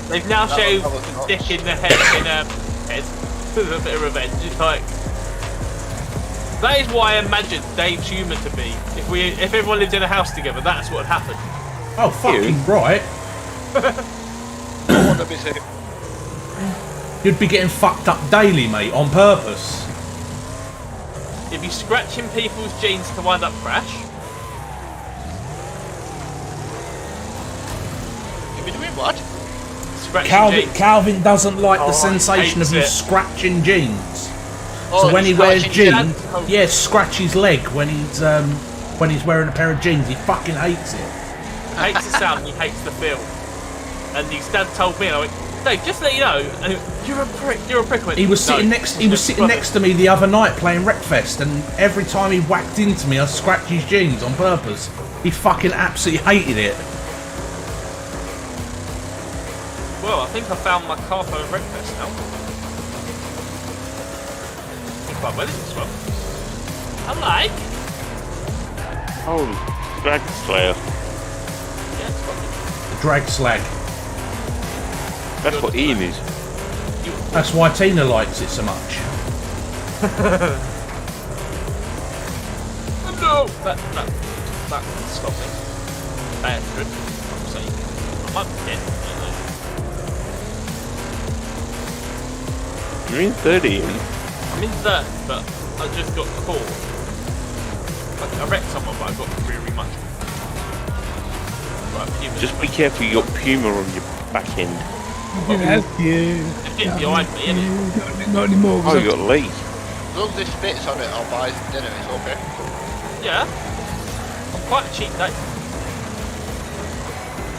[SPEAKER 2] They've now shaved the dick in the head head. There's a bit of revenge. It's like, that is what I imagined Dave's humour to be. If everyone lived in a house together, that's what would happen.
[SPEAKER 1] Oh, fucking right.
[SPEAKER 7] I want to be sick.
[SPEAKER 1] You'd be getting fucked up daily, mate, on purpose.
[SPEAKER 2] You'd be scratching people's jeans to wind up crash.
[SPEAKER 7] You'd be doing what?
[SPEAKER 2] Scratching jeans.
[SPEAKER 1] Calvin doesn't like the
[SPEAKER 2] he
[SPEAKER 1] sensation of
[SPEAKER 2] hates
[SPEAKER 1] you
[SPEAKER 2] it.
[SPEAKER 1] scratching jeans.
[SPEAKER 7] Oh,
[SPEAKER 1] So when he wears jeans,
[SPEAKER 2] jeans.
[SPEAKER 1] yeah, scratch his leg when he's wearing a pair of jeans. He fucking hates it.
[SPEAKER 2] He hates the sound and he hates the feel. And his dad told me, and I went, Dave, just to let you know, and he went, you're a prick. I went,
[SPEAKER 1] He was
[SPEAKER 2] "No."
[SPEAKER 1] sitting next to me the other night playing Wreckfest, and every time he whacked into me, I scratched his jeans on purpose. He fucking absolutely hated it.
[SPEAKER 2] Well, I think I found my car for Wreckfest now. Quite well in this one. I like.
[SPEAKER 6] Oh, Dragon Slayer.
[SPEAKER 2] Yeah, it's quite
[SPEAKER 1] Drag slag.
[SPEAKER 6] That's what Ian is.
[SPEAKER 2] good.
[SPEAKER 1] That's why Tina likes it so much.
[SPEAKER 2] No! That stopped me. That's good. I'm saying. I might be dead.
[SPEAKER 6] You're in 30, Ian.
[SPEAKER 2] I'm in third, but I just got caught. I wrecked someone, but I got really much. Right,
[SPEAKER 6] Just be careful, you got Puma on your back end.
[SPEAKER 3] Yeah.
[SPEAKER 2] It's behind me, isn't it?
[SPEAKER 3] Not anymore.
[SPEAKER 6] Oh, you got Lee.
[SPEAKER 7] As long as there's bits on it, I'll buy dinner, it's okay.
[SPEAKER 2] Yeah. I'm quite a cheap date.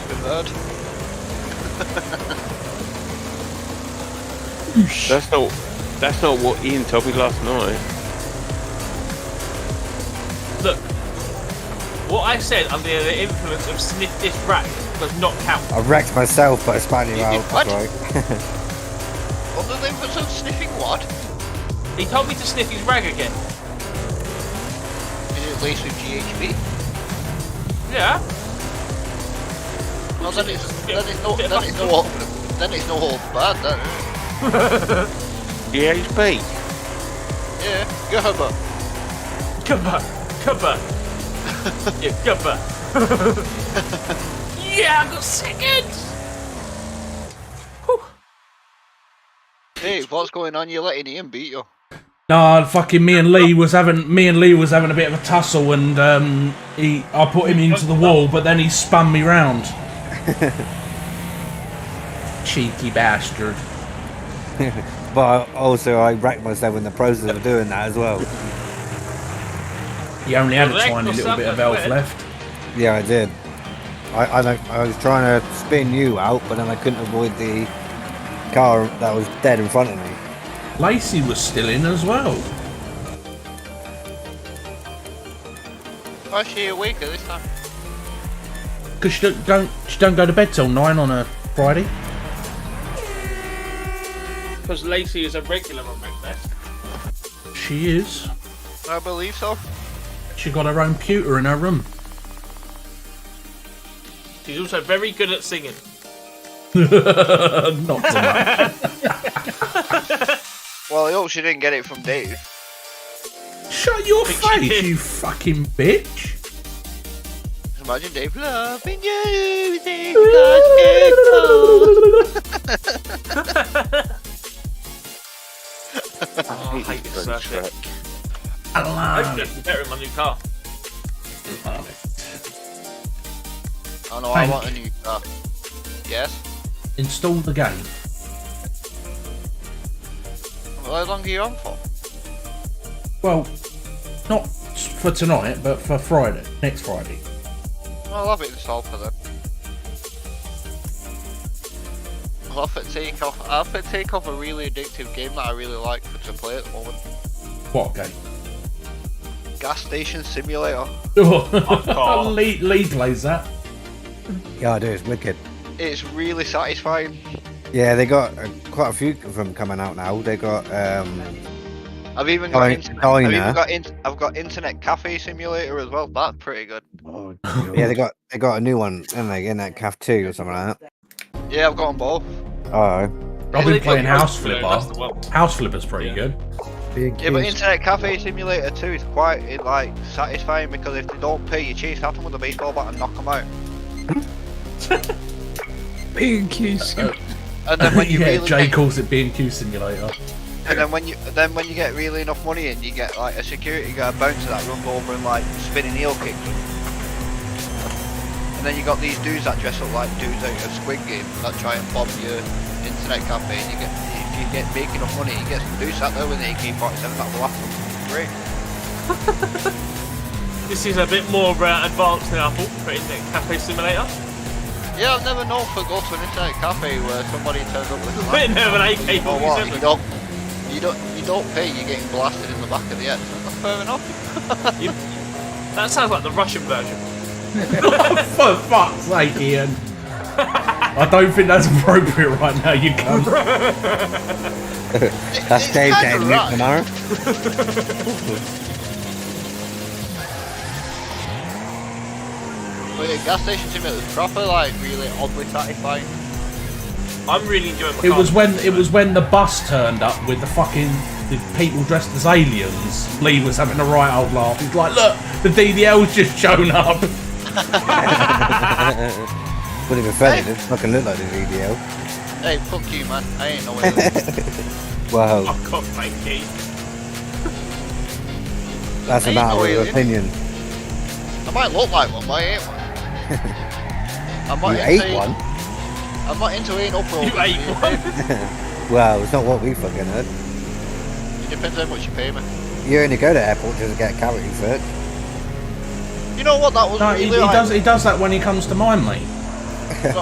[SPEAKER 7] Good bird.
[SPEAKER 6] That's not what Ian told me last night.
[SPEAKER 2] Look, what I said under the influence of sniff this rack does not count.
[SPEAKER 5] I wrecked myself, but I span you
[SPEAKER 7] You
[SPEAKER 5] out.
[SPEAKER 7] did what?
[SPEAKER 5] That's right.
[SPEAKER 7] Under the influence of sniffing what?
[SPEAKER 2] He told me to sniff his rag again.
[SPEAKER 7] Is it laced with GHB?
[SPEAKER 2] Yeah.
[SPEAKER 7] No, then it's no hold bad, then.
[SPEAKER 6] GHB.
[SPEAKER 7] Yeah, Gubba.
[SPEAKER 2] Cuppa. Yeah, cuppa. Yeah, I got second. Whew.
[SPEAKER 7] Hey, what's going on? You're letting Ian beat you.
[SPEAKER 1] No, fucking me and Lee was having a bit of a tussle, and I put him into the wall, but then he spun me round. Cheeky bastard.
[SPEAKER 5] But also, I wrecked myself in the process of doing that as well.
[SPEAKER 1] He only had a tiny little bit of health left.
[SPEAKER 5] Yeah, I did. I was trying to spin you out, but then I couldn't avoid the car that was dead in front of me.
[SPEAKER 1] Lacey was still in as well.
[SPEAKER 7] Why is she awake at this time?
[SPEAKER 1] Because she don't go to bed till 9 on a Friday.
[SPEAKER 2] Because Lacey is a regular on Wreckfest.
[SPEAKER 1] She is.
[SPEAKER 7] I believe so.
[SPEAKER 1] She got her own pewter in her room.
[SPEAKER 2] She's also very good at singing.
[SPEAKER 1] Not so much.
[SPEAKER 7] Well, I hope she didn't get it from Dave.
[SPEAKER 1] Shut your
[SPEAKER 2] Think she
[SPEAKER 1] face,
[SPEAKER 2] did.
[SPEAKER 1] you fucking bitch.
[SPEAKER 7] Just imagine Dave loving you.
[SPEAKER 2] Oh, I hate this circuit.
[SPEAKER 1] I
[SPEAKER 2] Hopefully, I can get her in my new car.
[SPEAKER 7] Oh no, I
[SPEAKER 1] Thank
[SPEAKER 7] want a new car. Yes?
[SPEAKER 1] Install the game.
[SPEAKER 7] How long are you on for?
[SPEAKER 1] Well, not for tonight, but for Friday, next Friday.
[SPEAKER 7] I'll have it installed for them. I'll have it take off a really addictive game that I really like to play at the moment.
[SPEAKER 1] What game?
[SPEAKER 7] Gas Station Simulator.
[SPEAKER 1] Oh, Lee plays that.
[SPEAKER 5] Yeah, I do. It's wicked.
[SPEAKER 7] It's really satisfying.
[SPEAKER 5] Yeah, they got quite a few of them coming out now. They got
[SPEAKER 7] I've even got
[SPEAKER 5] Diner.
[SPEAKER 7] I've got Internet Cafe Simulator as well. That's pretty good.
[SPEAKER 5] Yeah, they got a new one, haven't they? Internet Cafe 2 or something like that.
[SPEAKER 7] Yeah, I've got them both.
[SPEAKER 5] Oh,
[SPEAKER 1] I've
[SPEAKER 2] They
[SPEAKER 1] been
[SPEAKER 2] got
[SPEAKER 1] playing
[SPEAKER 2] most
[SPEAKER 1] House
[SPEAKER 2] of it,
[SPEAKER 1] Flipper.
[SPEAKER 2] that's the one.
[SPEAKER 1] House Flipper's pretty good.
[SPEAKER 5] big
[SPEAKER 7] Yeah, but
[SPEAKER 5] kids.
[SPEAKER 7] Internet Cafe Simulator 2 is quite satisfying because if they don't pay, you chase after them with a baseball bat and knock them out.
[SPEAKER 3] B&Q
[SPEAKER 7] And then when you
[SPEAKER 1] Yeah,
[SPEAKER 7] really
[SPEAKER 1] Jay
[SPEAKER 7] get,
[SPEAKER 1] calls it B&Q Simulator.
[SPEAKER 7] and then when you get really enough money in, you get like a security guard bouncer that runs over and like spinning heel kicks them. And then you got these dudes that dress up like dudes out of Squid Game that try and bomb your internet cafe. And if you get make enough money, you get some dudes sat there with an AK-47 that will laugh them. Great.
[SPEAKER 2] This is a bit more advanced than I thought for Internet Cafe Simulator.
[SPEAKER 7] Yeah, I've never known to go to an internet cafe where somebody turns up with a
[SPEAKER 2] Bit
[SPEAKER 7] knife.
[SPEAKER 2] of an
[SPEAKER 7] You know what?
[SPEAKER 2] AK-47.
[SPEAKER 7] You don't pay. You're getting blasted in the back of the head. That's fair enough.
[SPEAKER 2] That sounds like the Russian version.
[SPEAKER 1] For fuck's sake, Ian. I don't think that's appropriate right now, you cunt.
[SPEAKER 5] That's
[SPEAKER 7] It's
[SPEAKER 5] Dave
[SPEAKER 7] kinda
[SPEAKER 5] getting
[SPEAKER 7] right.
[SPEAKER 5] nicked tomorrow.
[SPEAKER 7] But yeah, gas station simulator is proper, like really oddly satisfying.
[SPEAKER 2] I'm really enjoying my
[SPEAKER 1] It
[SPEAKER 2] car.
[SPEAKER 1] was when the bus turned up with the people dressed as aliens. Lee was having a right old laugh. He's like, look, the DDL's just shown up.
[SPEAKER 5] Wouldn't be funny, it fucking look like the VDL.
[SPEAKER 7] Hey, fuck you, man. I ain't no way.
[SPEAKER 5] Wow,
[SPEAKER 2] Oh god, thank you.
[SPEAKER 5] that's a
[SPEAKER 7] Ain't
[SPEAKER 5] matter
[SPEAKER 7] no
[SPEAKER 5] of
[SPEAKER 7] alien.
[SPEAKER 5] opinion.
[SPEAKER 7] I might look like one, but I ain't one. I'm not
[SPEAKER 5] You
[SPEAKER 7] into
[SPEAKER 5] ate one?
[SPEAKER 7] I'm not into eating up
[SPEAKER 2] You ate one.
[SPEAKER 5] Well, it's not what we fucking heard.
[SPEAKER 7] It depends how much you pay me.
[SPEAKER 5] You only go to airport just to get calorie search.
[SPEAKER 7] You know what? That was
[SPEAKER 1] No,
[SPEAKER 7] really
[SPEAKER 1] he
[SPEAKER 7] like.
[SPEAKER 1] does that when he comes to mine, mate.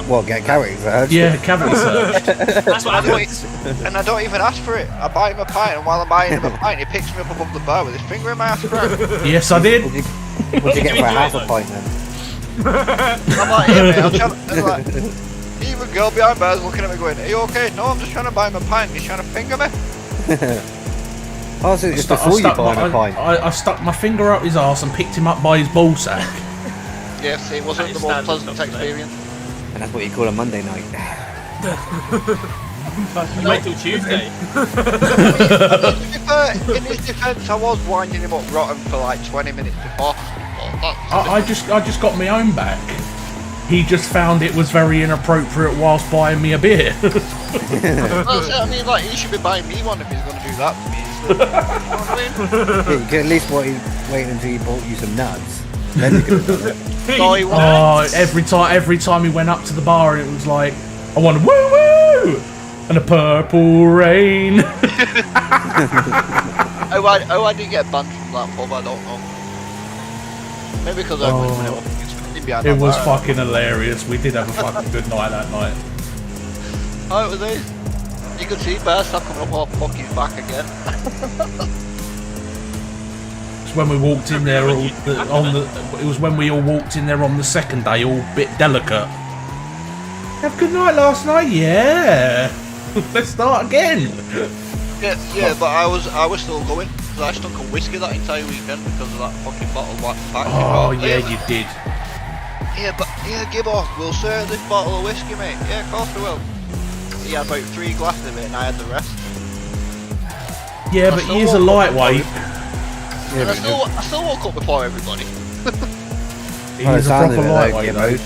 [SPEAKER 5] Well, get calorie search.
[SPEAKER 1] Yeah, cavity search.
[SPEAKER 2] That's what
[SPEAKER 7] I don't
[SPEAKER 2] happens.
[SPEAKER 7] and I don't even ask for it. I buy him a pint, and while I'm buying him a pint, he picks me up above the bar with his finger in my ass crack.
[SPEAKER 1] Yes, I did.
[SPEAKER 5] What'd you get for half a pint then?
[SPEAKER 7] I'm like, yeah, mate, I'm like, even girl behind bars looking at me going, are you okay? No, I'm just trying to buy him a pint. He's trying to finger me.
[SPEAKER 5] Oh, so it's before you buy him a pint.
[SPEAKER 1] I stuck my finger up his arse and picked him up by his ballsack.
[SPEAKER 7] Yes, it wasn't the most pleasant experience.
[SPEAKER 5] And that's what you call a Monday night.
[SPEAKER 2] You wait till Tuesday.
[SPEAKER 7] In his defence, I was winding him up rotten for like 20 minutes before.
[SPEAKER 1] I just got my own back. He just found it was very inappropriate whilst buying me a beer.
[SPEAKER 7] That's it, I mean, like, he should be buying me one if he's going to do that to me. So, you know what I mean?
[SPEAKER 5] Yeah, you could at least wait until he bought you some nuts. Then you could have done it.
[SPEAKER 7] No, he won't.
[SPEAKER 1] Oh, every time he went up to the bar, it was like, I want a woo woo and a purple rain.
[SPEAKER 7] How I didn't get banned from that pub, I don't know. Maybe because I went when it behind
[SPEAKER 1] It
[SPEAKER 7] that
[SPEAKER 1] was
[SPEAKER 7] bar.
[SPEAKER 1] fucking hilarious. We did have a fucking good night that night.
[SPEAKER 7] Oh, it was it. You could see Bear stuff coming up off fucking back again.
[SPEAKER 1] It's when we walked in there it was when we all walked in there on the second day, all bit delicate. Have a good night last night, yeah. Let's start again.
[SPEAKER 7] Yeah, but I was still going because I stunk of whiskey that entire weekend because of that fucking bottle of white.
[SPEAKER 1] Oh yeah, you did.
[SPEAKER 7] Here, Gibbo, we'll serve this bottle of whiskey, mate. Yeah, of course we will. He had about 3 glasses of it and I had the rest.
[SPEAKER 1] Yeah, but he is a lightweight.
[SPEAKER 7] And I still woke up before everybody.
[SPEAKER 1] He is a proper lightweight, though.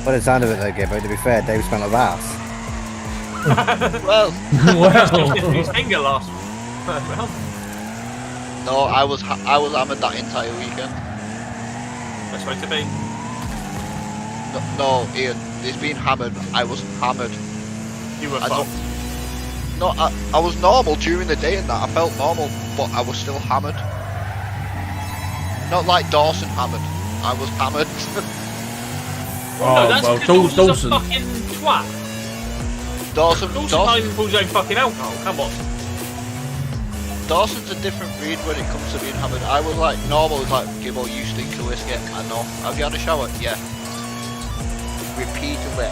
[SPEAKER 5] By the sound of it though, Gibbo, to be fair, Dave smelled of ass.
[SPEAKER 7] Well,
[SPEAKER 2] His finger last round.
[SPEAKER 7] no, I was hammered that entire weekend.
[SPEAKER 2] Best way to be.
[SPEAKER 7] No, Ian, it's been hammered. I was hammered.
[SPEAKER 2] You were
[SPEAKER 7] I
[SPEAKER 2] fucked.
[SPEAKER 7] No, I was normal during the day and that. I felt normal, but I was still hammered. Not like Dawson hammered. I was hammered.
[SPEAKER 2] No, that's
[SPEAKER 1] well,
[SPEAKER 2] because Dawson's
[SPEAKER 1] Dawson.
[SPEAKER 2] a fucking twat.
[SPEAKER 7] Dawson
[SPEAKER 2] Can't even pull his own fucking alcohol. Come on.
[SPEAKER 7] Dawson's a different breed when it comes to being hammered. I was like normal, was like, Gibbo, you stink to whiskey. I know. Have you had a shower? Yeah. Repeatedly.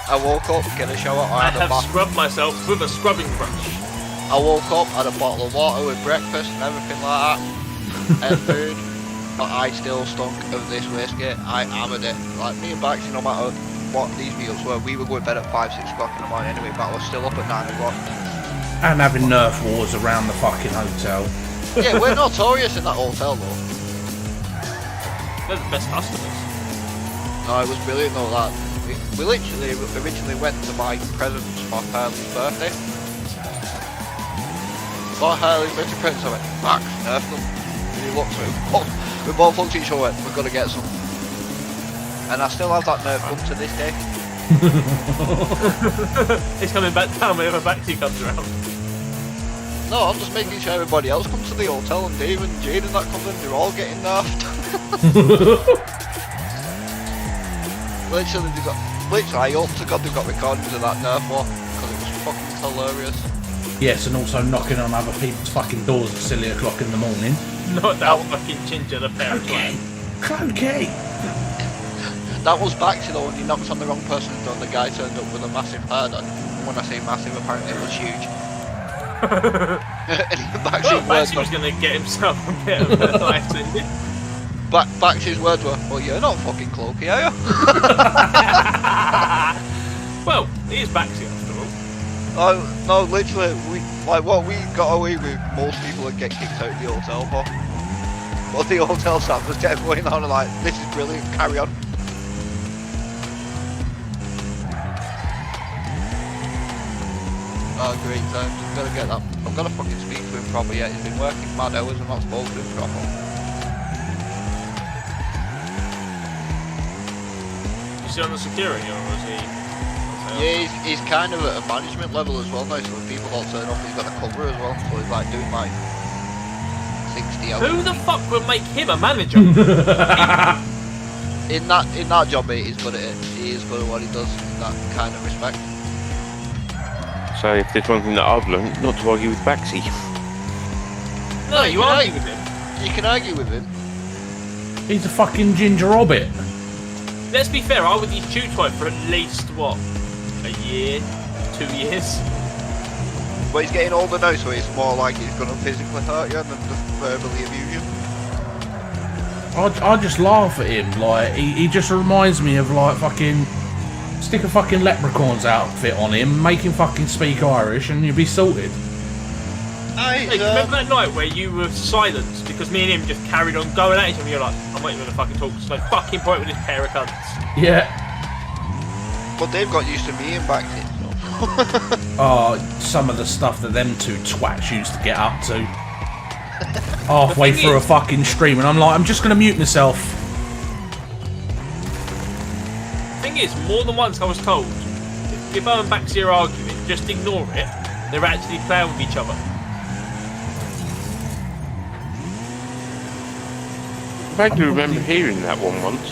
[SPEAKER 7] I woke up, get a shower,
[SPEAKER 2] I
[SPEAKER 7] had a
[SPEAKER 2] have
[SPEAKER 7] bath.
[SPEAKER 2] scrubbed myself with a scrubbing brush.
[SPEAKER 7] I woke up, had a bottle of water with breakfast and everything like that. Ate food. But I still stunk of this whiskey. I hammered it. Like me and Baxi, no matter what these meals were, we were going to bed at 5, 6 o'clock in the morning anyway, but I was still up at 9 o'clock.
[SPEAKER 1] And having Nerf wars around the fucking hotel.
[SPEAKER 7] Yeah, we're notorious in that hotel though.
[SPEAKER 2] They're the best customers.
[SPEAKER 7] No, it was brilliant though that. We literally originally went to buy presents for Hurley's birthday. Bought Hurley's birthday presents, I went, Max, Nerf them. And he looked at me, we both looked at each other and went, we're gonna get some. And I still have that Nerf gun to this day.
[SPEAKER 2] It's coming back down whenever Baxi comes around.
[SPEAKER 7] No, I'm just making sure everybody else comes to the hotel and Dave and Jade and that comes in, they're all getting nerfed. Literally, I hope to God they've got recordings of that Nerf war, because it was fucking hilarious.
[SPEAKER 1] Yes, and also knocking on other people's fucking doors at silly o'clock in the morning.
[SPEAKER 2] Not that fucking ginger, the pair of twats.
[SPEAKER 1] Okay.
[SPEAKER 7] That was Baxi though, when he knocked on the wrong person's door, the guy turned up with a massive hard on. When I say massive, apparently it was huge.
[SPEAKER 2] Well, Baxi was going to get himself a bit of a life ending.
[SPEAKER 7] Baxi's words were, well, you're not fucking cloaky, are you?
[SPEAKER 2] Well, he is Baxi after all.
[SPEAKER 7] Oh, no, literally, what we got away with, most people would get kicked out of the hotel for. But the hotel staff was getting going on and like, this is brilliant, carry on. Oh, great times. I'm gonna get that. I've got to fucking speak to him proper yet. He's been working mad hours and not spoken to him proper.
[SPEAKER 2] Is he on the security or is he?
[SPEAKER 7] Yeah, he's kind of at a management level as well now, so when people don't turn up, he's got a cover as well. So he's like doing like 60 hours.
[SPEAKER 2] Who the fuck would make him a manager?
[SPEAKER 7] In that job, mate, he's good at it. He is good at what he does in that kind of respect.
[SPEAKER 6] So if there's one thing that I've learned, not to argue with Baxi.
[SPEAKER 2] No, you argue with him.
[SPEAKER 7] You can argue with him.
[SPEAKER 1] He's a fucking ginger hobbit.
[SPEAKER 2] Let's be fair, I was his chew toy for at least, what, a year, 2 years?
[SPEAKER 7] But he's getting older now, so it's more like he's going to physically hurt you than just verbally abuse you.
[SPEAKER 1] I just laugh at him. Like he just reminds me of like fucking stick a fucking leprechaun's outfit on him, make him fucking speak Irish, and you'd be sorted.
[SPEAKER 2] Hey, remember that night where you were silenced because me and him just carried on going at each other? You're like, I'm not even gonna fucking talk. There's no fucking point with this pair of cunts.
[SPEAKER 1] Yeah.
[SPEAKER 7] But they've got used to me and back then. So.
[SPEAKER 1] Oh, some of the stuff that them two twats used to get up to. Halfway through a fucking stream, and I'm like, I'm just gonna mute myself.
[SPEAKER 2] The thing is, more than once I was told, if Gibbo and Baxi are arguing, just ignore it. They're actually playing with each other.
[SPEAKER 6] I vaguely remember hearing that one once.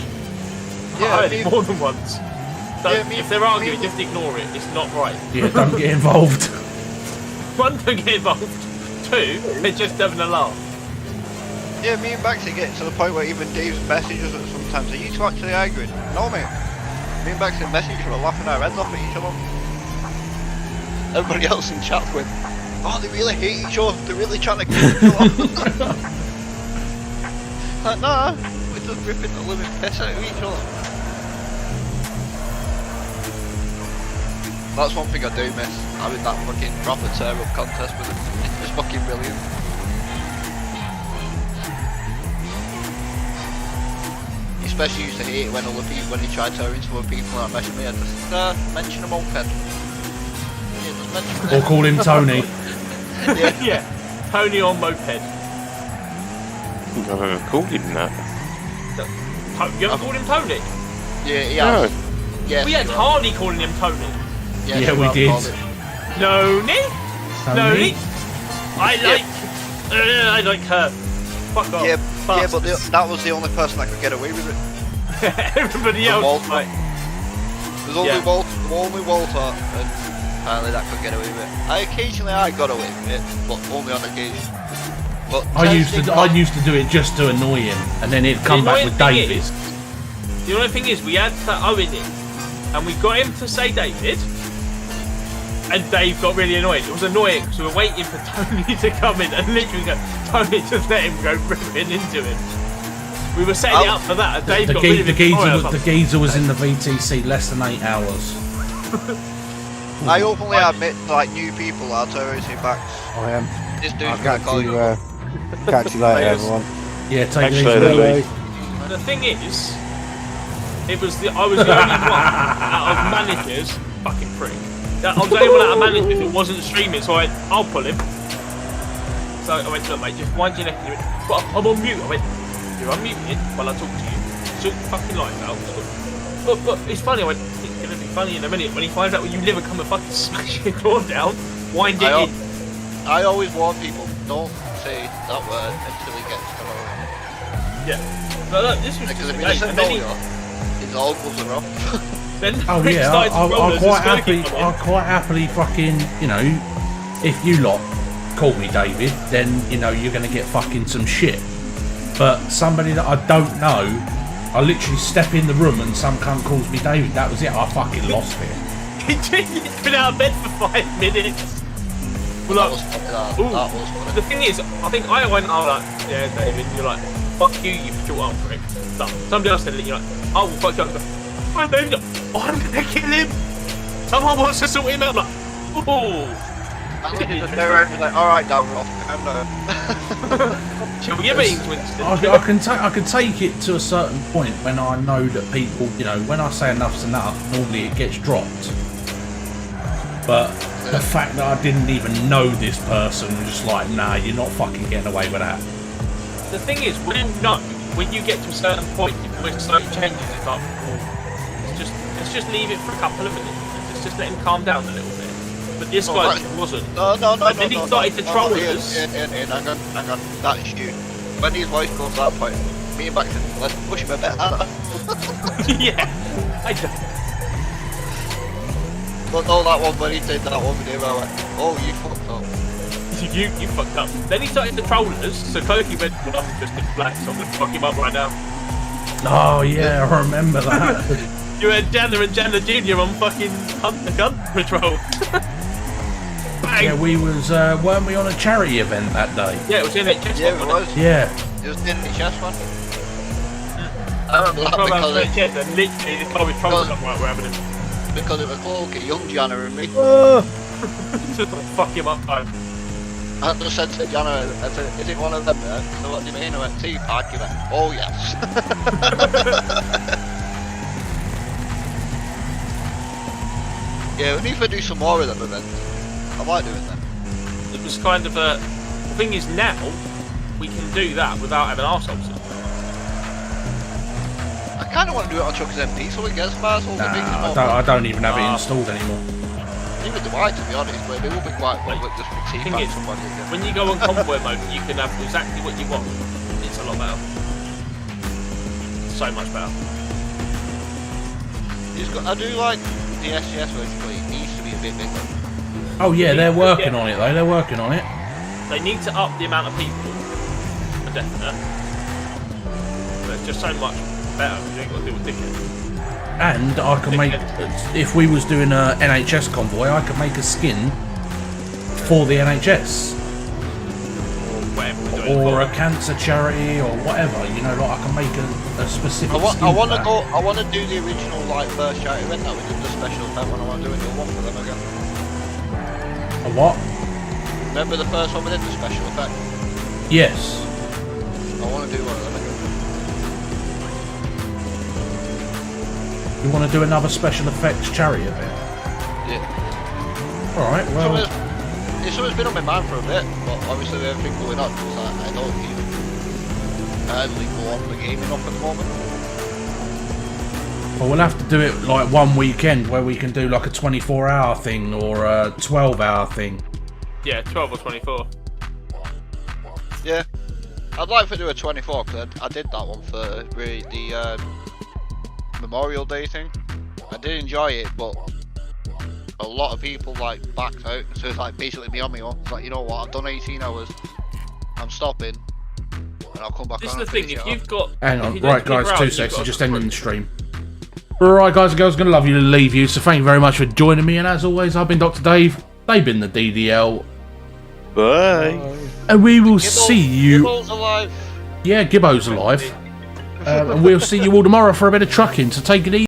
[SPEAKER 2] Yeah, I heard it more than once. If they're arguing, just ignore it. It's not right.
[SPEAKER 1] Yeah, don't get involved.
[SPEAKER 2] One, don't get involved. Two, they're just having a laugh.
[SPEAKER 7] Yeah, me and Baxi get to the point where even Dave's messages us sometimes. Are you two actually arguing? No, mate. Me and Baxi message are laughing our heads off at each other. Everybody else in chat with, oh, they really hate each other. They're really trying to kill each other. Like, nah, we're just ripping the living piss out of each other. That's one thing I do miss, having that fucking proper tear-up contest with them. It's fucking brilliant. Especially used to hate it when other people, when he tried to into other people that mentioned me, I just mention a moped. Yeah, just mention
[SPEAKER 1] Or call him Tony.
[SPEAKER 2] Yeah, Tony on moped.
[SPEAKER 6] I've never called him that.
[SPEAKER 2] You haven't called him Tony?
[SPEAKER 7] Yeah, he has. Yes,
[SPEAKER 2] We had Harley calling him Tony.
[SPEAKER 7] Yes,
[SPEAKER 1] Yeah,
[SPEAKER 7] you
[SPEAKER 1] we
[SPEAKER 7] have
[SPEAKER 1] did.
[SPEAKER 7] called it.
[SPEAKER 2] Noni?
[SPEAKER 1] Tony?
[SPEAKER 2] I like her. Fuck off.
[SPEAKER 7] Yeah, but
[SPEAKER 2] bastards.
[SPEAKER 7] that was the only person that could get away with it.
[SPEAKER 2] Everybody else
[SPEAKER 7] Walter.
[SPEAKER 2] like,
[SPEAKER 7] There's only Walter, and apparently that could get away with it. I got away with it, but only on occasion. But
[SPEAKER 1] I used to do it just to annoy him, and then he'd come back with David.
[SPEAKER 2] The only thing is, we had that Owen in, and we got him to say David, and Dave got really annoyed. It was annoying because we were waiting for Tony to come in, and literally go, Tony just let him go ripping into him. We were setting it up for that, and Dave got really annoyed.
[SPEAKER 1] The geezer was in the VTC less than 8 hours.
[SPEAKER 7] I openly admit, like, new people are terrorising backs.
[SPEAKER 5] I am.
[SPEAKER 7] This dude's
[SPEAKER 5] I'll
[SPEAKER 7] gonna call you.
[SPEAKER 5] catch you later, everyone.
[SPEAKER 1] Yeah, take it
[SPEAKER 6] Actually,
[SPEAKER 1] easy.
[SPEAKER 6] Louis.
[SPEAKER 2] The thing is, I was the only one out of managers, fucking prick. I was the only one out of managers who wasn't streaming, so I went, I'll pull him. So I went, look mate, just wind your neck. He went, but I'm on mute. I went, you're unmuted while I talk to you. Shut your fucking life out. But it's funny, I went, it's gonna be funny in a minute when he finds out when you live and come and fucking smash your door down, wind it in.
[SPEAKER 7] I always warn people, don't say that word until he gets to know you.
[SPEAKER 2] Yeah. But look, this was
[SPEAKER 7] Because
[SPEAKER 2] just
[SPEAKER 7] if
[SPEAKER 2] a
[SPEAKER 7] he
[SPEAKER 2] game,
[SPEAKER 7] doesn't
[SPEAKER 2] and
[SPEAKER 7] know
[SPEAKER 2] then
[SPEAKER 7] you, his all goes wrong.
[SPEAKER 2] then
[SPEAKER 1] Oh
[SPEAKER 2] Rick
[SPEAKER 1] yeah,
[SPEAKER 2] started to roll
[SPEAKER 1] I'll
[SPEAKER 2] us,
[SPEAKER 1] quite
[SPEAKER 2] the skirky
[SPEAKER 1] happily,
[SPEAKER 2] come in.
[SPEAKER 1] I'll quite happily fucking, you know, if you lot call me David, then you know you're gonna get fucking some shit. But somebody that I don't know, I literally step in the room and some cunt calls me David. That was it. I fucking lost it.
[SPEAKER 2] He's been out of bed for 5 minutes. Well,
[SPEAKER 7] That
[SPEAKER 2] like,
[SPEAKER 7] was funny, that
[SPEAKER 2] ooh,
[SPEAKER 7] was funny.
[SPEAKER 2] the thing is, I think I went, oh, like, yeah, David, you're like, fuck you short arm prick. Done. Somebody else said it, you're like, oh, well, fuck you. I'm David. Oh, I'm gonna kill him. Someone wants to sort him out. I'm like, oh.
[SPEAKER 7] They're like, alright, now we're off.
[SPEAKER 2] Shall we get meetings, Winston?
[SPEAKER 1] I can take it to a certain point when I know that people, you know, when I say enough's enough, normally it gets dropped. But the fact that I didn't even know this person was just like, nah, you're not fucking getting away with that.
[SPEAKER 2] The thing is, when you get to a certain point, when it slowly changes, it's like, oh, let's just leave it for a couple of minutes. Let's just let him calm down a little bit. But this guy wasn't.
[SPEAKER 7] No.
[SPEAKER 2] And then he started to troll us.
[SPEAKER 7] Hang on. That's you. When his voice goes to that point, me and Baxter, let's push him a bit harder.
[SPEAKER 2] Yeah. I don't.
[SPEAKER 7] But no, that one when he did that one video, I went, oh, you fucked up.
[SPEAKER 2] You fucked up. Then he started to troll us, so Koki went, well, I'm just in black, so I'm gonna fuck him up right now.
[SPEAKER 1] Oh yeah, I remember that.
[SPEAKER 2] You had Jana and Jana Jr. on fucking Hunt the Gun Patrol.
[SPEAKER 1] Yeah, we was weren't we on a charity event that day?
[SPEAKER 2] Yeah, it was in NHS.
[SPEAKER 7] Yeah, it was.
[SPEAKER 1] Yeah.
[SPEAKER 7] It was the NHS one. I remember that
[SPEAKER 2] NHS, and literally the car was trolling us while we're having him.
[SPEAKER 7] because it was Cloaky, young Jana and me.
[SPEAKER 2] Just like, fuck him up, time.
[SPEAKER 7] I just said to Jana, I said, is it one of them there? So what do you mean? I went, Tea Park, he went, oh yes. Yeah, we need to do some more of them events. I like doing them.
[SPEAKER 2] It was kind of a... The thing is now, we can do that without having arseholes.
[SPEAKER 7] I kind of want to do it on Chuck's MP so it gets fast.
[SPEAKER 1] I don't even have it installed anymore.
[SPEAKER 7] Neither do I, to be honest, but it will be quite fun with just
[SPEAKER 2] Thing
[SPEAKER 7] team
[SPEAKER 2] is,
[SPEAKER 7] somebody again.
[SPEAKER 2] when you go on convoy mode, you can have exactly what you want. It's a lot better. So much better.
[SPEAKER 7] I do like the SGS version, but it needs to be a bit bigger.
[SPEAKER 1] Oh yeah, they're working on it though. They're working on it.
[SPEAKER 2] They need to up the amount of people, for definite. But it's just so much better because you ain't got to deal with dickheads.
[SPEAKER 1] And I can make, if we was doing a NHS convoy, I could make a skin for the NHS.
[SPEAKER 2] Or whatever we're doing. going
[SPEAKER 1] or
[SPEAKER 2] forward.
[SPEAKER 1] a cancer charity or whatever. You know, like I can make a specific.
[SPEAKER 7] I want to
[SPEAKER 1] pack.
[SPEAKER 7] go. I want to do the original like first charity event that we did the special event when I want to do a new one for them again.
[SPEAKER 1] A what?
[SPEAKER 7] Remember the first one we did the special event?
[SPEAKER 1] Yes.
[SPEAKER 7] I want to do one of them again.
[SPEAKER 1] You want to do another special effects charity event?
[SPEAKER 7] Yeah.
[SPEAKER 1] All right. Well.
[SPEAKER 7] It's always been on my mind for a bit, but obviously with everything going on, it's like, I don't even hardly go on the gaming up at the moment.
[SPEAKER 1] Well, we'll have to do it like one weekend where we can do like a 24-hour thing or a 12-hour thing.
[SPEAKER 2] Yeah, 12 or 24.
[SPEAKER 7] Yeah. I'd like to do a 24 because I did that one for the Memorial Day thing. I did enjoy it, but a lot of people like backed out, so it's like basically me on my own. It's like, you know what, I've done 18 hours, I'm stopping, and I'll come back
[SPEAKER 2] This
[SPEAKER 7] on
[SPEAKER 2] is the
[SPEAKER 7] and
[SPEAKER 2] thing,
[SPEAKER 7] finish
[SPEAKER 2] if
[SPEAKER 7] it
[SPEAKER 2] you've
[SPEAKER 7] off.
[SPEAKER 2] got...
[SPEAKER 1] Hang
[SPEAKER 2] if
[SPEAKER 1] on,
[SPEAKER 2] you don't
[SPEAKER 1] right
[SPEAKER 2] keep her
[SPEAKER 1] guys,
[SPEAKER 2] out,
[SPEAKER 1] 2
[SPEAKER 2] you've
[SPEAKER 1] seconds,
[SPEAKER 2] got
[SPEAKER 1] just
[SPEAKER 2] a
[SPEAKER 1] ending the stream. Alright guys and girls, gonna love you to leave you, so thank you very much for joining me, and as always, I've been Dr. Dave, they've been the DDL,
[SPEAKER 6] Bye.
[SPEAKER 1] and we will see you...
[SPEAKER 7] Gibbo's alive.
[SPEAKER 1] Yeah, Gibbo's alive. And we'll see you all tomorrow for a bit of trucking, so take it easy.